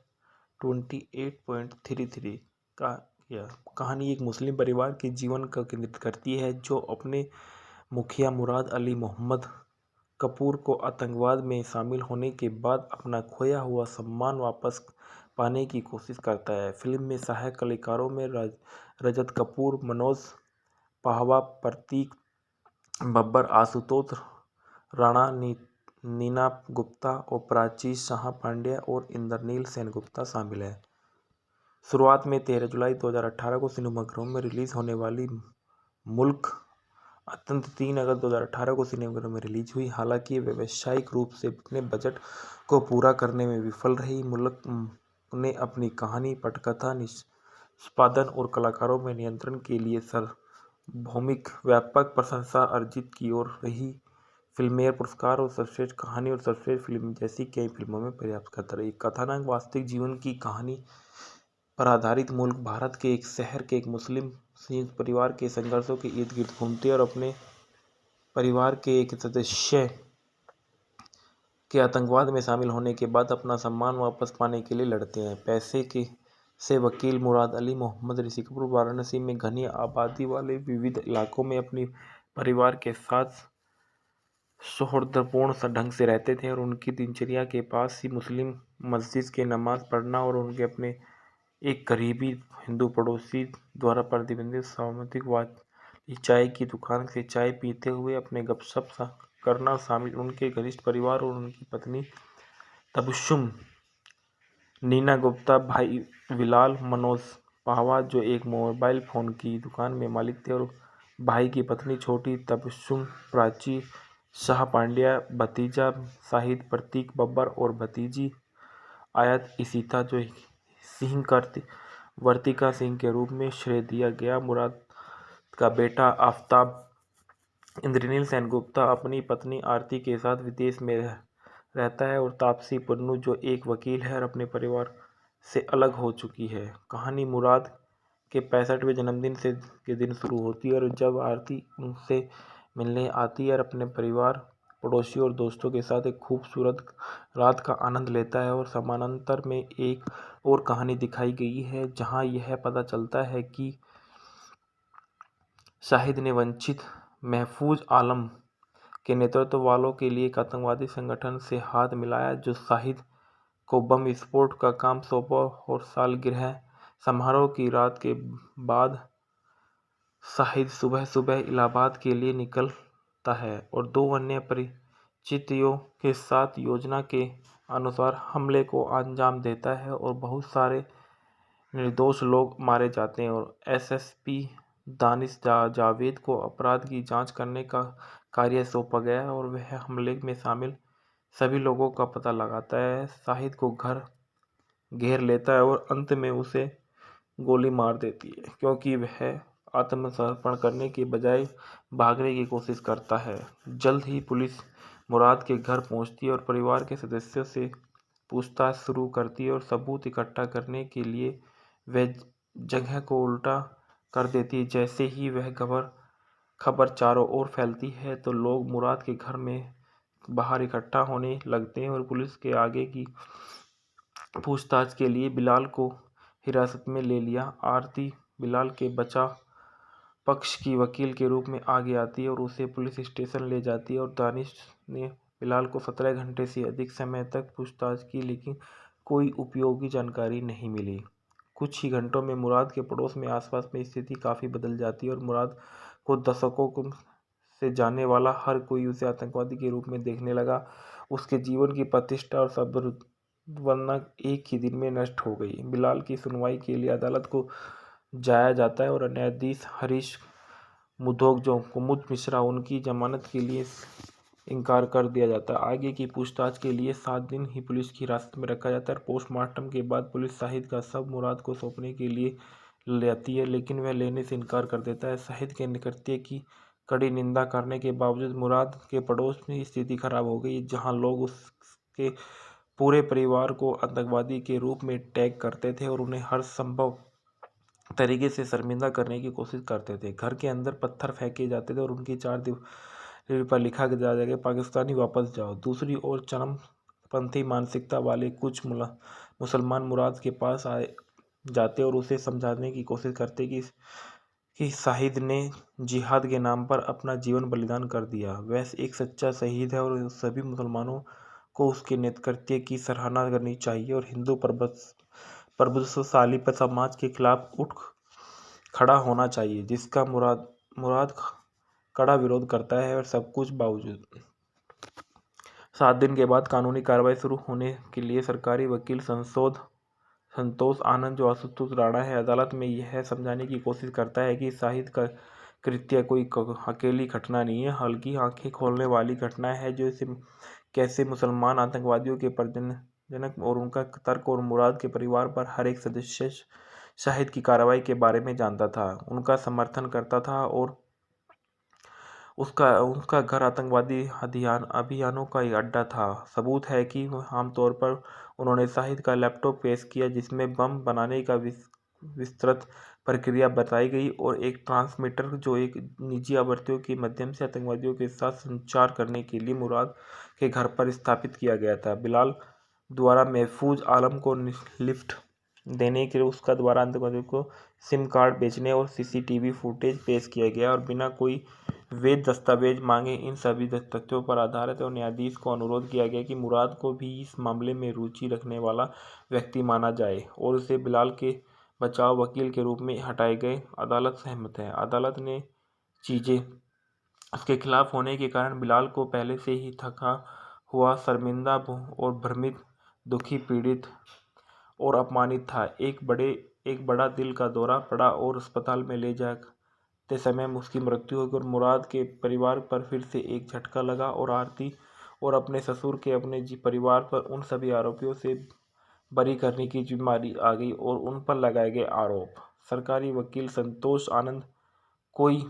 28.33 का किया। कहानी एक मुस्लिम परिवार के जीवन का केंद्रित करती है जो अपने मुखिया मुराद अली मोहम्मद कपूर को आतंकवाद में शामिल होने के बाद अपना खोया हुआ सम्मान वापस पाने की कोशिश करता है। फिल्म में सहायक कलाकारों में रजत कपूर, मनोज पहावा, प्रतीक बब्बर, आशुतोष राणा, नीना गुप्ता और प्राची शाह पांड्या और इंद्रनील सेनगुप्ता शामिल है। शुरुआत में 13 जुलाई 2018 को सिनेमाघरों में रिलीज होने वाली मुल्क अत्यंत 3 अगस्त 2018 को सिनेमाघरों में रिलीज हुई। हालांकि व्यावसायिक रूप से अपने बजट को पूरा करने में विफल रही। मुल्क ने अपनी कहानी, पटकथा, निष्पादन और कलाकारों में नियंत्रण के लिए सार्वभौमिक व्यापक प्रशंसा अर्जित की और रही। फिल्मफेयर पुरस्कार और सर्वश्रेष्ठ कहानी और सर्वश्रेष्ठ फिल्म जैसी कई फिल्मों में पर्याप्त करता रही। कथानक वास्तविक जीवन की कहानी पर आधारित। मुल्क भारत के एक शहर के एक मुस्लिम संयुक्त परिवार के संघर्षों के इर्द गिर्द घूमते हैं और अपने परिवार के एक सदस्य के आतंकवाद में शामिल होने के बाद अपना सम्मान वापस पाने के लिए लड़ते हैं। पैसे के से वकील मुराद अली मोहम्मद ऋषि कपूर वाराणसी में घनी आबादी वाले विविध इलाकों में अपने परिवार के साथ सौहार्दपूर्ण ढंग से रहते थे और उनकी दिनचर्या के पास ही मुस्लिम मस्जिद के नमाज पढ़ना और उनके अपने एक करीबी हिंदू पड़ोसी द्वारा प्रतिबंधित सामुदायिक वाली चाय की दुकान से चाय पीते हुए अपने गपशप करना शामिल। उनके घनिष्ठ परिवार और उनकी पत्नी तबस्सुम, नीना गुप्ता, भाई बिलाल, मनोज पाहवा जो एक मोबाइल फ़ोन की दुकान में मालिक थे और भाई की पत्नी छोटी तबस्सुम, प्राची शाह पांड्या, भतीजा शाहिद प्रतीक बब्बर और भतीजी आयत इशिता जो सिंह वर्तिका सिंह के रूप में श्रेय दिया गया। मुराद का बेटा आफ्ताब इंद्रनील सेनगुप्ता अपनी पत्नी आरती के साथ विदेश में रहता है और तापसी पन्नू जो एक वकील है और अपने परिवार से अलग हो चुकी है। कहानी मुराद के 65वें जन्मदिन के दिन शुरू होती है और जब आरती उनसे मिलने आती है और अपने परिवार, पड़ोसियों और दोस्तों के साथ एक खूबसूरत रात का आनंद लेता है। और समानांतर में एक और कहानी दिखाई गई है जहां यह पता चलता है कि शाहिद ने वंचित महफूज आलम के नेतृत्व वालों के लिए एक आतंकवादी संगठन से हाथ मिलाया जो शाहिद को बम विस्फोट का काम सौंपा और सालगिरह समारोह की रात के बाद शाहिद सुबह सुबह इलाहाबाद के लिए निकलता है और दो अन्य परिचितों के साथ योजना के अनुसार हमले को अंजाम देता है और बहुत सारे निर्दोष लोग मारे जाते हैं। और एसएसपी दानिश जावेद को अपराध की जांच करने का कार्य सौंपा गया है और वह हमले में शामिल सभी लोगों का पता लगाता है। शाहिद को घर घेर लेता है और अंत में उसे गोली मार देती है क्योंकि वह आत्मसमर्पण करने के बजाय भागने की कोशिश करता है। जल्द ही पुलिस मुराद के घर पहुंचती है और परिवार के सदस्यों से पूछताछ शुरू करती है और सबूत इकट्ठा करने के लिए वह जगह को उल्टा कर देती है। जैसे ही वह खबर चारों ओर फैलती है तो लोग मुराद के घर में बाहर इकट्ठा होने लगते हैं और पुलिस के आगे की पूछताछ के लिए बिलाल को हिरासत में ले लिया। आरती बिलाल के बचाव पक्ष की वकील के रूप में आगे आती है और उसे पुलिस स्टेशन ले जाती है और दानिश ने बिलाल को 17 घंटे से अधिक समय तक पूछताछ की लेकिन कोई उपयोगी जानकारी नहीं मिली। कुछ ही घंटों में मुराद के पड़ोस में आसपास में स्थिति काफ़ी बदल जाती है और मुराद को दशकों से जानने वाला हर कोई उसे आतंकवादी के रूप में देखने लगा। उसके जीवन की प्रतिष्ठा और संभावना एक ही दिन में नष्ट हो गई। बिलाल की सुनवाई के लिए अदालत को जाया जाता है और न्यायाधीश हरीश मुधोक जो कुमुद मिश्रा उनकी जमानत के लिए इनकार कर दिया जाता है। आगे की पूछताछ के लिए 7 दिन ही पुलिस की हिरासत में रखा जाता है। पोस्टमार्टम के बाद पुलिस शाहिद का शव मुराद को सौंपने के लिए लेती है लेकिन वह लेने से इनकार कर देता है। शाहिद के कृत्य की कड़ी निंदा करने के बावजूद मुराद के पड़ोस में स्थिति खराब हो गई जहां लोग उसके पूरे परिवार को आतंकवादी के रूप में टैग करते थे और उन्हें हर संभव तरीके से शर्मिंदा करने की कोशिश करते थे। घर के अंदर पत्थर फेंके जाते थे और उनकी 4 दीवार पर लिखा जाता कि पाकिस्तानी वापस जाओ। दूसरी ओर चरमपंथी मानसिकता वाले कुछ मुसलमान मुराद के पास आए जाते और उसे समझाने की कोशिश करते कि शाहिद ने जिहाद के नाम पर अपना जीवन बलिदान कर दिया, वह एक सच्चा शहीद है और सभी मुसलमानों को उसके नेतृत्व की सराहना करनी चाहिए और हिंदू प्रभुत्वशाली समाज के खिलाफ उठ खड़ा होना चाहिए जिसका मुराद कड़ा विरोध करता है। और सब कुछ बावजूद 7 दिन के बाद कानूनी कार्रवाई शुरू होने के लिए सरकारी वकील संतोष आनंद जो आशुतोष राणा है अदालत में यह समझाने की कोशिश करता है कि शाहिद का कृत्य कोई अकेली घटना नहीं है बल्कि आंखें खोलने वाली घटना है जो कैसे मुसलमान आतंकवादियों के प्रजनक और उनका तर्क और मुराद के परिवार पर हर एक सदस्य शाहिद की कार्रवाई के बारे में जानता था, उनका समर्थन करता था और उसका घर आतंकवादी अभियानों का एक अड्डा था। सबूत है कि आमतौर पर उन्होंने शाहिद का लैपटॉप पेश किया जिसमें बम बनाने का विस्तृत प्रक्रिया बताई गई और एक ट्रांसमीटर जो एक निजी आवृत्तियों के माध्यम से आतंकवादियों के साथ संचार करने के लिए मुराद के घर पर स्थापित किया गया था। बिलाल द्वारा महफूज आलम को लिफ्ट देने के लिए उसका द्वारा आतंकवादियों को सिम कार्ड बेचने और सीसीटीवी फुटेज पेश किया गया और बिना कोई वैध दस्तावेज मांगे इन सभी तथ्यों पर आधारित और न्यायाधीश को अनुरोध किया गया कि मुराद को भी इस मामले में रुचि रखने वाला व्यक्ति माना जाए और उसे बिलाल के बचाव वकील के रूप में हटाए गए। अदालत सहमत है। अदालत ने चीजें उसके खिलाफ होने के कारण बिलाल को पहले से ही थका हुआ, शर्मिंदा और भ्रमित, दुखी, पीड़ित और अपमानित था। एक बड़ा दिल का दौरा पड़ा और अस्पताल में ले जाते समय उसकी मृत्यु हो गई और मुराद के परिवार पर फिर से एक झटका लगा और आरती और अपने ससुर के अपने परिवार पर उन सभी आरोपियों से बरी करने की जिम्मेदारी आ गई और उन पर लगाए गए आरोप। सरकारी वकील संतोष आनंद कोई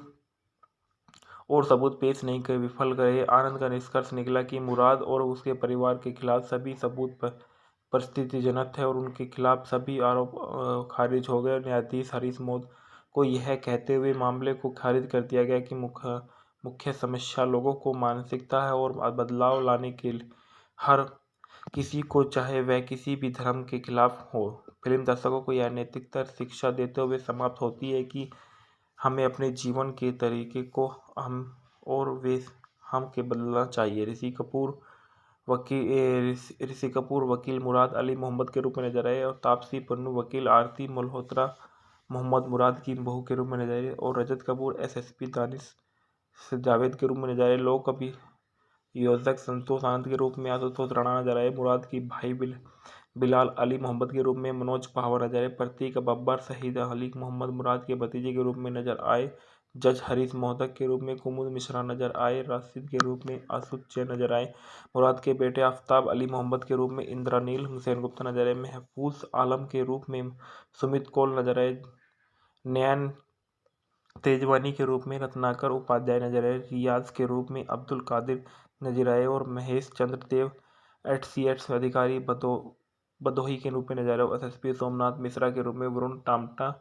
और सबूत पेश नहीं कर विफल रहे। आनंद का निष्कर्ष निकला कि मुराद और उसके परिवार के खिलाफ सभी सबूत परिस्थितिजनक थे और उनके खिलाफ सभी आरोप खारिज हो गए। न्यायाधीश हरीश मोद को यह कहते हुए मामले को खारिज कर दिया गया कि मुख्य समस्या लोगों को मानसिकता है और बदलाव लाने के लिए हर किसी को, चाहे वह किसी भी धर्म के खिलाफ हो। फिल्म दर्शकों को यह नैतिकता शिक्षा देते हुए समाप्त होती है कि हमें अपने जीवन के तरीके को हम के बदलना चाहिए। ऋषि कपूर वकील मुराद अली मोहम्मद के रूप में नजर आए और तापसी पन्नू वकील आरती मल्होत्रा मोहम्मद मुराद की बहू के रूप में नजर आए और रजत कपूर एसएसपी दानिश जावेद के रूप में नजर आए। लोक अभियोजक संतोष आनंद के रूप में आशुतोष राणा नजर आए। मुराद की भाई बिलाल अली मोहम्मद के रूप में मनोज पहावर नजर आए। प्रतीक बब्बर शहीद अली मोहम्मद मुराद के भतीजे के रूप में नजर आए। जज हरीश मोहतक के रूप में कुमुद मिश्रा नजर आए। राशिद के रूप में आसुद जैन नजर आए। मुराद के बेटे आफ्ताब अली मोहम्मद के रूप में इंद्रानील सेनगुप्ता नजर आए। महफूज आलम के रूप में सुमित कौल नजर आए। नयन तेजवानी के रूप में रत्नाकर उपाध्याय नजर आए। रियाज के रूप में अब्दुल कादिर नजर आए और महेश चंद्र देव एचसीएच अधिकारी बदोही के रूप में नजर आए। एसएसपी सोमनाथ मिश्रा के रूप में वरुण टामटा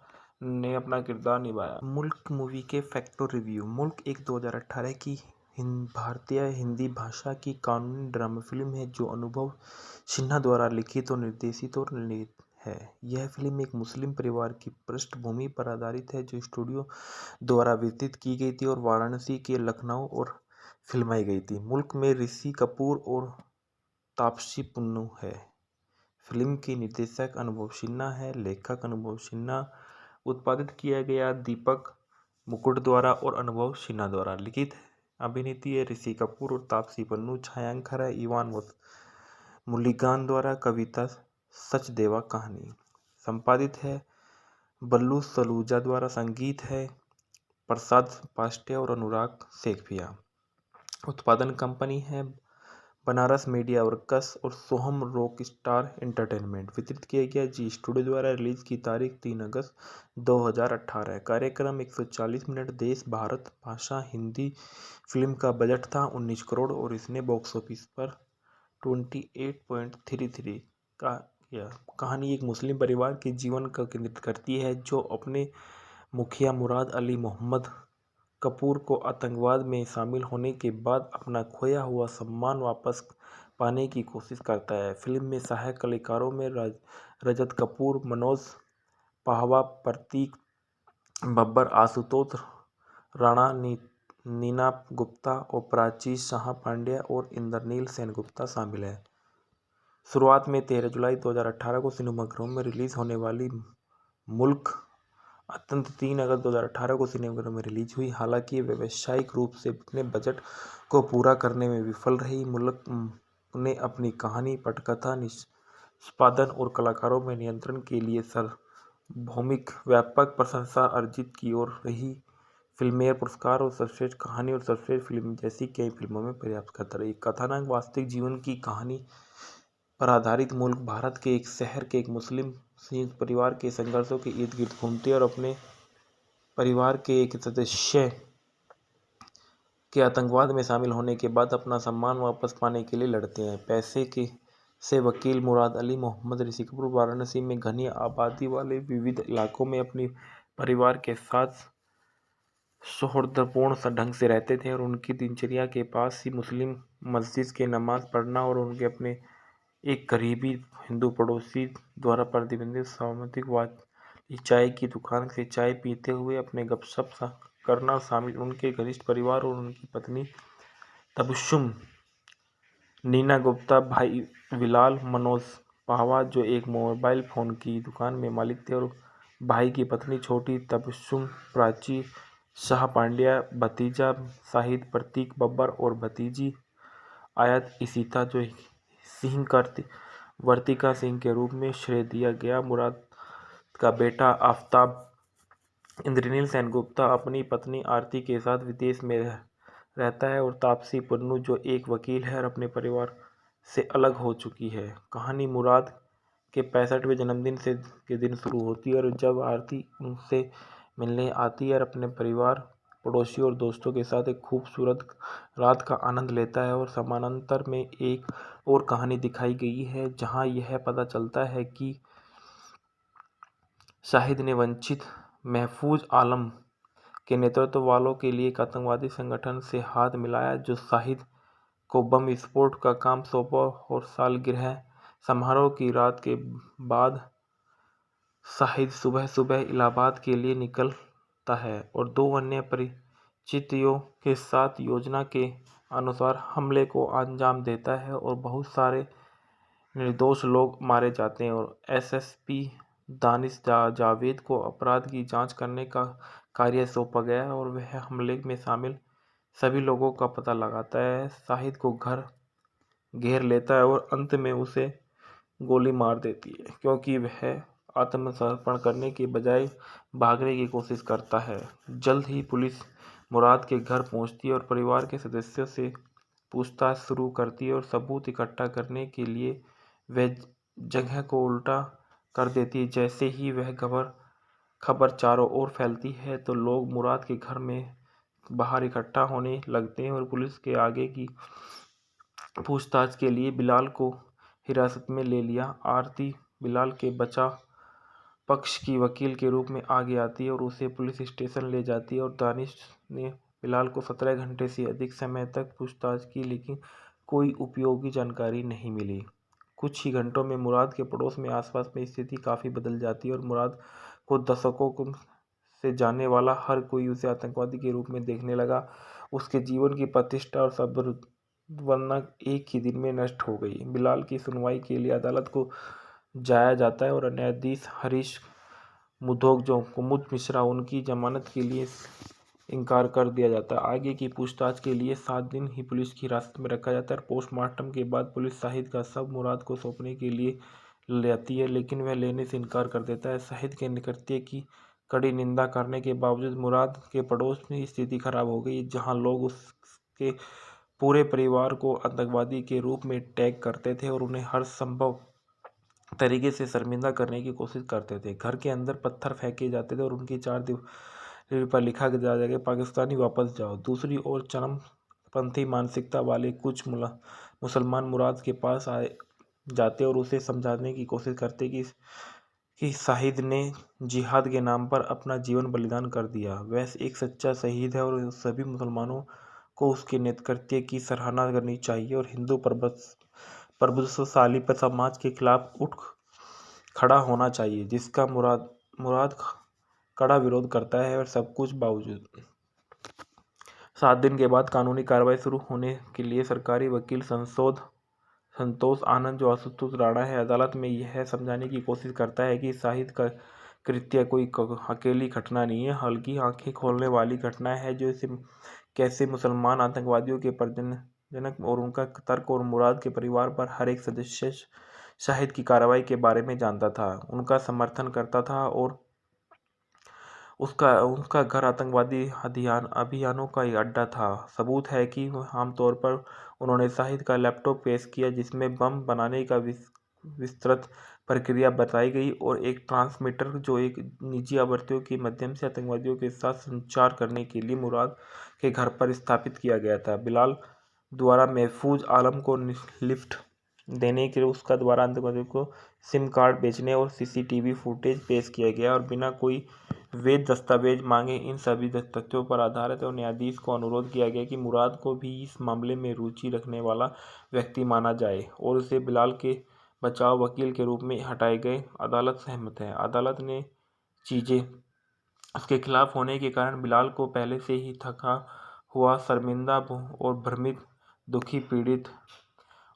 ने अपना किरदार निभाया। मुल्क मूवी के फैक्ट और रिव्यू। मुल्क एक 2018 की भारतीय हिंदी भाषा की कानूनी ड्रामा फिल्म है जो अनुभव सिन्हा द्वारा लिखित और निर्देशित और निर्मित है। यह फिल्म एक मुस्लिम परिवार की पृष्ठभूमि पर आधारित है जो स्टूडियो द्वारा वितरित की गई थी और वाराणसी के लखनऊ और फिल्माई गई थी। मुल्क में ऋषि कपूर और तापसी पन्नू है। फिल्म के निर्देशक अनुभव सिन्हा है। लेखक अनुभव सिन्हा। उत्पादित किया गया दीपक मुकुट द्वारा और अनुभव सिन्हा द्वारा। लिखित अभिनेत्री है ऋषि कपूर और तापसी पन्नू। छायांकन है इवान मुलिगान द्वारा। कविता सचदेवा। कहानी संपादित है बल्लू सलूजा द्वारा। संगीत है प्रसाद पास्टे और अनुराग सेखिया। उत्पादन कंपनी है बनारस मीडिया वर्कस और सोहम रॉक स्टार एंटरटेनमेंट। वितरित किया गया जी स्टूडियो द्वारा। रिलीज की तारीख 3 अगस्त 2018। कार्यक्रम 140 मिनट। देश भारत। भाषा हिंदी। फिल्म का बजट था 19 करोड़ और इसने बॉक्स ऑफिस पर 28.33 का किया। कहानी एक मुस्लिम परिवार के जीवन का केंद्रित करती है जो अपने मुखिया मुराद अली मोहम्मद कपूर को आतंकवाद में शामिल होने के बाद अपना खोया हुआ सम्मान वापस पाने की कोशिश करता है। फिल्म में सहायक कलाकारों में रजत कपूर, मनोज पहावा, प्रतीक बब्बर, आशुतोष राणा, नीना गुप्ता और प्राची शाह पांड्या और इंद्रनील सेनगुप्ता शामिल है। शुरुआत में 13 जुलाई 2018 को सिनेमाघरों में रिलीज होने वाली मुल्क अत्यंत 3 अगस्त 2018 को सिनेमाघरों में रिलीज हुई। हालांकि व्यावसायिक रूप से अपने बजट को पूरा करने में विफल रही। मुल्क ने अपनी कहानी, पटकथा, निष्पादन और कलाकारों में नियंत्रण के लिए सार्वभौमिक व्यापक प्रशंसा अर्जित की और रही। फिल्मफेयर पुरस्कार और सर्वश्रेष्ठ कहानी और सर्वश्रेष्ठ फिल्म जैसी कई फिल्मों में पर्याप्त करता रही। कथानक वास्तविक जीवन की कहानी पर आधारित। मुल्क भारत के एक शहर के एक मुस्लिम संयुक्त परिवार के संघर्षों के इर्द गिर्द घूमते हैं और अपने परिवार के एक सदस्य के आतंकवाद में शामिल होने के बाद अपना सम्मान वापस पाने के लिए लड़ते हैं। पैसे के से वकील मुराद अली मोहम्मद ऋषि कपूर वाराणसी में घनी आबादी वाले विविध इलाकों में अपने परिवार के साथ सौहार्दपूर्ण ढंग से रहते थे और उनकी दिनचर्या के पास ही मुस्लिम मस्जिद के नमाज पढ़ना और उनके अपने एक करीबी हिंदू पड़ोसी द्वारा प्रतिबंधित सामाजिक वाली चाय की दुकान से चाय पीते हुए अपने गपशप करना शामिल। उनके घनिष्ठ परिवार और उनकी पत्नी तबस्सुम, नीना गुप्ता, भाई बिलाल, मनोज पाहवा जो एक मोबाइल फ़ोन की दुकान में मालिक थे, और भाई की पत्नी छोटी तबस्सुम, प्राची शाह पांड्या, भतीजा शाहिद प्रतीक बब्बर और भतीजी आयत इशिता जो सिंह वर्तिका सिंह के रूप में श्रेय दिया गया। मुराद का बेटा आफ्ताब इंद्रनील सेनगुप्ता अपनी पत्नी आरती के साथ विदेश में रहता है, और तापसी पन्नू जो एक वकील है और अपने परिवार से अलग हो चुकी है। कहानी मुराद के 65वें जन्मदिन से के दिन शुरू होती है, और जब आरती उनसे मिलने आती है और अपने परिवार, पड़ोसियों और दोस्तों के साथ एक खूबसूरत रात का आनंद लेता है। और समानांतर में एक और कहानी दिखाई गई है जहां यह पता चलता है कि शाहिद ने वंचित महफूज आलम के नेतृत्व वालों के लिए एक आतंकवादी संगठन से हाथ मिलाया, जो शाहिद को बम विस्फोट का काम सौंपा। और सालगिरह समारोह की रात के बाद शाहिद सुबह सुबह इलाहाबाद के लिए निकलता है और दो अन्य परिचितों के साथ योजना के अनुसार हमले को अंजाम देता है, और बहुत सारे निर्दोष लोग मारे जाते हैं। और एसएसपी दानिश जावेद को अपराध की जांच करने का कार्य सौंपा गया है, और वह हमले में शामिल सभी लोगों का पता लगाता है। शाहिद को घर घेर लेता है और अंत में उसे गोली मार देती है, क्योंकि वह आत्मसमर्पण करने के बजाय भागने की कोशिश करता है। जल्द ही पुलिस मुराद के घर पहुंचती है और परिवार के सदस्यों से पूछताछ शुरू करती है, और सबूत इकट्ठा करने के लिए वह जगह को उल्टा कर देती है। जैसे ही वह खबर चारों ओर फैलती है तो लोग मुराद के घर में बाहर इकट्ठा होने लगते हैं, और पुलिस के आगे की पूछताछ के लिए बिलाल को हिरासत में ले लिया। आरती बिलाल के बचाव पक्ष की वकील के रूप में आगे आती है और उसे पुलिस स्टेशन ले जाती है, और दानिश ने बिलाल को 17 घंटे से अधिक समय तक पूछताछ की, लेकिन कोई उपयोगी जानकारी नहीं मिली। कुछ ही घंटों में मुराद के पड़ोस में आसपास में स्थिति काफ़ी बदल जाती है, और मुराद को दशकों से जानने वाला हर कोई उसे आतंकवादी के रूप में देखने लगा। उसके जीवन की प्रतिष्ठा और संभावना एक ही दिन में नष्ट हो गई। बिलाल की सुनवाई के लिए अदालत को जाया जाता है, और न्यायाधीश हरीश मुधोक जो कुमुद मिश्रा उनकी जमानत के लिए इनकार कर दिया जाता है। आगे की पूछताछ के लिए 7 दिन ही पुलिस की हिरासत में रखा जाता है। पोस्टमार्टम के बाद पुलिस शाहिद का शव मुराद को सौंपने के लिए लेती है, लेकिन वह लेने से इनकार कर देता है। शाहिद के कृत्य की कड़ी निंदा करने के बावजूद मुराद के पड़ोस में स्थिति खराब हो गई, जहां लोग उसके पूरे परिवार को आतंकवादी के रूप में टैग करते थे और उन्हें हर संभव तरीके से शर्मिंदा करने की कोशिश करते थे। घर के अंदर पत्थर फेंके जाते थे और उनकी 4 दीवार पर लिखा जाता कि पाकिस्तानी वापस जाओ। दूसरी ओर चरमपंथी मानसिकता वाले कुछ मुसलमान मुराद के पास आए जाते और उसे समझाने की कोशिश करते कि शाहिद ने जिहाद के नाम पर अपना जीवन बलिदान कर दिया, वह एक सच्चा शहीद है और सभी मुसलमानों को उसके नेतृत्व की सराहना करनी चाहिए और हिंदू प्रभुत्वशाली समाज के खिलाफ उठ खड़ा होना चाहिए, जिसका मुराद कड़ा विरोध करता है। और सब कुछ बावजूद 7 दिन के बाद कानूनी कार्रवाई शुरू होने के लिए सरकारी वकील संतोष आनंद जो आशुतोष राणा है, अदालत में यह समझाने की कोशिश करता है कि शाहिद का कृत्य कोई अकेली घटना नहीं है, बल्कि आंखें खोलने वाली घटना है जो कैसे मुसलमान आतंकवादियों के जनक और उनका तर्क और मुराद के परिवार पर हर एक सदस्य शाहिद की कार्रवाई के बारे में जानता था, उनका समर्थन करता था, और उनका घर आतंकवादी अभियानों का एक अड्डा था। सबूत है कि आमतौर पर उन्होंने शाहिद का लैपटॉप पेश किया, जिसमें बम बनाने का विस्तृत प्रक्रिया बताई गई और एक ट्रांसमीटर जो एक निजी आवृत्तियों के माध्यम से आतंकवादियों के साथ संचार करने के लिए मुराद के घर पर स्थापित किया गया था। बिलाल द्वारा महफूज आलम को लिफ्ट देने के लिए उसका द्वारा आतंकवादियों को सिम कार्ड बेचने और सीसीटीवी फुटेज पेश किया गया और बिना कोई वैध दस्तावेज मांगे इन सभी तथ्यों पर आधारित और न्यायाधीश को अनुरोध किया गया कि मुराद को भी इस मामले में रुचि रखने वाला व्यक्ति माना जाए और उसे बिलाल के बचाव वकील के रूप में हटाए गए। अदालत सहमत है। अदालत ने चीजें उसके खिलाफ होने के कारण बिलाल को पहले से ही थका हुआ, शर्मिंदा और भ्रमित, दुखी, पीड़ित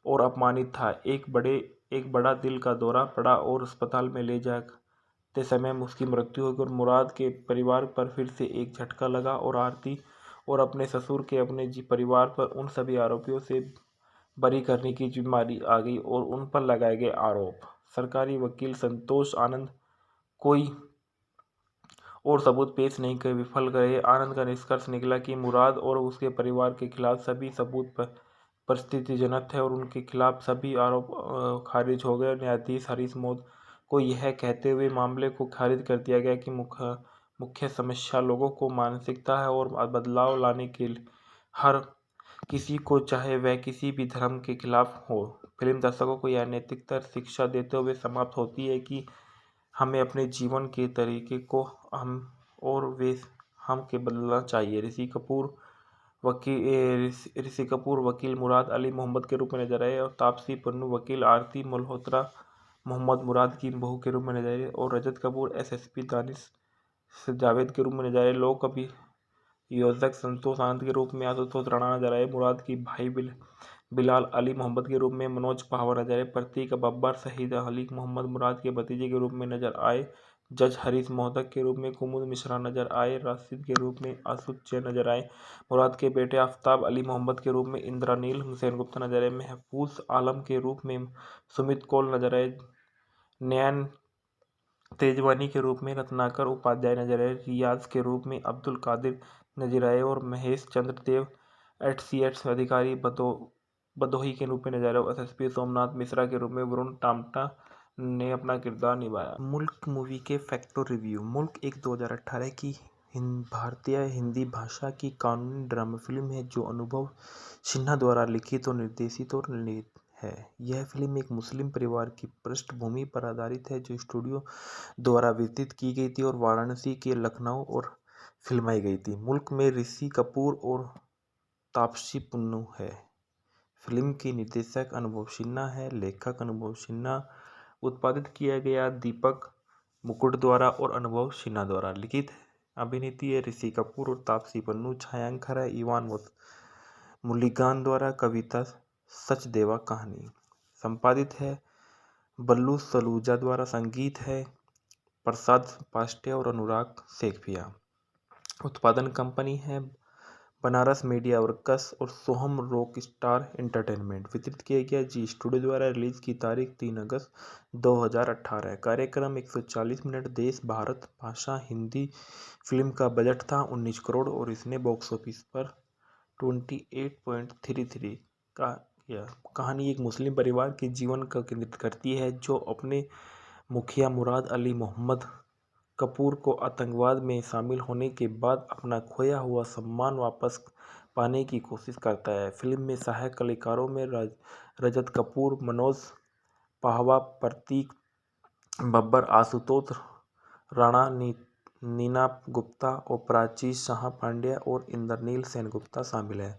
और अपमानित था। एक बड़ा दिल का दौरा पड़ा और अस्पताल में ले जाते समय उसकी मृत्यु हो गई और मुराद के परिवार पर फिर से एक झटका लगा और आरती और अपने ससुर के अपने परिवार पर उन सभी आरोपियों से बरी करने की जिम्मेदारी आ गई और उन पर लगाए गए आरोप। सरकारी वकील संतोष आनंद कोई और सबूत पेश नहीं कर विफल गए। आनंद का निष्कर्ष निकला कि मुराद और उसके परिवार के खिलाफ सभी सबूत परिस्थितिजनक थे और उनके खिलाफ सभी आरोप खारिज हो गए। न्यायाधीश हरीश मोद को यह कहते हुए मामले को खारिज कर दिया गया कि मुख्य समस्या लोगों को मानसिकता है और बदलाव लाने के लिए हर किसी को, चाहे वह किसी भी धर्म के खिलाफ हो। फिल्म दर्शकों को यह नैतिकता शिक्षा देते हुए समाप्त होती है कि हमें अपने जीवन के तरीके को हम के बदलना चाहिए। ऋषि कपूर वकील मुराद अली मोहम्मद के रूप में नजर आए और तापसी पन्नू वकील आरती मल्होत्रा मोहम्मद मुराद की बहू के रूप में नजर आए और रजत कपूर एसएसपी दानिश जावेद के रूप में नजर आए। लोक अभियोजक संतोष आनंद के रूप में आशुतोष राणा नजर आए। मुराद की भाई बिलाल अली मोहम्मद के रूप में मनोज पहावर नजर आए। प्रतीक बब्बर शहीद अली मोहम्मद मुराद के भतीजे के रूप में नजर आए। जज हरीश मोहतक के रूप में कुमुद मिश्रा नजर आए। राशिद के रूप में असुद जैन नजर आए। मुराद के बेटे आफ्ताब अली मोहम्मद के रूप में इंद्रानील सेनगुप्ता नजर आए। महफूज आलम के रूप में सुमित कौल नजर आए। नयन तेजवानी के रूप में रत्नाकर उपाध्याय नजर आए। रियाज के रूप में अब्दुल कादिर नजर आए और महेश चंद्र देव एचसीएच अधिकारी बदोही के रूप में नजर आए। एसएसपी सोमनाथ मिश्रा के रूप में वरुण टामटा ने अपना किरदार निभाया। मुल्क मूवी के फैक्ट और रिव्यू। मुल्क एक 2018 की भारतीय हिंदी भाषा की कानूनी ड्रामा फिल्म है जो अनुभव सिन्हा द्वारा लिखित और निर्देशित और निर्मित है। यह फिल्म एक मुस्लिम परिवार की पृष्ठभूमि पर आधारित है जो स्टूडियो द्वारा वितरित की गई थी और वाराणसी के लखनऊ और फिल्माई गई थी। मुल्क में ऋषि कपूर और तापसी पन्नू है। फिल्म की निर्देशक अनुभव सिन्हा है, लेखक अनुभव सिन्हा। उत्पादित किया गया दीपक मुकुट द्वारा और अनुभव सिन्हा द्वारा। लिखित अभिनेत्री है ऋषि कपूर और तापसी पन्नू। छायांकन है इवान मुलिगान द्वारा। कविता सचदेवा। कहानी संपादित है बल्लू सलूजा द्वारा। संगीत है प्रसाद पास्टे और अनुराग सेखिया। उत्पादन कंपनी है बनारस मीडिया वर्कस और सोहम रॉक स्टार एंटरटेनमेंट। वितरित किया गया जी स्टूडियो द्वारा। रिलीज की तारीख 3 अगस्त 2018। कार्यक्रम 140 मिनट। देश भारत। भाषा हिंदी। फिल्म का बजट था 19 करोड़ और इसने बॉक्स ऑफिस पर 28.33 का किया। कहानी एक मुस्लिम परिवार के जीवन का केंद्रित करती है जो अपने मुखिया मुराद अली मोहम्मद कपूर को आतंकवाद में शामिल होने के बाद अपना खोया हुआ सम्मान वापस पाने की कोशिश करता है। फिल्म में सहायक कलाकारों में रजत कपूर, मनोज पाहवा, प्रतीक बब्बर, आशुतोष राणा, नीना गुप्ता और प्राची शाह पांड्या और इंद्रनील सेनगुप्ता शामिल है।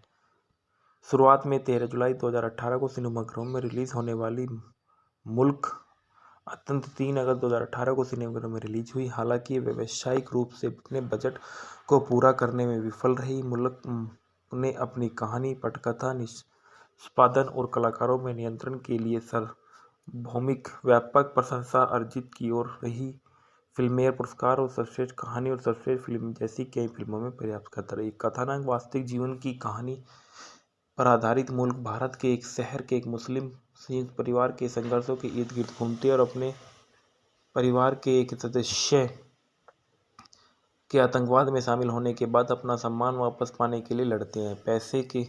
शुरुआत में 13 जुलाई 2018 को सिनेमाघरों में रिलीज होने वाली मुल्क अंत 3 अगस्त 2018 को सिनेमाघरों में रिलीज हुई। हालांकि व्यावसायिक रूप से अपने बजट को पूरा करने में विफल रही। मुल्क ने अपनी कहानी, पटकथा, निष्पादन और कलाकारों में नियंत्रण के लिए सार्वभौमिक व्यापक प्रशंसा अर्जित की और रही। फिल्मफेयर पुरस्कार और सर्वश्रेष्ठ कहानी और सर्वश्रेष्ठ फिल्म जैसी कई फिल्मों में पर्याप्त करता रही। कथानक वास्तविक जीवन की कहानी पर आधारित मुल्क भारत के एक शहर के एक मुस्लिम संयुक्त परिवार के संघर्षों के इर्द गिर्द घूमते और अपने परिवार के एक सदस्य के आतंकवाद में शामिल होने के बाद अपना सम्मान वापस पाने के लिए लड़ते हैं। पैसे के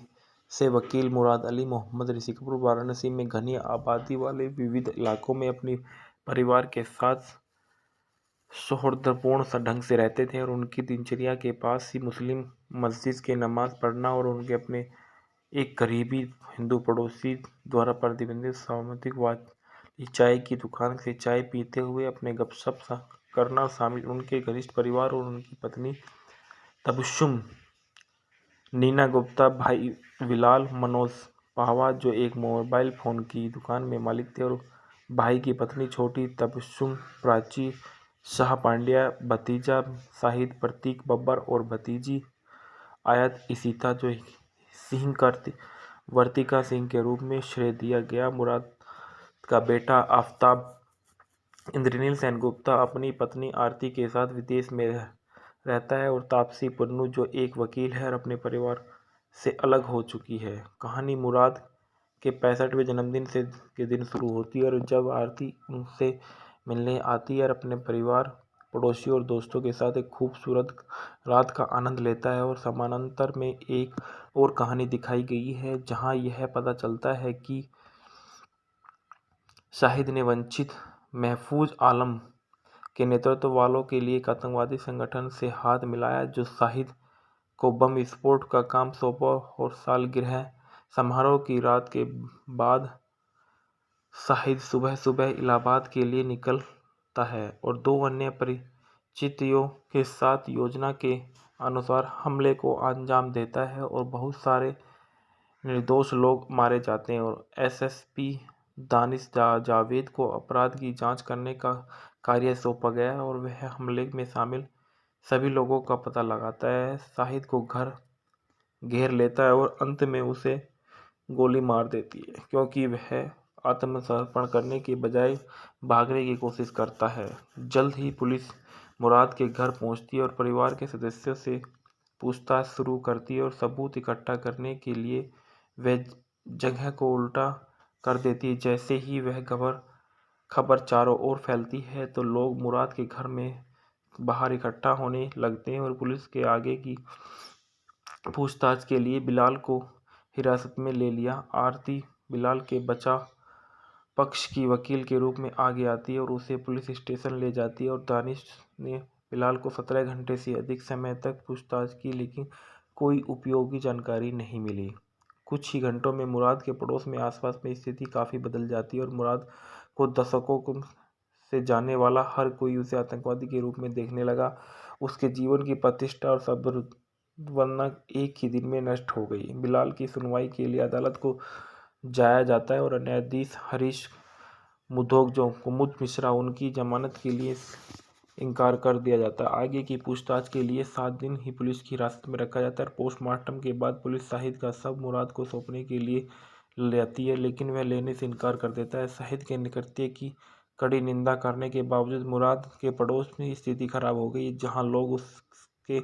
से वकील मुराद अली मोहम्मद ऋषि कपूर वाराणसी में घनी आबादी वाले विविध इलाकों में अपने परिवार के साथ सौहार्दपूर्ण ढंग से रहते थे और उनकी दिनचर्या के पास ही मुस्लिम मस्जिद के नमाज पढ़ना और उनके अपने एक करीबी हिंदू पड़ोसी द्वारा प्रतिबंधित सामुदायिक वाली चाय की दुकान से चाय पीते हुए अपने गपशप करना शामिल उनके घनिष्ठ परिवार और उनकी पत्नी तबस्सुम, नीना गुप्ता, भाई बिलाल, मनोज पाहवा जो एक मोबाइल फ़ोन की दुकान में मालिक थे, और भाई की पत्नी छोटी तबस्सुम, प्राची शाह पांड्या, भतीजा शाहिद प्रतीक बब्बर और भतीजी आयत इशिता जो सिंह वर्तिका सिंह के रूप में श्रेय दिया गया। मुराद का बेटा आफ्ताब इंद्रनील सेनगुप्ता अपनी पत्नी आरती के साथ विदेश में रहता है, और तापसी पन्नू जो एक वकील है और अपने परिवार से अलग हो चुकी है। कहानी मुराद के 65वें जन्मदिन के दिन शुरू होती है, और जब आरती उनसे मिलने आती है और अपने परिवार, पड़ोसियों और दोस्तों के साथ एक खूबसूरत रात का आनंद लेता है। और समानांतर में एक और कहानी दिखाई गई है जहां यह पता चलता है कि शाहिद ने वंचित महफूज आलम के नेतृत्व वालों के लिए एक आतंकवादी संगठन से हाथ मिलाया, जो शाहिद को बम विस्फोट का काम सौंपा। और सालगिरह समारोह की रात के बाद शाहिद सुबह सुबह इलाहाबाद के लिए निकलता है और दो अन्य परिचितों के साथ योजना के अनुसार हमले को अंजाम देता है, और बहुत सारे निर्दोष लोग मारे जाते हैं। और एसएसपी दानिश जावेद को अपराध की जांच करने का कार्य सौंपा गया है, और वह हमले में शामिल सभी लोगों का पता लगाता है। शाहिद को घर घेर लेता है और अंत में उसे गोली मार देती है, क्योंकि वह आत्मसमर्पण करने के बजाय भागने की कोशिश करता है। जल्द ही पुलिस मुराद के घर पहुंचती है और परिवार के सदस्यों से पूछताछ शुरू करती है, और सबूत इकट्ठा करने के लिए वह जगह को उल्टा कर देती है। जैसे ही वह खबर चारों ओर फैलती है तो लोग मुराद के घर में बाहर इकट्ठा होने लगते हैं, और पुलिस के आगे की पूछताछ के लिए बिलाल को हिरासत में ले लिया। आरती बिलाल के बचाव पक्ष की वकील के रूप में आगे आती है और उसे पुलिस स्टेशन ले जाती है, और दानिश ने बिलाल को 17 घंटे से अधिक समय तक पूछताछ की, लेकिन कोई उपयोगी जानकारी नहीं मिली। कुछ ही घंटों में मुराद के पड़ोस में आसपास में स्थिति काफ़ी बदल जाती है, और मुराद को दशकों से जानने वाला हर कोई उसे आतंकवादी के रूप में देखने लगा। उसके जीवन की प्रतिष्ठा और संभावना एक ही दिन में नष्ट हो गई। बिलाल की सुनवाई के लिए अदालत को जाया जाता है, और न्यायाधीश हरीश मुधोक जो कुमुद मिश्रा उनकी जमानत के लिए इनकार कर दिया जाता है। आगे की पूछताछ के लिए 7 दिन ही पुलिस की हिरासत में रखा जाता है। पोस्टमार्टम के बाद पुलिस शाहिद का शव मुराद को सौंपने के लिए लेती है, लेकिन वह लेने से इनकार कर देता है। शाहिद के कृत्य की कड़ी निंदा करने के बावजूद मुराद के पड़ोस में स्थिति खराब हो गई, जहां लोग उसके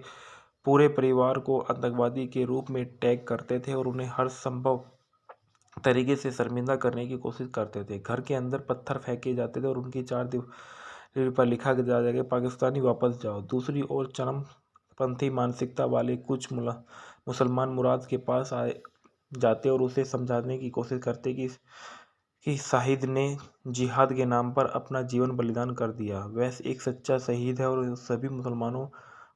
पूरे परिवार को आतंकवादी के रूप में टैग करते थे और उन्हें हर संभव तरीके से शर्मिंदा करने की कोशिश करते थे। घर के अंदर पत्थर फेंके जाते थे और उनकी 4 दीवार पर लिखा जाता कि पाकिस्तानी वापस जाओ। दूसरी ओर चरमपंथी मानसिकता वाले कुछ मुसलमान मुराद के पास आए जाते और उसे समझाने की कोशिश करते कि शाहिद ने जिहाद के नाम पर अपना जीवन बलिदान कर दिया, वह एक सच्चा शहीद है और सभी मुसलमानों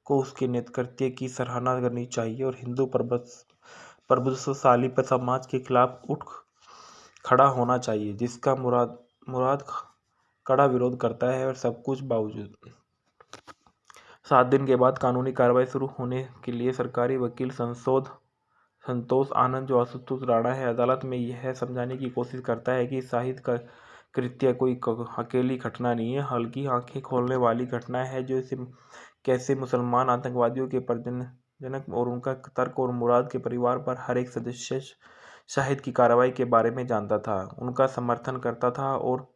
को उसके नेतृत्व की सराहना करनी चाहिए और हिंदू प्रभुत्वशाली समाज के खिलाफ उठ खड़ा होना चाहिए, जिसका मुराद कड़ा विरोध करता है। और सब कुछ बावजूद 7 दिन के बाद कानूनी कार्रवाई शुरू होने के लिए सरकारी वकील संतोष आनंद जो आशुतोष राणा है, अदालत में यह समझाने की कोशिश करता है कि शाहिद का कृत्य कोई अकेली घटना नहीं है, बल्कि आंखें खोलने वाली घटना है, जो कैसे मुसलमान आतंकवादियों के जनक और उनका तर्क और मुराद के परिवार पर हर एक सदस्य शाहिद की कार्रवाई के बारे में जानता था, उनका समर्थन करता था, और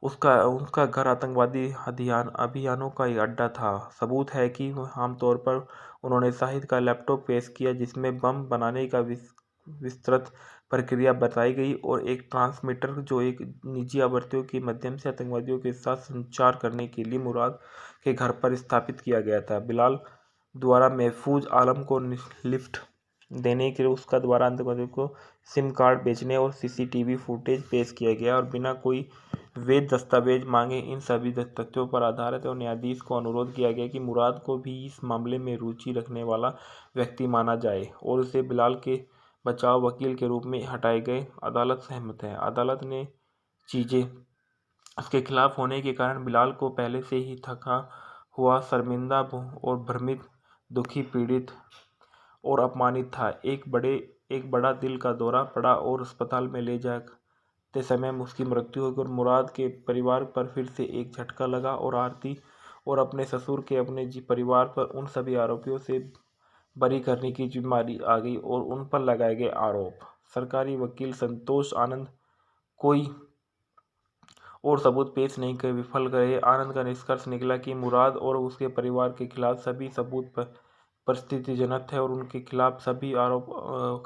उसका घर आतंकवादी अभियानों का एक अड्डा था। सबूत है कि आमतौर पर उन्होंने शाहिद का लैपटॉप पेश किया, जिसमें बम बनाने का विस्तृत प्रक्रिया बताई गई, और एक ट्रांसमीटर जो एक निजी आवृत्तियों के माध्यम से आतंकवादियों के साथ संचार करने के लिए मुराद के घर पर स्थापित किया गया था। बिलाल द्वारा महफूज आलम को लिफ्ट देने के लिए उसका द्वारा आतंकवादियों को सिम कार्ड बेचने और सीसीटीवी फुटेज पेश किया गया, और बिना कोई वैध दस्तावेज मांगे इन सभी तथ्यों पर आधारित और न्यायाधीश को अनुरोध किया गया कि मुराद को भी इस मामले में रुचि रखने वाला व्यक्ति माना जाए और उसे बिलाल के बचाव वकील के रूप में हटाए गए। अदालत सहमत है। अदालत ने चीजें उसके खिलाफ होने के कारण बिलाल को पहले से ही थका हुआ, शर्मिंदा और भ्रमित, दुखी, पीड़ित और अपमानित था। एक बड़ा दिल का दौरा पड़ा और अस्पताल में ले जाते समय उसकी मृत्यु हो गई और मुराद के परिवार पर फिर से एक झटका लगा और आरती और अपने ससुर के अपने परिवार पर उन सभी आरोपियों से बरी करने की जिम्मेदारी आ गई और उन पर लगाए गए आरोप। सरकारी वकील संतोष आनंद कोई और सबूत पेश नहीं कर विफल गए। आनंद का निष्कर्ष निकला कि मुराद और उसके परिवार के खिलाफ सभी सबूत परिस्थितिजनक थे और उनके खिलाफ सभी आरोप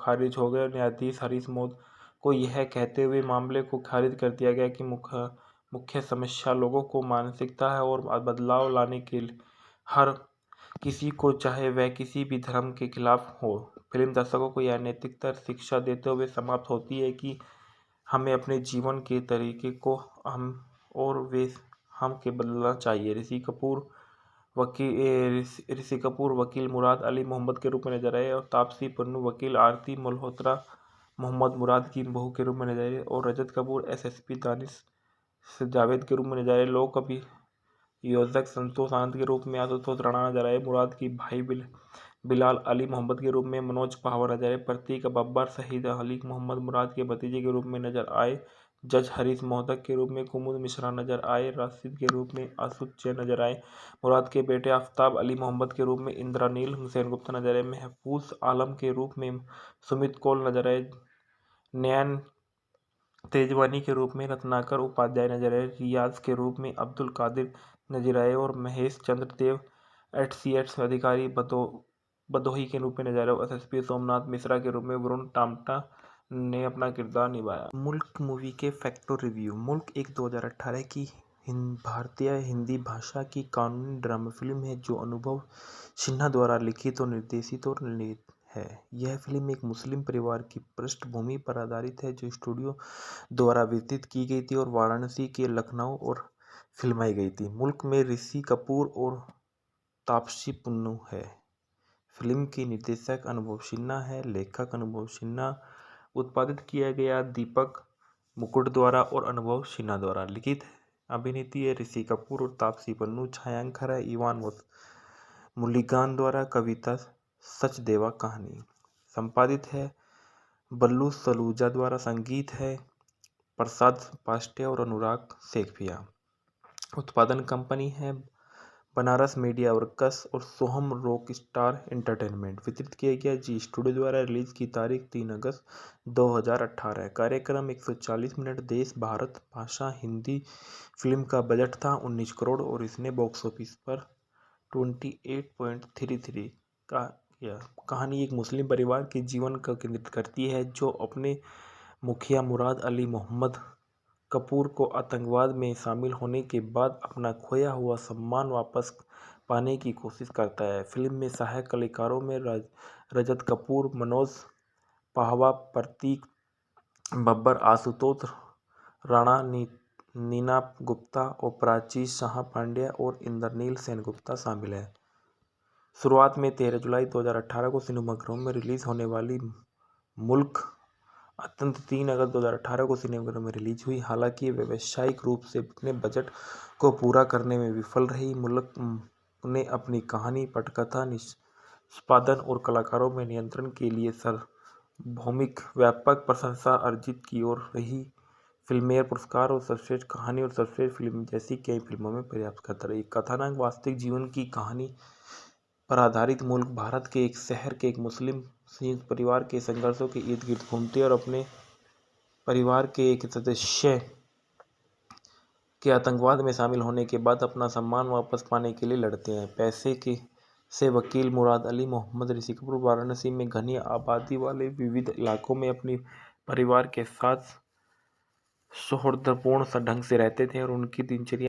खारिज हो गए। न्यायाधीश हरीश मोद को यह कहते हुए मामले को खारिज कर दिया गया कि मुख्य समस्या लोगों को मानसिकता है और बदलाव लाने के लिए हर किसी को, चाहे वह किसी भी धर्म के खिलाफ हो। फिल्म दर्शकों को यह नैतिकता शिक्षा देते हुए समाप्त होती है कि हमें अपने जीवन के तरीके को हम के बदलना चाहिए। ऋषि कपूर वकील मुराद अली मोहम्मद के रूप में नजर आए और तापसी पन्नू वकील आरती मल्होत्रा मोहम्मद मुराद की बहू के रूप में नजर आए और रजत कपूर एसएसपी दानिश जावेद के रूप में नजर आए। लोक अभियोजक संतोष आनंद के रूप में आशुतोष राणा नजर आए। मुराद की भाई बिलाल अली मोहम्मद के रूप में मनोज पहावर नजर आए। प्रतीक बब्बर शहीद अली मोहम्मद मुराद के भतीजे के रूप में नजर आए। जज हरीश मोहदक के रूप में कुमुद मिश्रा नजर आए। राशिद के रूप में असुद जैन नजर आए। मुराद के बेटे आफ्ताब अली मोहम्मद के रूप में इंद्रानील सेनगुप्ता नजर आए। महफूज आलम के रूप में सुमित कौल नजर आए। नयन तेजवानी के रूप में रत्नाकर उपाध्याय नजर आए। रियाज के रूप में अब्दुल कादिर नजर आए और महेश चंद्र देव HCS अधिकारी बदोही के रूप में नजर आए। एसएसपी सोमनाथ मिश्रा के रूप में वरुण टामटा ने अपना किरदार निभाया। मुल्क मूवी के फैक्टो रिव्यू। मुल्क एक 2018 की भारतीय हिंदी भाषा की कानूनी ड्रामा फिल्म है जो अनुभव सिन्हा द्वारा लिखित और निर्देशित और निर्णीत है। यह फिल्म एक मुस्लिम परिवार की पृष्ठभूमि पर आधारित है जो स्टूडियो द्वारा वितरित की गई थी और वाराणसी के लखनऊ और फिल्माई गई थी। मुल्क में ऋषि कपूर और तापसी पन्नू है। फिल्म की निर्देशक अनुभव सिन्हा है। लेखक अनुभव सिन्हा। उत्पादित किया गया दीपक मुकुट द्वारा और अनुभव सिन्हा द्वारा। लिखित अभिनीति है ऋषि कपूर और तापसी पन्नू। छायांकन है इवान मुलिगान द्वारा। कविता सचदेवा। कहानी संपादित है बल्लू सलूजा द्वारा। संगीत है प्रसाद पास्टे और अनुराग सेखिया। उत्पादन कंपनी है बनारस मीडिया वर्कस और सोहम रॉक स्टार एंटरटेनमेंट। वितरित किया गया जी स्टूडियो द्वारा। रिलीज की तारीख 3 अगस्त 2018। कार्यक्रम 140 मिनट। देश भारत। भाषा हिंदी। फिल्म का बजट था 19 करोड़ और इसने बॉक्स ऑफिस पर 28.33 का किया। कहानी एक मुस्लिम परिवार के जीवन का केंद्रित करती है जो अपने मुखिया मुराद अली मोहम्मद कपूर को आतंकवाद में शामिल होने के बाद अपना खोया हुआ सम्मान वापस पाने की कोशिश करता है। फिल्म में सहायक कलाकारों में रजत कपूर, मनोज पहावा, प्रतीक बब्बर, आशुतोष राणा, नीना गुप्ता और प्राची शाह पांड्या और इंद्रनील सेनगुप्ता शामिल है। शुरुआत में 13 जुलाई 2018 को सिनेमाघरों में रिलीज होने वाली मुल्क अत्यंत 3 अगस्त 2018 को सिनेमाघरों में रिलीज हुई। हालांकि व्यावसायिक रूप से अपने बजट को पूरा करने में विफल रही। मुल्क ने अपनी कहानी, पटकथा, निष्पादन और कलाकारों में नियंत्रण के लिए सार्वभौमिक व्यापक प्रशंसा अर्जित की और रही। फिल्मफेयर पुरस्कार और सर्वश्रेष्ठ कहानी और सर्वश्रेष्ठ फिल्म जैसी कई फिल्मों में पर्याप्त करता रही। कथानक वास्तविक जीवन की कहानी पर आधारित मुल्क भारत के एक शहर के एक मुस्लिम संयुक्त परिवार के संघर्षों के इर्द गिर्द घूमते और अपने परिवार के एक सदस्य के आतंकवाद में शामिल होने के बाद अपना सम्मान वापस पाने के लिए लड़ते हैं। से वकील मुराद अली मोहम्मद ऋषि कपूर वाराणसी में घनी आबादी वाले विविध इलाकों में अपने परिवार के साथ सौहार्दपूर्ण ढंग से रहते थे और उनकी दिनचर्या